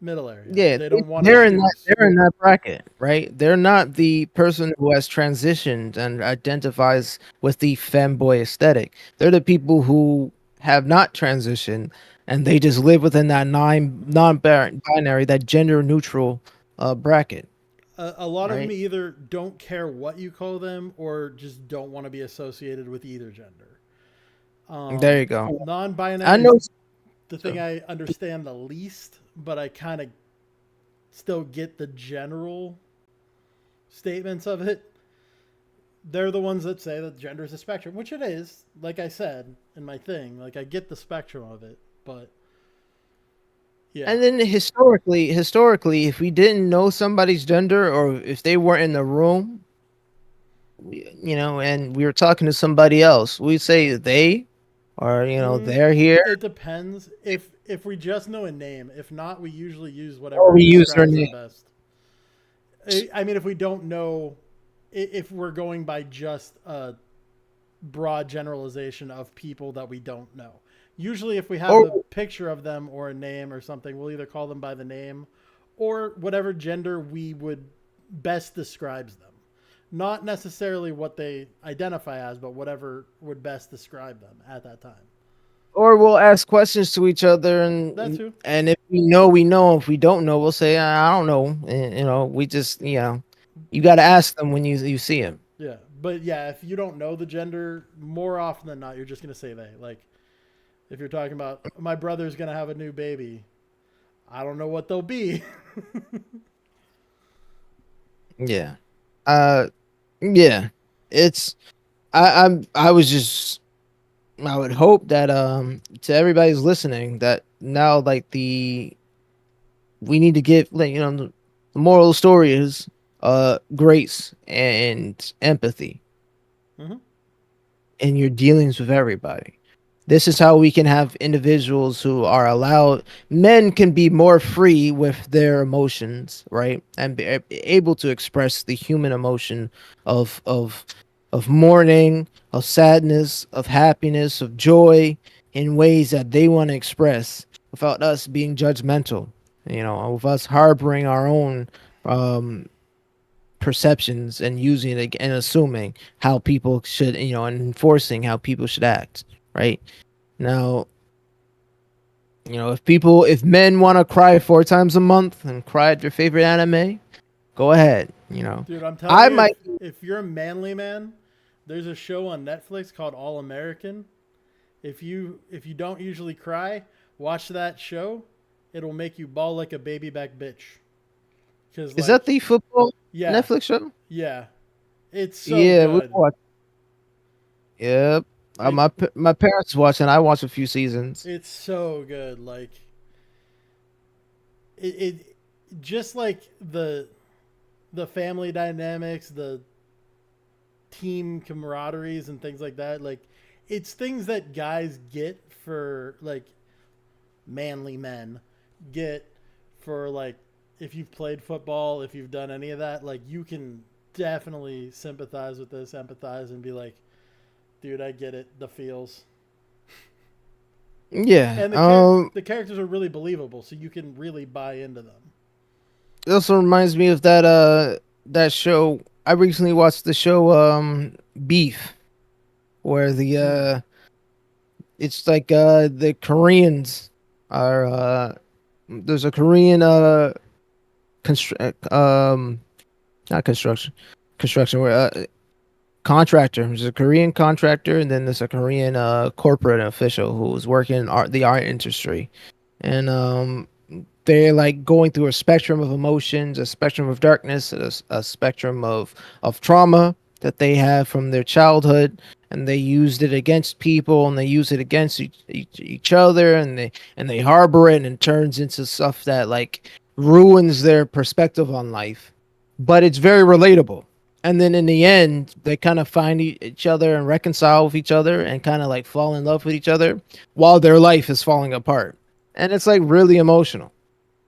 middle area. Yeah, they don't want. They're in that bracket, right? They're not the person who has transitioned and identifies with the femboy aesthetic. They're the people who have not transitioned and they just live within that non-binary, that gender neutral bracket. A lot of them either don't care what you call them or just don't want to be associated with either gender. There you go. Non-binary. I know the thing I understand the least, but I kind of still get the general statements of it. They're the ones that say that gender is a spectrum, which it is. Like I said in my thing, like I get the spectrum of it, but yeah. And then historically, if we didn't know somebody's gender or if they weren't in the room, and we were talking to somebody else, we say they, or they're here. It depends. If we just know a name, if not, we usually use whatever we use their name best. I mean, if we don't know, if we're going by just a broad generalization of people that we don't know. Usually, if we have a picture of them or a name or something, we'll either call them by the name or whatever gender we would best describes them. Not necessarily what they identify as, but whatever would best describe them at that time. Or we'll ask questions to each other, and if we know, we know. If we don't know, we'll say, I don't know. And, we just, you got to ask them when you see them. Yeah, but yeah, if you don't know the gender, more often than not, you're just going to say they. Like, if you're talking about, my brother's going to have a new baby, I don't know what they'll be. Yeah. Yeah. It's, I would hope that, to everybody's listening, that now, like, we need to give, like, the moral of the story is, grace and empathy in your dealings with everybody. This is how we can have individuals who are allowed. Men can be more free with their emotions, right, and be able to express the human emotion of mourning, of sadness, of happiness, of joy in ways that they want to express without us being judgmental. With us harboring our own perceptions and using it and assuming how people should, and enforcing how people should act. Right now, if men want to cry 4 times a month and cry at their favorite anime, go ahead. Dude, I'm telling you, if you're a manly man, there's a show on Netflix called All American. If you don't usually cry, watch that show. It'll make you bawl like a baby back bitch. Is that the football Netflix show? Yeah, it's so good. Yep. My parents watch and I watched a few seasons. It's so good. Like it just like the family dynamics, the team camaraderies and things like that. Like it's things that guys get for like manly men get for like if you've played football, if you've done any of that, like you can definitely sympathize with this, empathize and be like, dude, I get it. The feels. Yeah. And the characters are really believable, so you can really buy into them. It also reminds me of that show. I recently watched the show Beef, where it's like the Koreans are there's a Korean construction where contractor. There's a Korean contractor, and then there's a Korean corporate official who's working in the art industry, and they're like going through a spectrum of emotions, a spectrum of darkness, a spectrum of trauma that they have from their childhood, and they used it against people, and they use it against each other, and they harbor it, and it turns into stuff that like ruins their perspective on life, but it's very relatable. And then in the end, they kind of find each other and reconcile with each other and kind of like fall in love with each other while their life is falling apart. And it's like really emotional,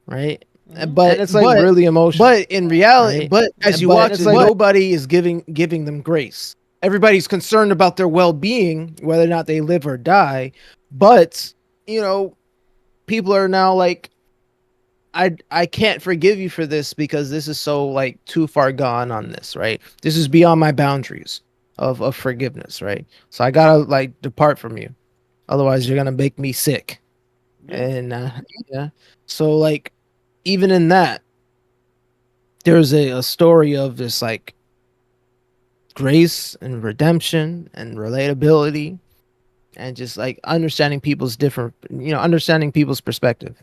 right? But it's like really emotional. But in reality, right? But as you watch, it's like nobody is giving them grace. Everybody's concerned about their well-being, whether or not they live or die. But, people are now like, I can't forgive you for this because this is so like too far gone on this, right? This is beyond my boundaries of forgiveness, right? So I gotta like depart from you, otherwise you're gonna make me sick. Yeah. And yeah, so like even in that, there's a story of this like grace and redemption and relatability and just like understanding people's different, understanding people's perspective,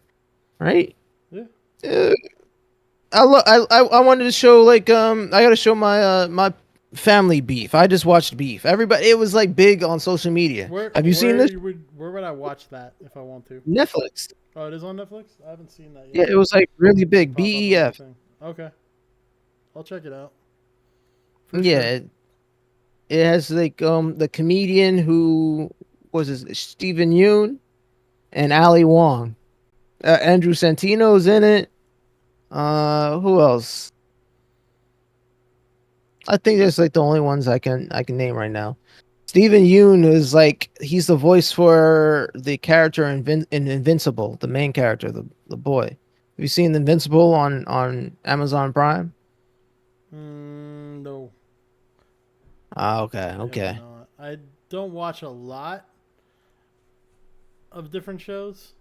right? Yeah. I wanted to show like I gotta show my my family Beef. I just watched Beef. Everybody, it was like big on social media. Have you seen this? Where would I watch that if I want to? Netflix. Oh, it is on Netflix? I haven't seen that yet. Yeah, it was like really big. BEF. Okay. I'll check it out. Yeah. Sure. It has like the comedian who was it, Stephen Yoon and Ali Wong. Andrew Santino's in it. Who else? I think that's like the only ones I can name right now. Stephen Yoon is like he's the voice for the character in Invincible, the main character, the boy. Have you seen Invincible on Amazon Prime? No. Okay. I don't watch a lot of different shows,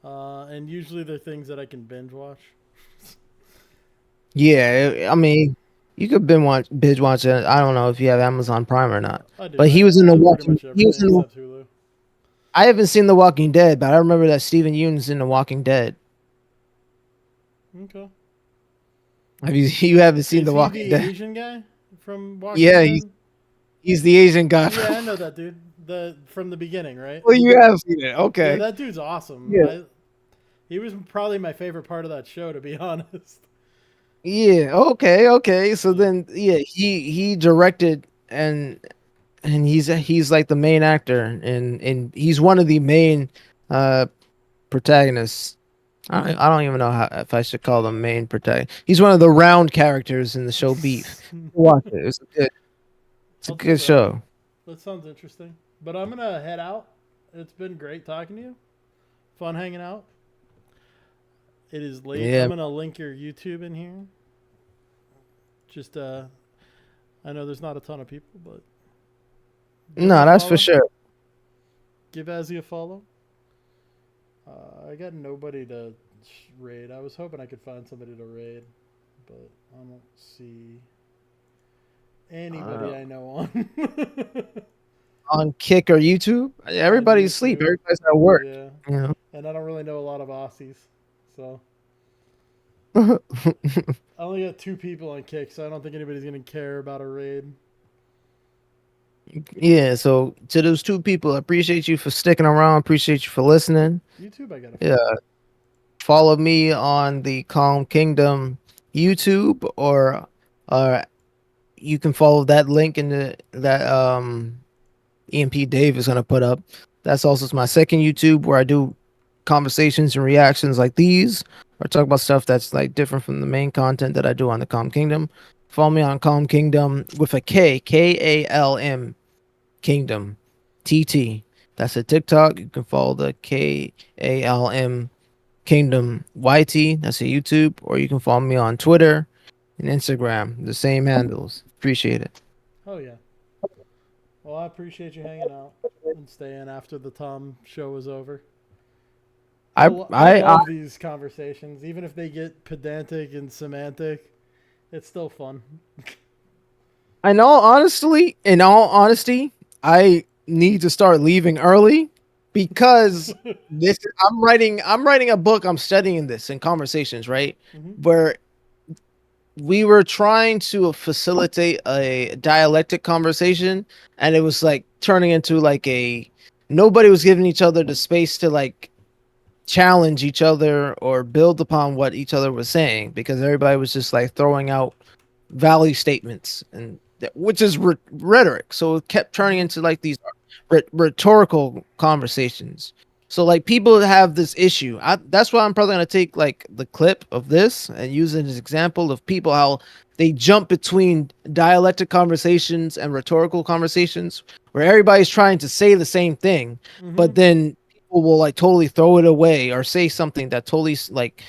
and usually they're things that I can binge watch. Yeah, I mean, you could binge watch it. I don't know if you have Amazon Prime or not. But he was in the Walking. He was in Hulu. I haven't seen The Walking Dead, but I remember that Stephen Yoon's in The Walking Dead. Okay. You haven't seen The Walking Dead? The Asian guy from Walking Dead? Yeah, he's the Asian guy. Yeah, I know that dude. From the beginning, right? Well, you have seen it. Okay. Yeah, that dude's awesome. Yeah. He was probably my favorite part of that show, to be honest. Yeah. Okay. So then, yeah, he directed and he's like the main actor and he's one of the main protagonists. I don't even know if I should call them main protagonist. He's one of the round characters in the show Beef. Watch it. It's a good show. That sounds interesting. But I'm gonna head out. It's been great talking to you. Fun hanging out. It is late. Yeah. I'm gonna link your YouTube in here. Just I know there's not a ton of people, but no, that's for sure. Give Azzy a follow. I got nobody to raid. I was hoping I could find somebody to raid, but I don't see anybody I know on. On Kick or YouTube? Everybody's asleep. Everybody's at work. Yeah. You know? And I don't really know a lot of Aussies, so. I only got 2 people on Kick, so I don't think anybody's going to care about a raid. Yeah, so to those 2 people, I appreciate you for sticking around. Appreciate you for listening. YouTube, I got it. Yeah. Follow me on the Calm Kingdom YouTube, or you can follow that link in that EMP Dave is going to put up. That's also my second YouTube where I do conversations and reactions like these, or talk about stuff that's like different from the main content that I do on the Calm Kingdom. Follow me on Calm Kingdom with a K, KALM Kingdom, TT. That's a TikTok. You can follow the KALM Kingdom YT. That's a YouTube, or you can follow me on Twitter and Instagram. The same handles. Appreciate it. Oh yeah. Well, I appreciate you hanging out and staying after the Tom show is over. I love these conversations, even if they get pedantic and semantic. It's still fun. In all honesty, I need to start leaving early because I'm writing a book. I'm studying this in conversations, right? Mm-hmm. Where we were trying to facilitate a dialectic conversation, and it was like turning into like nobody was giving each other the space to like challenge each other or build upon what each other was saying, because everybody was just like throwing out value statements, and which is rhetoric. So it kept turning into like these rhetorical conversations. So like people have this issue. That's why I'm probably going to take like the clip of this and use it as an example of people, how they jump between dialectic conversations and rhetorical conversations where everybody's trying to say the same thing, mm-hmm. but then people will like totally throw it away or say something that totally like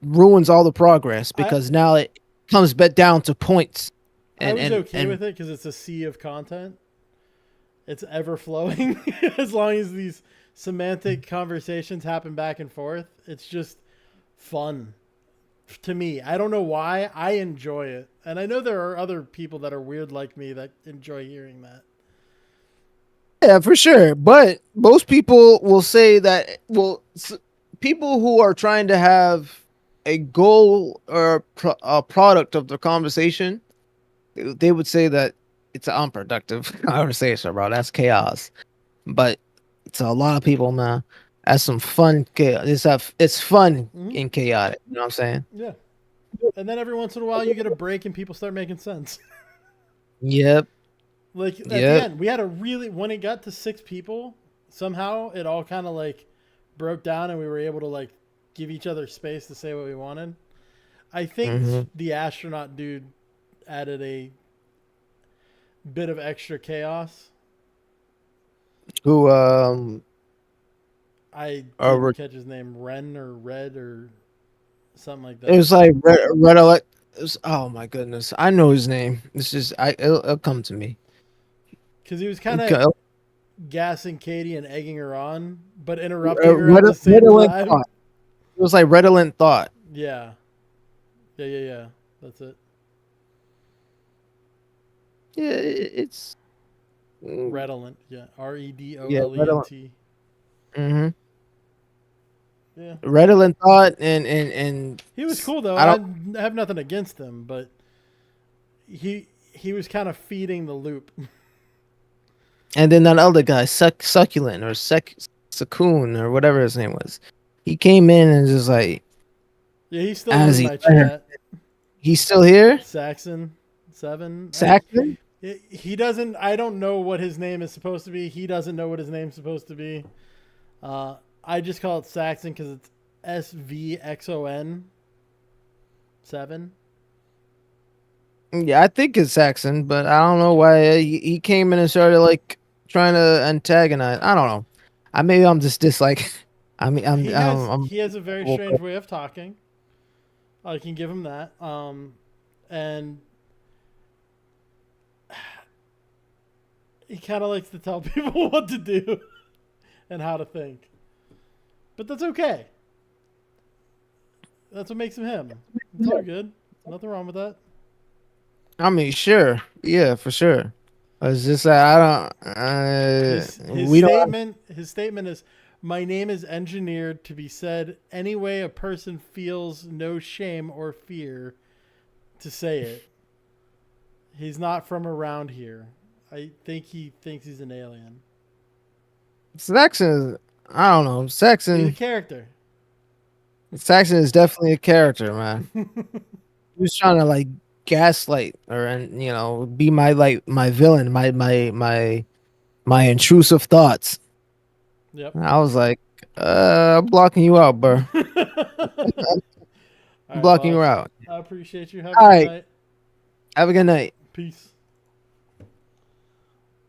ruins all the progress because now it comes back down to points. And, I was okay with it because it's a sea of content. It's ever flowing. As long as these semantic conversations happen back and forth, it's just fun to me. I don't know why. I enjoy it. And I know there are other people that are weird like me that enjoy hearing that. Yeah, for sure. But most people will say that, people who are trying to have a goal or a product of the conversation, they would say that it's an unproductive conversation, bro. That's chaos. But it's a lot of people, man. That's some fun chaos. It's fun and chaotic. You know what I'm saying? Yeah. And then every once in a while you get a break and people start making sense. Yep. Like at the end, we had when it got to 6 people, somehow it all kind of like broke down and we were able to like give each other space to say what we wanted. I think the astronaut dude added a bit of extra chaos. Who I didn't catch his name. Ren or Red or something like that. It was like Red. Oh my goodness, I know his name. It's just it'll come to me. Because he was kind of gassing Katie and egging her on, but interrupting her at the same time. Thought. It was like redolent thought. Yeah. That's it. Yeah, it's redolent. Yeah, REDOLENT. Mm-hmm. Yeah. Redolent thought and he was cool though. I have nothing against him, but he was kind of feeding the loop. And then that other guy, Succulent or Sakun or whatever his name was, he came in and just like, yeah, he's still in my chat. He's still here. Saxon 7. Saxon. He doesn't. I don't know what his name is supposed to be. He doesn't know what his name's supposed to be. I just call it Saxon because it's SVXON 7. Yeah, I think it's Saxon, but I don't know why he came in and started like trying to antagonize. I don't know. I'm just dislike. He has a very strange way of talking. I can give him that. And he kind of likes to tell people what to do and how to think. But that's okay. That's what makes him him. It's all good. Nothing wrong with that. I mean, sure. Yeah, for sure. It's just that I don't. His statement is, "My name is engineered to be said any way a person feels no shame or fear to say it. He's not from around here. I think he thinks he's an alien." Saxon, I don't know. Saxon. He's a character. Saxon is definitely a character, man. He was trying to like gaslight or be my villain, my intrusive thoughts. Yep. I was like, I'm blocking you out, bro. I'm blocking you out. I appreciate you. Have a good night. Have a good night. Peace.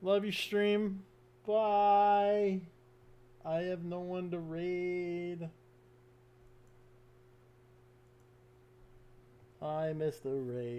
Love you, stream. Bye. I have no one to raid. I missed the raid.